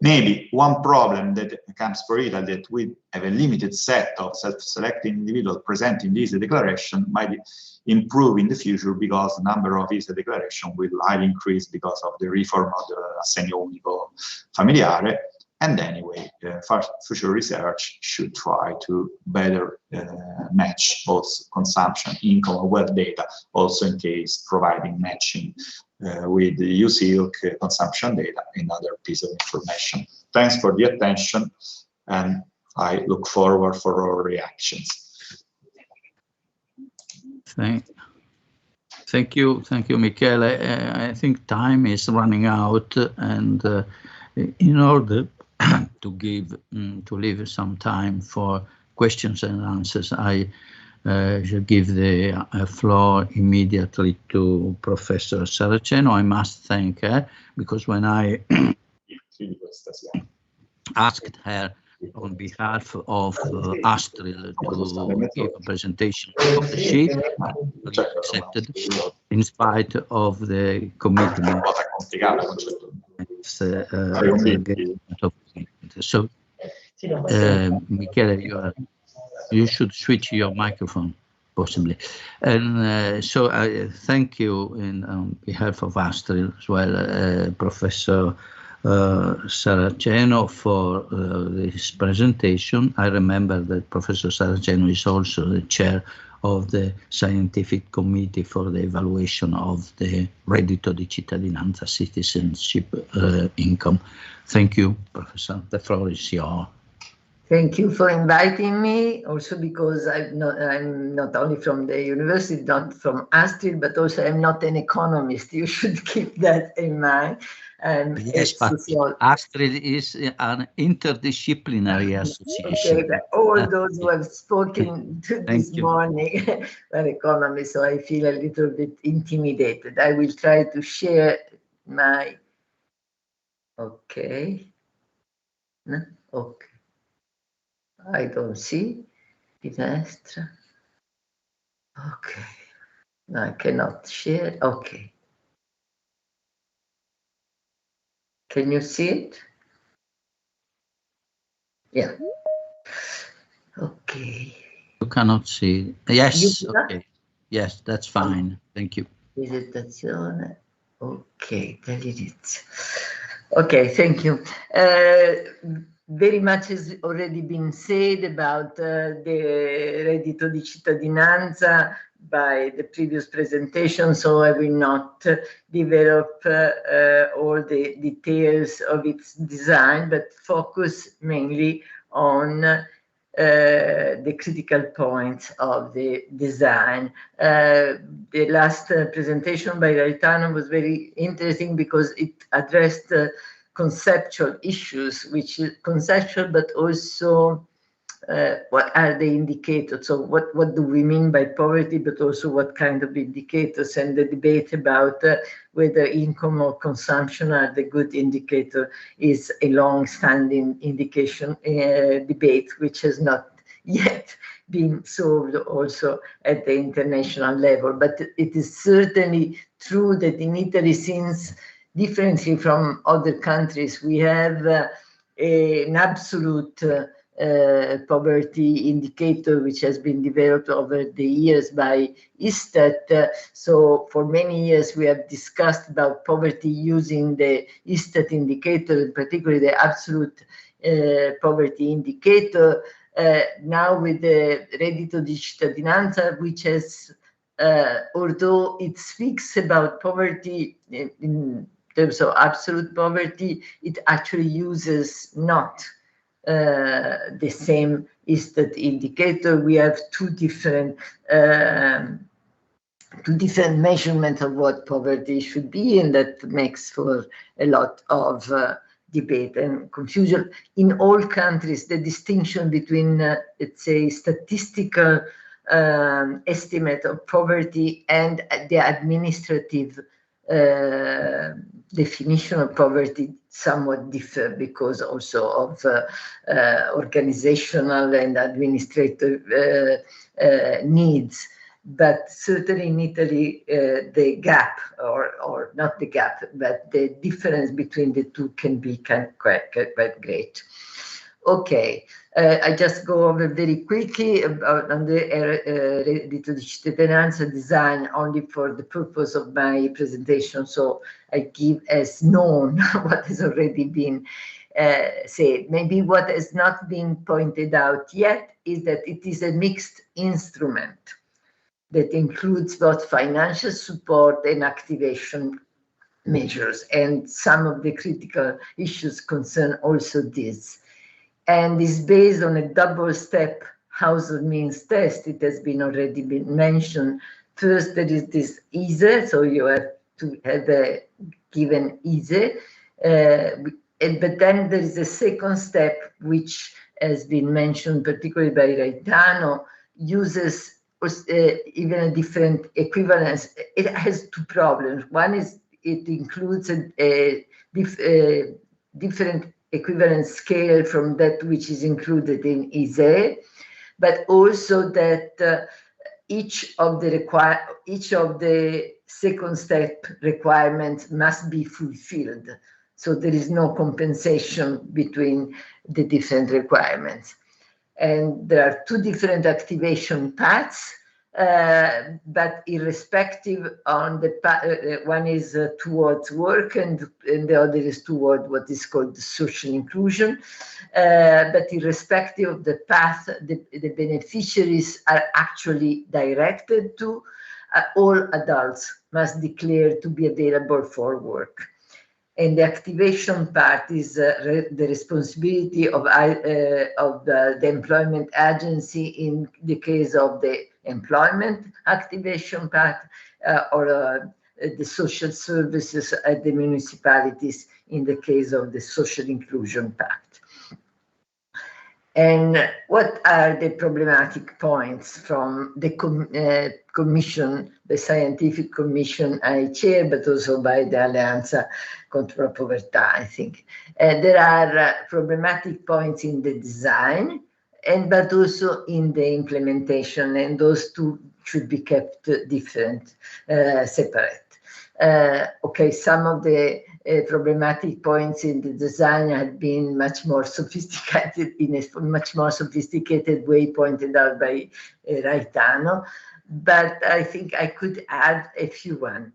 Maybe one problem that comes for Italy, that we have a limited set of self-selecting individuals presenting this declaration, might improve in the future because the number of ISA declaration will highly increase because of the reform of the assegno unico familiare. And anyway, future research should try to better match both consumption, income, and wealth data, also in case providing matching with the USILC consumption data and other piece of information. Thanks for the attention, and I look forward for all reactions. Thank you, Michele. I think time is running out, and in order to leave some time for questions and answers, I shall give the floor immediately to Professor Saraceno. I must thank her because when I asked her on behalf of Astril to give a presentation of the sheet, she accepted in spite of the commitment. So, Michele, you should switch your microphone, possibly. And so I thank you on behalf of Astril as well, Professor Saraceno, for this presentation. I remember that Professor Saraceno is also the chair of the scientific committee for the evaluation of the reddito di cittadinanza, citizenship income. Thank you, Professor. The floor is yours. Thank you for inviting me, also because I'm not only from the university, not from Astril, but also I'm not an economist. You should keep that in mind. Yes, but Astril is an interdisciplinary association. Okay, all those who have spoken this morning were economists, so I feel a little bit intimidated. I will try to share my... Okay. No? Okay. I don't see. Finestra. Okay. No, I cannot share. Okay. Can you see it? Yeah. Okay. You cannot see. Yes. Okay. Yes, that's fine. Thank you. Presentazione. Okay, dall'inizio. Okay, thank you. Very much has already been said about the reddito di cittadinanza by the previous presentation, so I will not develop all the details of its design, but focus mainly on the critical points of the design. The last presentation by Raitano was very interesting because it addressed conceptual issues, which is conceptual, but also what are the indicators? So what do we mean by poverty, but also what kind of indicators, and the debate about whether income or consumption are the good indicator is a long-standing debate, which has not yet been solved also at the international level. But it is certainly true that in Italy, since differently from other countries, we have an absolute poverty indicator which has been developed over the years by ISTAT. So for many years we have discussed about poverty using the ISTAT indicator, particularly the absolute poverty indicator. Now with the reddito di cittadinanza, which has, although it speaks about poverty in terms of absolute poverty, it actually uses not the same ISTAT indicator. We have two different measurements of what poverty should be, and that makes for a lot of debate and confusion. In all countries, the distinction between, let's say, statistical estimate of poverty and the administrative definition of poverty somewhat differ because also of organizational and administrative needs. but certainly in Italy, the gap, or not the gap, but the difference between the two can be quite great. Okay, I just go over very quickly on the reddito di cittadinanza design only for the purpose of my presentation, so I give as known what has already been said. Maybe what has not been pointed out yet is that it is a mixed instrument that includes both financial support and activation measures, and some of the critical issues concern also this, and is based on a double-step household means test. It has been already been mentioned. First, there is this ISE, so you have to have a given ISE, but then there is a second step, which has been mentioned particularly by Raitano, uses even a different equivalence. It has two problems. One is it includes a different equivalence scale from that which is included in ISE, but also that each of the second step requirements must be fulfilled. So there is no compensation between the different requirements. And there are two different activation paths, but irrespective on the one is towards work and the other is toward what is called social inclusion. But irrespective of the path, the beneficiaries are actually directed to. All adults must declare to be available for work. And the activation part is the responsibility of the employment agency in the case of the employment activation part, or the social services at the municipalities in the case of the social inclusion pact. And what are the problematic points from the commission, the scientific commission I chair, but also by the Alleanza contro la Povertà, I think. There are problematic points in the design, but also in the implementation, and those two should be kept different, separate. Okay, some of the problematic points in the design have been much more sophisticated, in a much more sophisticated way pointed out by Raitano, but I think I could add a few one.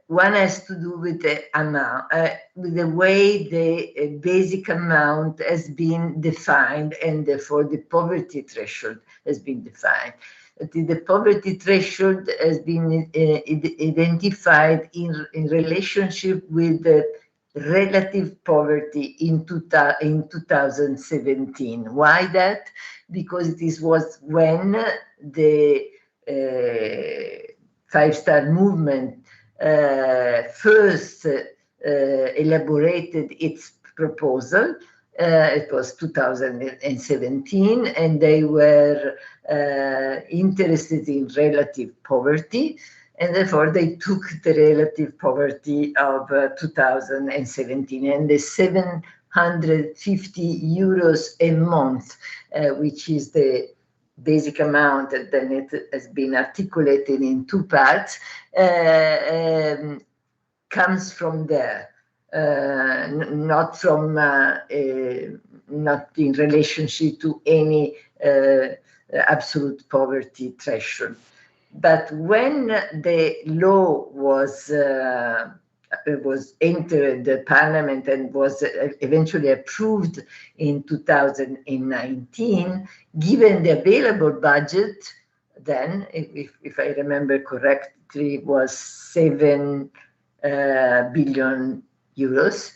One has to do with the amount, with the way the basic amount has been defined, and therefore the poverty threshold has been defined. The poverty threshold has been identified in relationship with the relative poverty in 2017. Why that? Because this was when the Five-Star Movement first elaborated its proposal. It was 2017, and they were interested in relative poverty, and therefore they took the relative poverty of 2017, and the 750 euros a month, which is the basic amount that then it has been articulated in two parts, comes from there. Not from not in relationship to any absolute poverty threshold. But when the law was entered the parliament and was eventually approved in 2019, given the available budget, then, if I remember correctly, was 7 billion euros,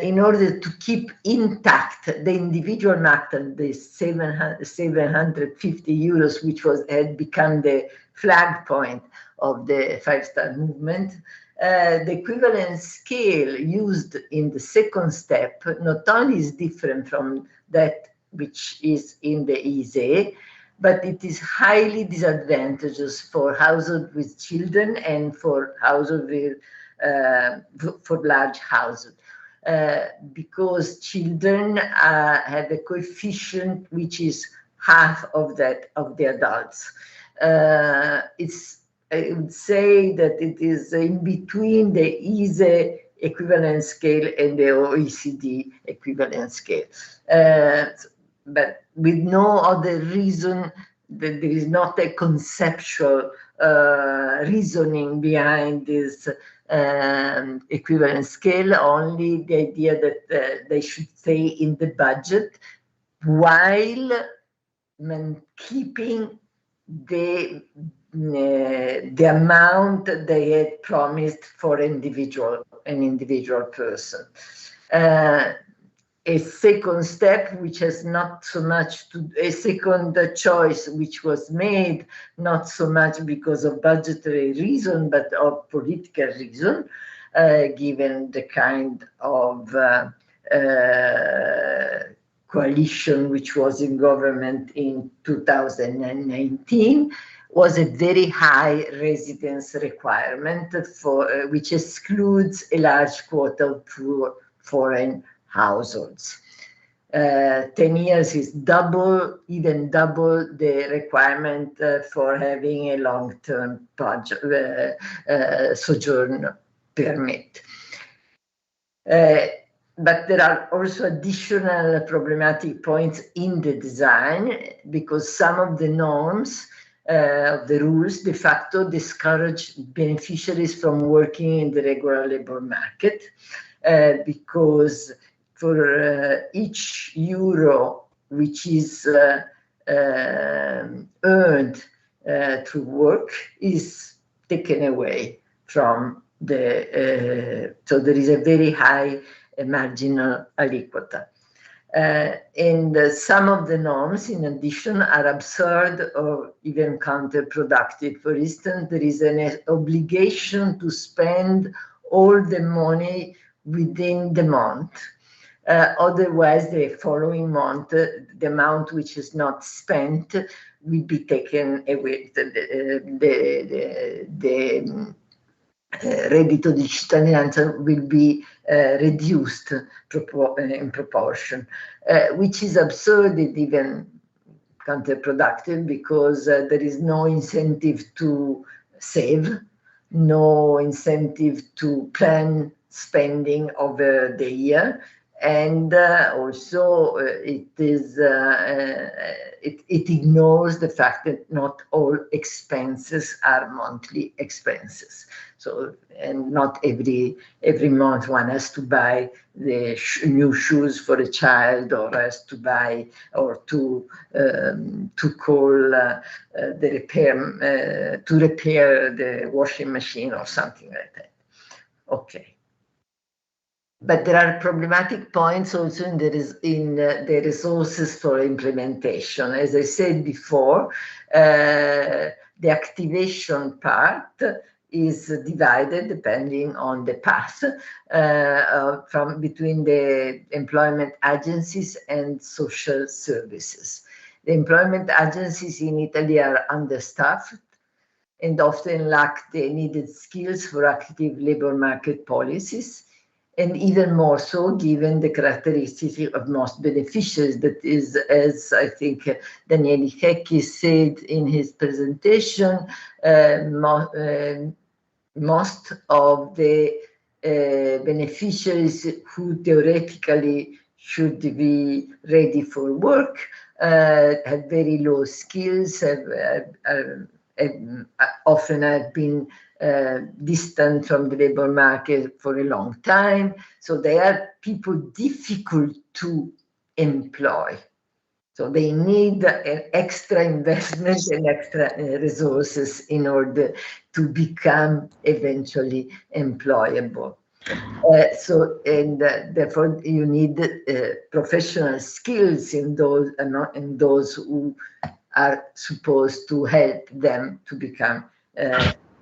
in order to keep intact the individual matter, the 750 euros, which had become the flag point of the Five-Star Movement. The equivalence scale used in the second step not only is different from that which is in the ISE, but it is highly disadvantageous for households with children and for households with for large households, because children have a coefficient which is half of that of the adults. I would say that it is in between the ISE equivalent scale and the OECD equivalent scale. But with no other reason, that there is not a conceptual reasoning behind this equivalent scale, only the idea that they should stay in the budget while keeping the amount they had promised for an individual person. A second step, which has not so much to, a second choice which was made, not so much because of budgetary reason, but of political reason, given the kind of coalition which was in government in 2019, was a very high residence requirement for which excludes a large quota of poor foreign households. 10 years is even double the requirement for having a long-term sojourn permit. But there are also additional problematic points in the design, because some of the norms of the rules de facto discourage beneficiaries from working in the regular labor market, because for each euro which is earned through work is taken away from the, so there is a very high marginal aliquota. And some of the norms, in addition, are absurd or even counterproductive. For instance, there is an obligation to spend all the money within the month. Otherwise, the following month, the amount which is not spent will be taken away. The reddito di cittadinanza will be reduced in proportion, which is absurd and even counterproductive, because there is no incentive to save, no incentive to plan spending over the year, and also it ignores the fact that not all expenses are monthly expenses. So, and not every month one has to buy the new shoes for a child, or has to buy, or to call the repair to repair the washing machine or something like that. Okay. But there are problematic points also in the resources for implementation. As I said before, the activation part is divided depending on the path from between the employment agencies and social services. The employment agencies in Italy are understaffed and often lack the needed skills for active labor market policies, and even more so given the characteristics of most beneficiaries. That is, as I think Daniele Checchi said in his presentation, most of the beneficiaries who theoretically should be ready for work have very low skills, often have been distant from the labor market for a long time. So they are people difficult to employ. So they need an extra investment and extra resources in order to become eventually employable. Therefore you need professional skills in those who are supposed to help them to become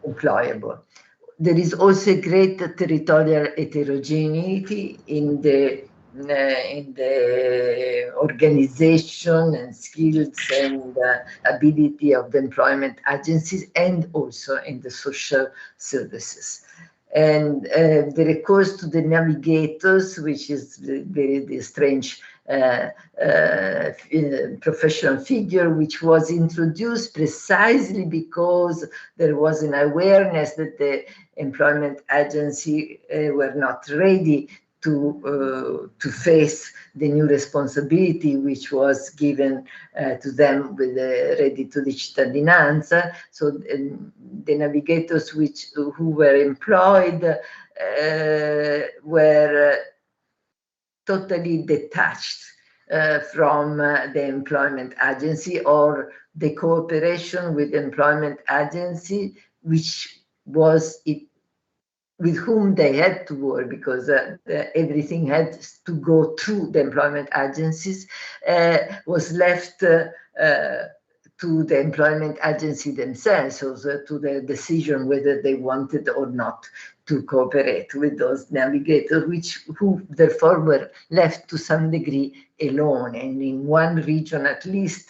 employable. There is also great territorial heterogeneity in the organization and skills and ability of the employment agencies, and also in the social services. And the recourse to the navigators, which is the strange professional figure, which was introduced precisely because there was an awareness that the employment agency were not ready to face the new responsibility which was given to them with the reddito di cittadinanza. So the navigators who were employed were totally detached from the employment agency or the cooperation with the employment agency, which was it with whom they had to work, because everything had to go through the employment agencies, was left to the employment agency themselves, so to the decision whether they wanted or not to cooperate with those navigators, who therefore were left to some degree alone. And in one region at least,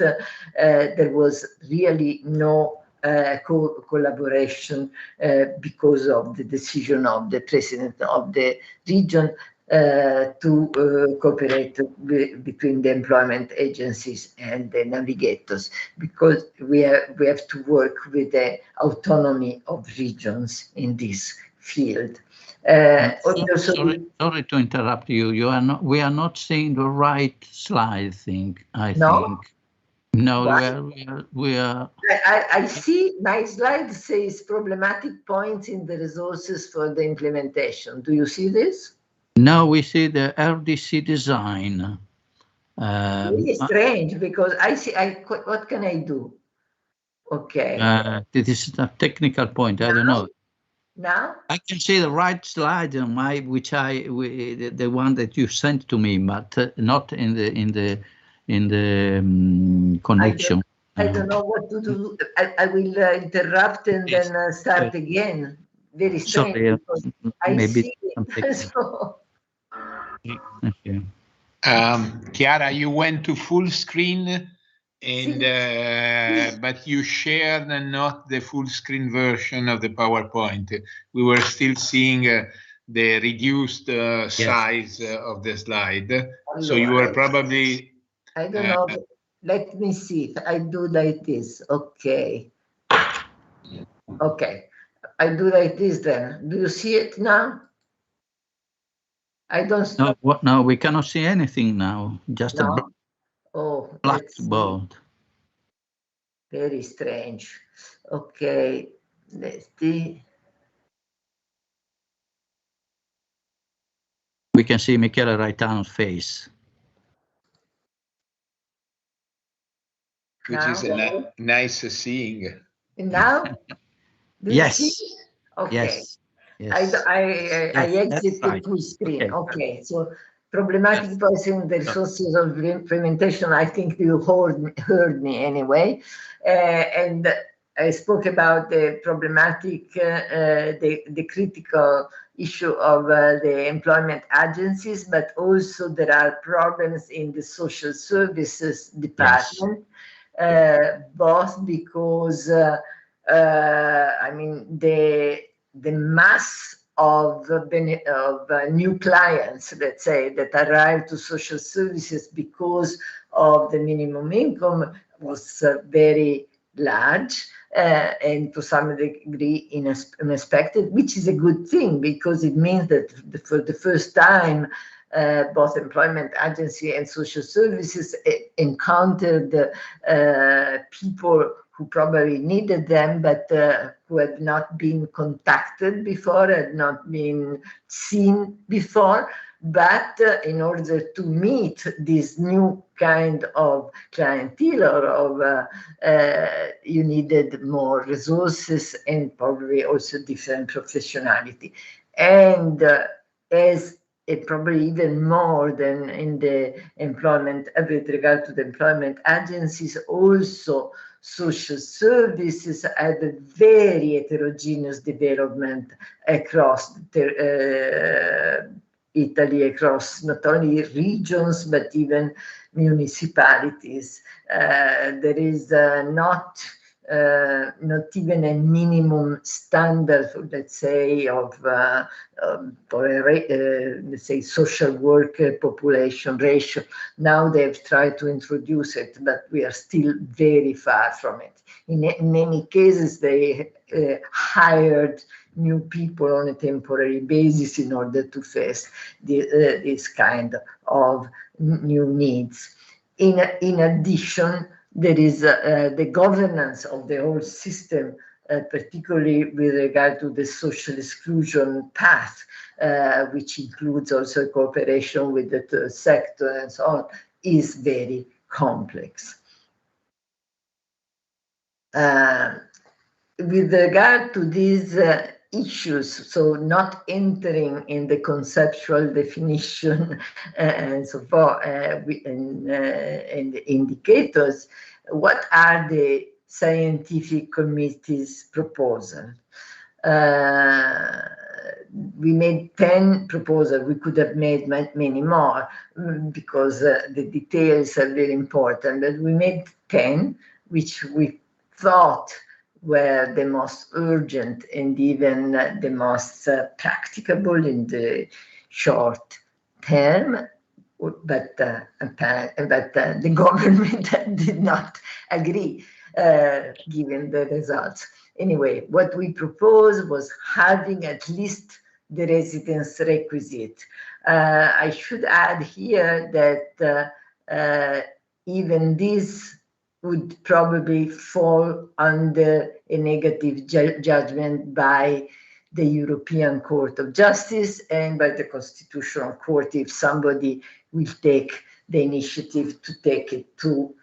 there was really no collaboration because of the decision of the president of the region to cooperate between the employment agencies and the navigators, because we have to work with the autonomy of regions in this field. Sorry to interrupt you. We are not seeing the right slide thing, I think. No, we are. I see my slide says problematic points in the resources for the implementation. Do you see this? No, we see the RDC design. Really strange, because I see. What can I do? Okay. This is a technical point. I don't know. Now I can see the right slide on my, the one that you sent to me, but not in the connection. I don't know what to do. I will interrupt and then start again. Very strange. Sorry, I maybe see it. So. Okay. Chiara, you went to full screen, and but you shared not the full screen version of the PowerPoint. We were still seeing the reduced size of the slide. So you were probably. I don't know. Let me see if I do like this. Okay. Okay. I do like this then. Do you see it now? I don't. No, what? No, we cannot see anything now. Just a blackboard. Very strange. Okay. Let's see. We can see Michele Raitano's face. Which is a nice seeing. Now? Yes. Okay. Yes. Yes. I exit the full screen. Okay. So problematic points in the resources of implementation. I think you heard me anyway. And I spoke about the problematic, the critical issue of the employment agencies, but also there are problems in the social services department. Yes. Both because I mean the mass of new clients, let's say, that arrived to social services because of the minimum income was very large and to some degree unexpected, which is a good thing, because it means that for the first time both employment agency and social services encountered people who probably needed them, but who had not been contacted before, had not been seen before. But in order to meet this new kind of clientele or of, you needed more resources and probably also different professionality. And as probably even more than in the employment, with regard to the employment agencies, also social services had a very heterogeneous development across Italy, across not only regions, but even municipalities. There is not not even a minimum standard, let's say, for a, let's say, social worker population ratio. Now they've tried to introduce it, but we are still very far from it. In many cases, they hired new people on a temporary basis in order to face this kind of new needs. In addition, there is the governance of the whole system, particularly with regard to the social exclusion path, which includes also cooperation with the third sector and so on, is very complex. With regard to these issues, so not entering in the conceptual definition and so forth, and the indicators, what are the scientific committee's proposal? We made 10 proposals. We could have made many more because the details are very important, but we made 10, which we thought were the most urgent and even the most practicable in the short term, but the government did not agree given the results. Anyway, what we proposed was having at least the residence requisite. I should add here that even this would probably fall under a negative judgment by the European Court of Justice and by the Constitutional Court if somebody will take the initiative to take it to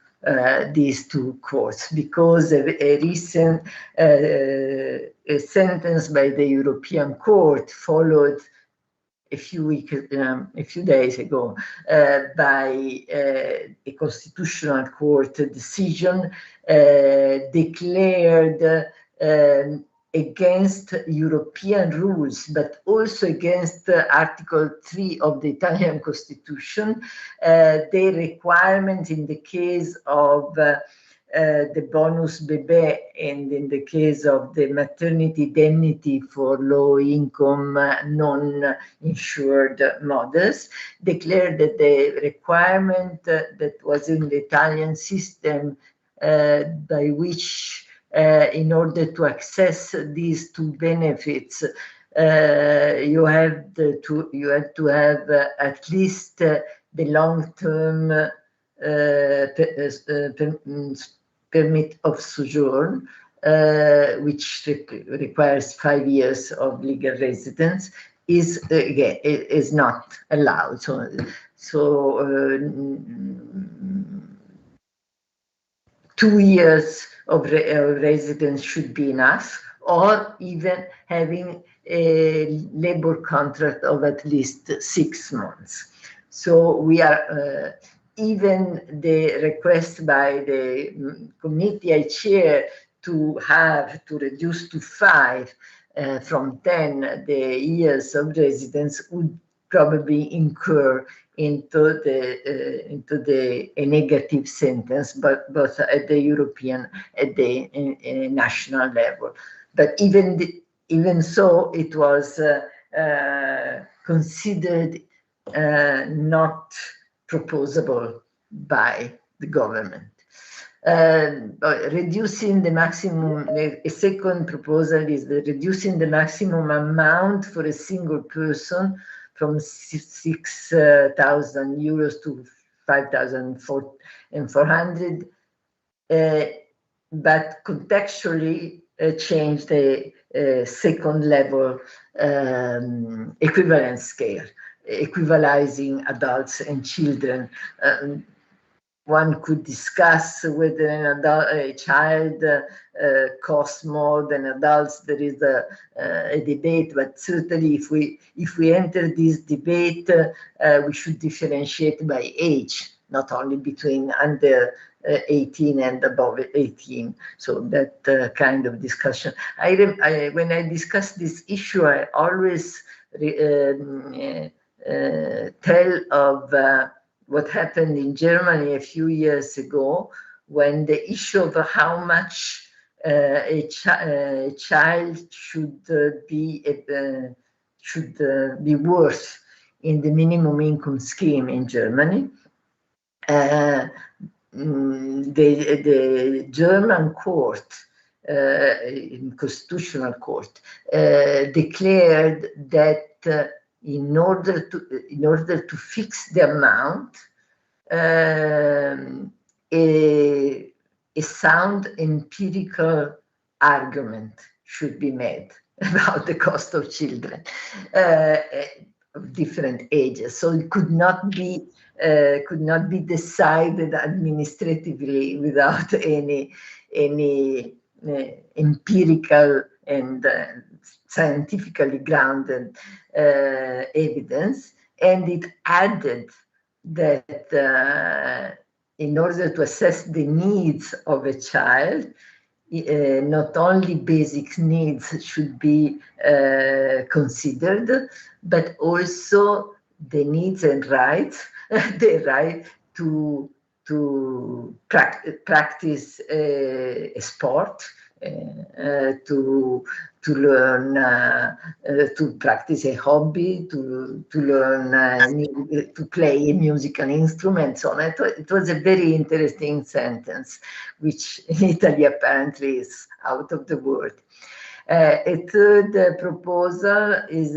these two courts, because a recent a sentence by the European Court followed a few days ago by a Constitutional Court decision declared against European rules, but also against Article 3 of the Italian Constitution, the requirement in the case of the bonus bebè and in the case of the maternity indemnity for low-income, non-insured mothers, declared that the requirement that was in the Italian system by which in order to access these two benefits, you have to have at least the long-term permit of sojourn, which requires 5 years of legal residence, is not allowed. So 2 years of residence should be enough, or even having a labor contract of at least 6 months. So we are even the request by the committee I chair to reduce to 5 from 10 the years of residence would probably incur into the a negative sentence, but both at the European at the national level. But even so, it was considered not proposable by the government. Reducing the maximum, a second proposal is reducing the maximum amount for a single person from 6,000 euros to 5,400, but contextually change the second level equivalence scale, equalizing adults and children. One could discuss whether a child costs more than adults. There is a debate, but certainly if we enter this debate, we should differentiate by age, not only between under 18 and above 18. So that kind of discussion. When I discuss this issue, I always tell of what happened in Germany a few years ago, when the issue of how much a child should be worth in the minimum income scheme in Germany. The German court, constitutional court, declared that in order to fix the amount, a sound empirical argument should be made about the cost of children of different ages. So it could not be decided administratively without any empirical and scientifically grounded evidence. And it added that in order to assess the needs of a child, not only basic needs should be considered, but also the needs and rights, the right to practice a sport, to learn, to practice a hobby, to learn to play a musical instrument, so on. It was a very interesting sentence, which in Italy apparently is out of the world. A third proposal is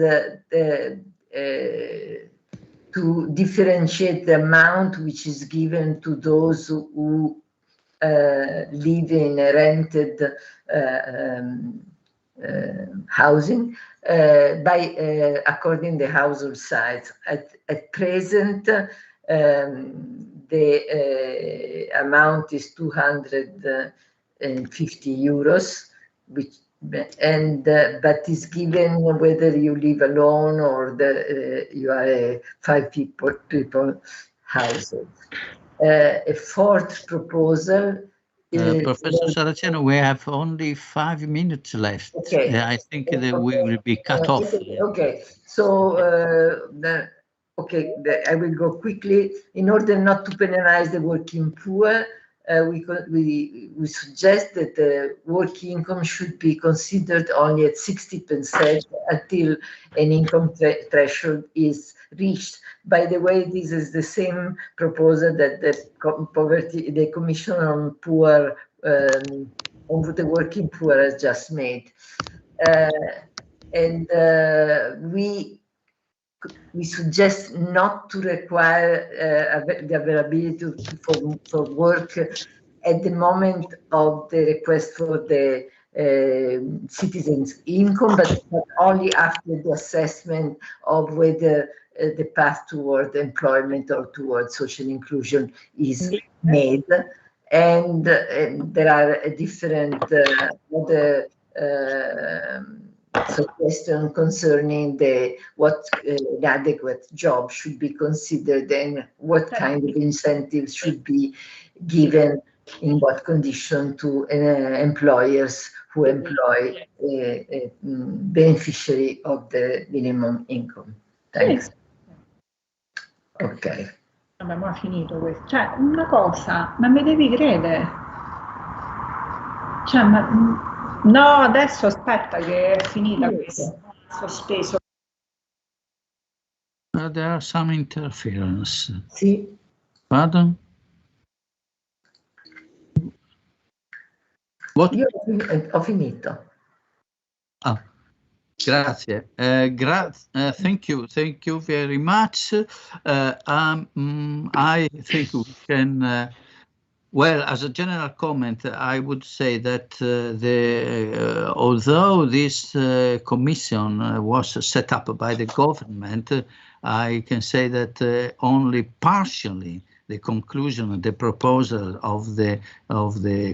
to differentiate the amount which is given to those who live in a rented housing according to the household size. At present, the amount is 250 euros, which but is given whether you live alone or you are a 5 people household. A fourth proposal. Professor Saraceno, we have only 5 minutes left. Okay. I think that we will be cut off. Okay, so I will go quickly. In order not to penalize the working poor, we suggest that the working income should be considered only at 60% until an income threshold is reached. By the way, this is the same proposal that the Commission on Poor, on the Working Poor has just made. We suggest not to require the availability for work at the moment of the request for the citizens' income, but only after the assessment of whether the path toward employment or toward social inclusion is made. And there are different other suggestion concerning what adequate job should be considered and what kind of incentives should be given in what condition to employers who employ a beneficiary of the minimum income. Thanks. Ok. Abbiamo finito questo. Cioè, una cosa, ma mi devi credere? Cioè, no, adesso aspetta che è finita questa. Sospeso. There are some interference. Sì. Pardon? What? Io ho finito. Ah, grazie. Thank you very much. I think we can. Well, as a general comment, I would say that although this commission was set up by the government, I can say that only partially the conclusion, the proposal of the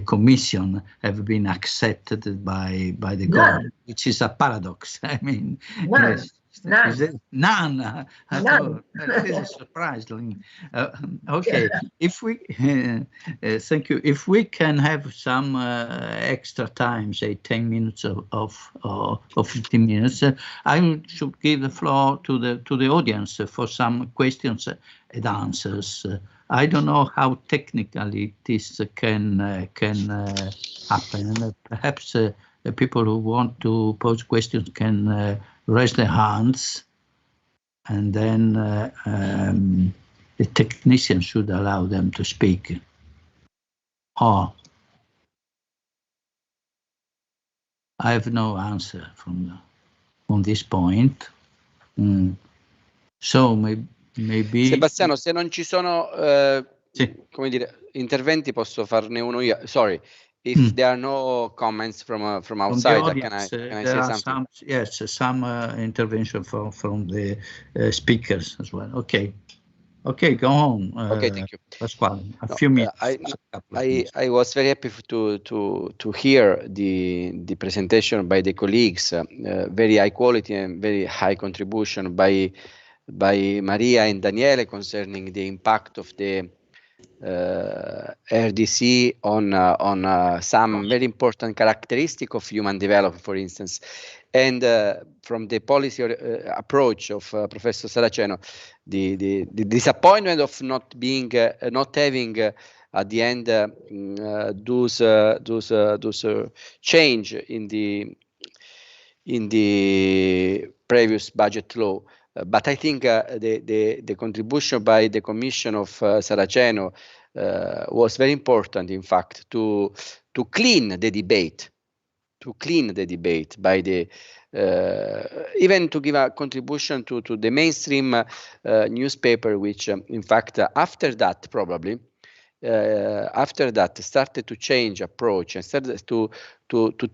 commission have been accepted by the government, which is a paradox. I mean, none at all. This is surprising. Okay, if we thank you. If we can have some extra time, say 10 minutes or 15 minutes, I should give the floor to the audience for some questions and answers. I don't know how technically this can happen. Perhaps people who want to pose questions can raise their hands, and then the technician should allow them to speak. Oh, I have no answer on this point. So maybe Sebastiano, se non ci sono sì. come dire, interventi, posso farne uno io. Sorry, if there are no comments from outside, audience, can I there say are something? some intervention from the speakers as well. Okay, go on. Okay, thank you. Pasquale, a few minutes. I was very happy to hear the presentation by the colleagues. Very high quality and very high contribution by Maria and Daniele concerning the impact of the RDC on some very important characteristic of human development, for instance, and from the policy approach of Professor Saraceno, the disappointment of not having at the end those change in the previous budget law. But I think the contribution by the Commission of Saraceno was very important, in fact, to clean the debate, by the even to give a contribution to the mainstream newspaper, which in fact after that probably started to change approach and started to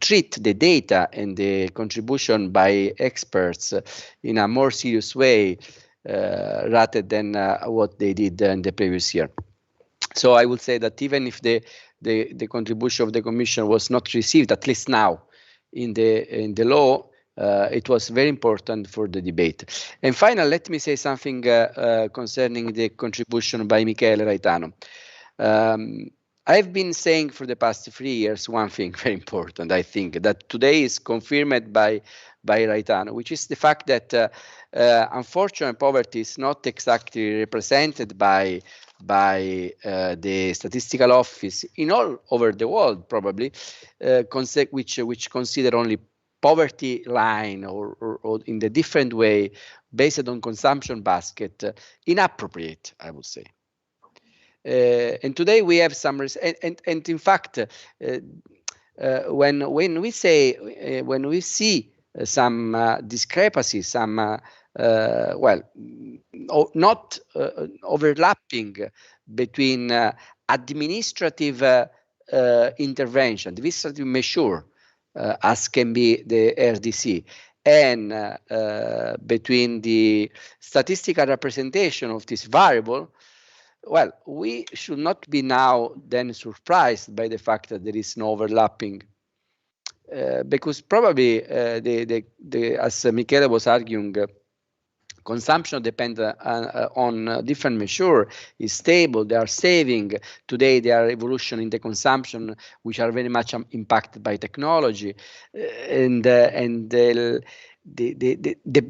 treat the data and the contribution by experts in a more serious way rather than what they did in the previous year. So I would say that even if the contribution of the Commission was not received, at least now in the law, it was very important for the debate. And finally, let me say something concerning the contribution by Michele Raitano. I've been saying for the past 3 years one thing very important, I think, that today is confirmed by Raitano, which is the fact that unfortunately poverty is not exactly represented by the statistical office in all over the world, probably, which consider only poverty line or in the different way based on consumption basket inappropriate, I would say. And today we have some, and in fact, when we see some discrepancies, some not overlapping between administrative intervention, administrative measure, as can be the RDC, and between the statistical representation of this variable. Well, we should not be now then surprised by the fact that there is no overlapping, because probably as Michele was arguing, consumption depends on different measures, is stable, they are saving. Today they are evolution in the consumption, which are very much impacted by technology,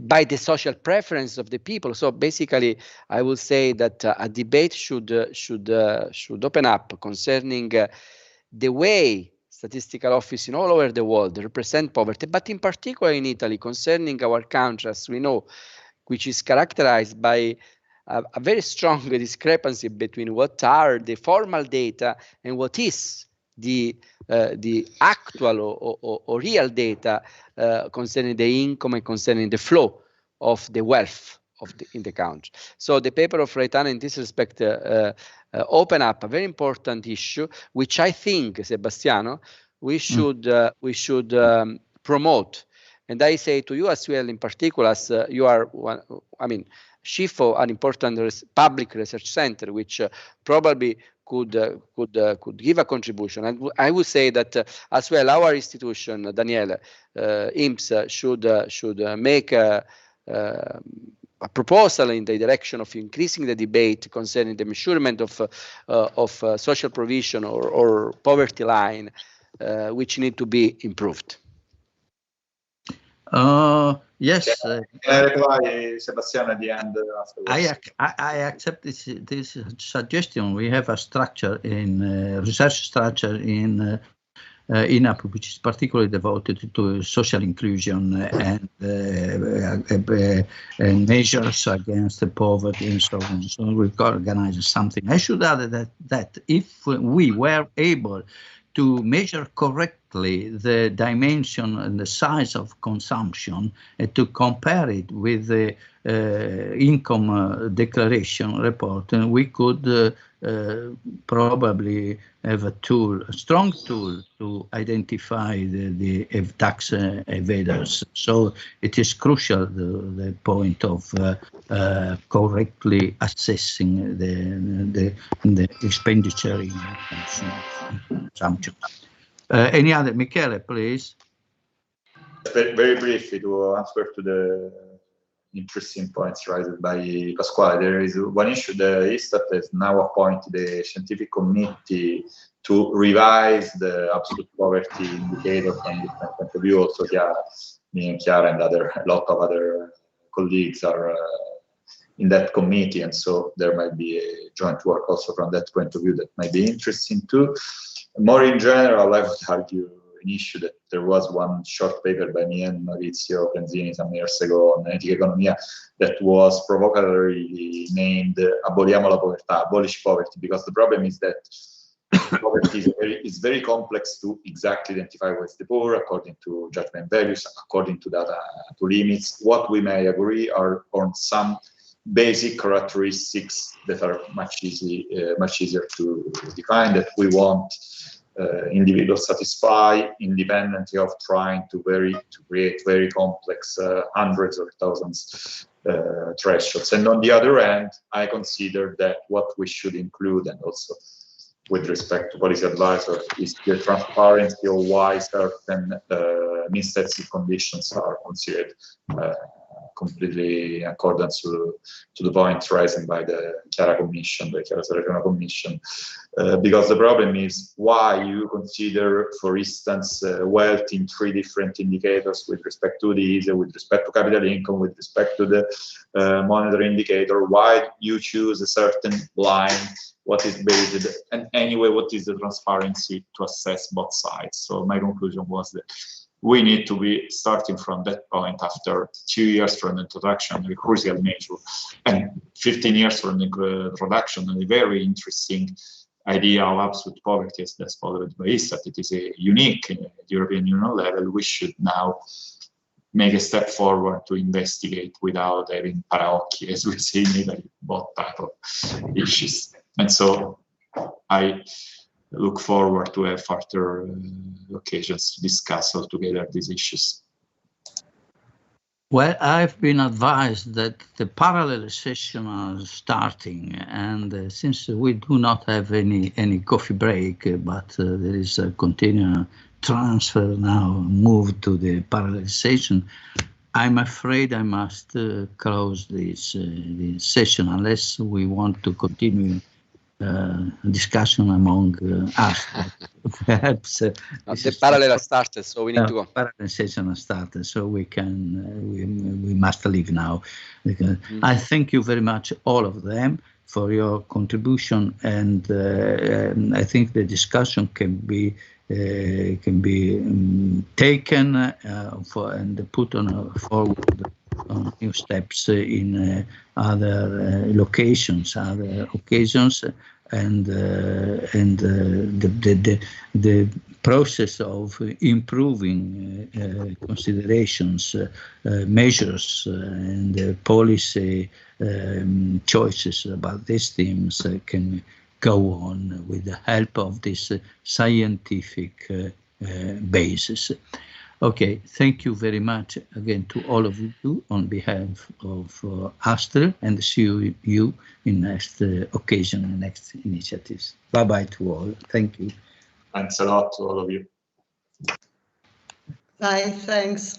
by the social preference of the people. So basically, I will say that a debate should open up concerning the way statistical office in all over the world represent poverty, but in particular in Italy, concerning our country, as we know, which is characterized by a very strong discrepancy between what are the formal data and what is the actual or real data concerning the income and concerning the flow of the wealth in the country. So the paper of Raitano in this respect open up a very important issue, which I think, Sebastiano, we should promote. And I say to you as well, in particular, as you are one, chief of an important public research center, which probably could give a contribution. And I would say that as well, our institution, Daniele, INPS, should make a proposal in the direction of increasing the debate concerning the measurement of social provision or poverty line, which need to be improved. Yes. Can I reply, Sebastiano, at the end afterwards? I accept this suggestion. We have a structure in research structure in INAPP, which is particularly devoted to social inclusion and measures against poverty and so on. So we organize something. I should add that if we were able to measure correctly the dimension and the size of consumption and to compare it with the income declaration report, and we could probably have a strong tool to identify the tax evaders. So it is crucial, the point of correctly assessing the expenditure in consumption. Any other? Michele, please. Very briefly to answer to the interesting points raised by Pasquale. There is one issue. The ISTAT has now appointed a scientific committee to revise the absolute poverty indicator from different point of view. Also, me and Chiara and a lot of other colleagues are in that committee, and so there might be a joint work also from that point of view that might be interesting too. More in general, I would argue an issue that there was one short paper by me and Maurizio Penzini some years ago on Etica Economia that was provocatively named Aboliamo la povertà, abolish poverty, because the problem is that poverty is very complex to exactly identify what is the poor according to judgment values, according to data, to limits. What we may agree are on some basic characteristics that are much easier to define, that we want individuals satisfy independently of trying to create very complex hundreds or thousands thresholds. And on the other hand, I consider that what we should include, and also with respect to policy advisor, is the transparency of why certain misstated conditions are considered completely in accordance to the point raised by the Chiara Commission, the Chiara Saraceno Commission, because the problem is why you consider, for instance, wealth in 3 different indicators with respect to the ISE, with respect to capital income, with respect to the monetary indicator, why you choose a certain line, what is based, and anyway, what is the transparency to assess both sides. So my conclusion was that we need to be starting from that point after 2 years from the introduction of the crucial measure and 15 years from the introduction of a very interesting idea of absolute poverty as that's followed by ISTAT. It is a unique at European Union level. We should now make a step forward to investigate without having paraocchi, as we say in Italy, both type of issues. And so I look forward to have further occasions to discuss altogether these issues. Well, I've been advised that the parallel session are starting, and since we do not have any coffee break, but there is a continual transfer now, moved to the parallel session, I'm afraid I must close this session unless we want to continue discussion among us. Perhaps the parallel started, so we need to go. Parallel session has started, so we must leave now. I thank you very much, all of them, for your contribution, and I think the discussion can be taken and put on forward on new steps in other locations, other occasions, and the process of improving considerations, measures, and policy choices about these themes can go on with the help of this scientific basis. Okay, thank you very much again to all of you on behalf of Astral, and see you in next occasion and next initiatives. Bye-bye to all. Thank you. Thanks a lot to all of you. Bye, thanks.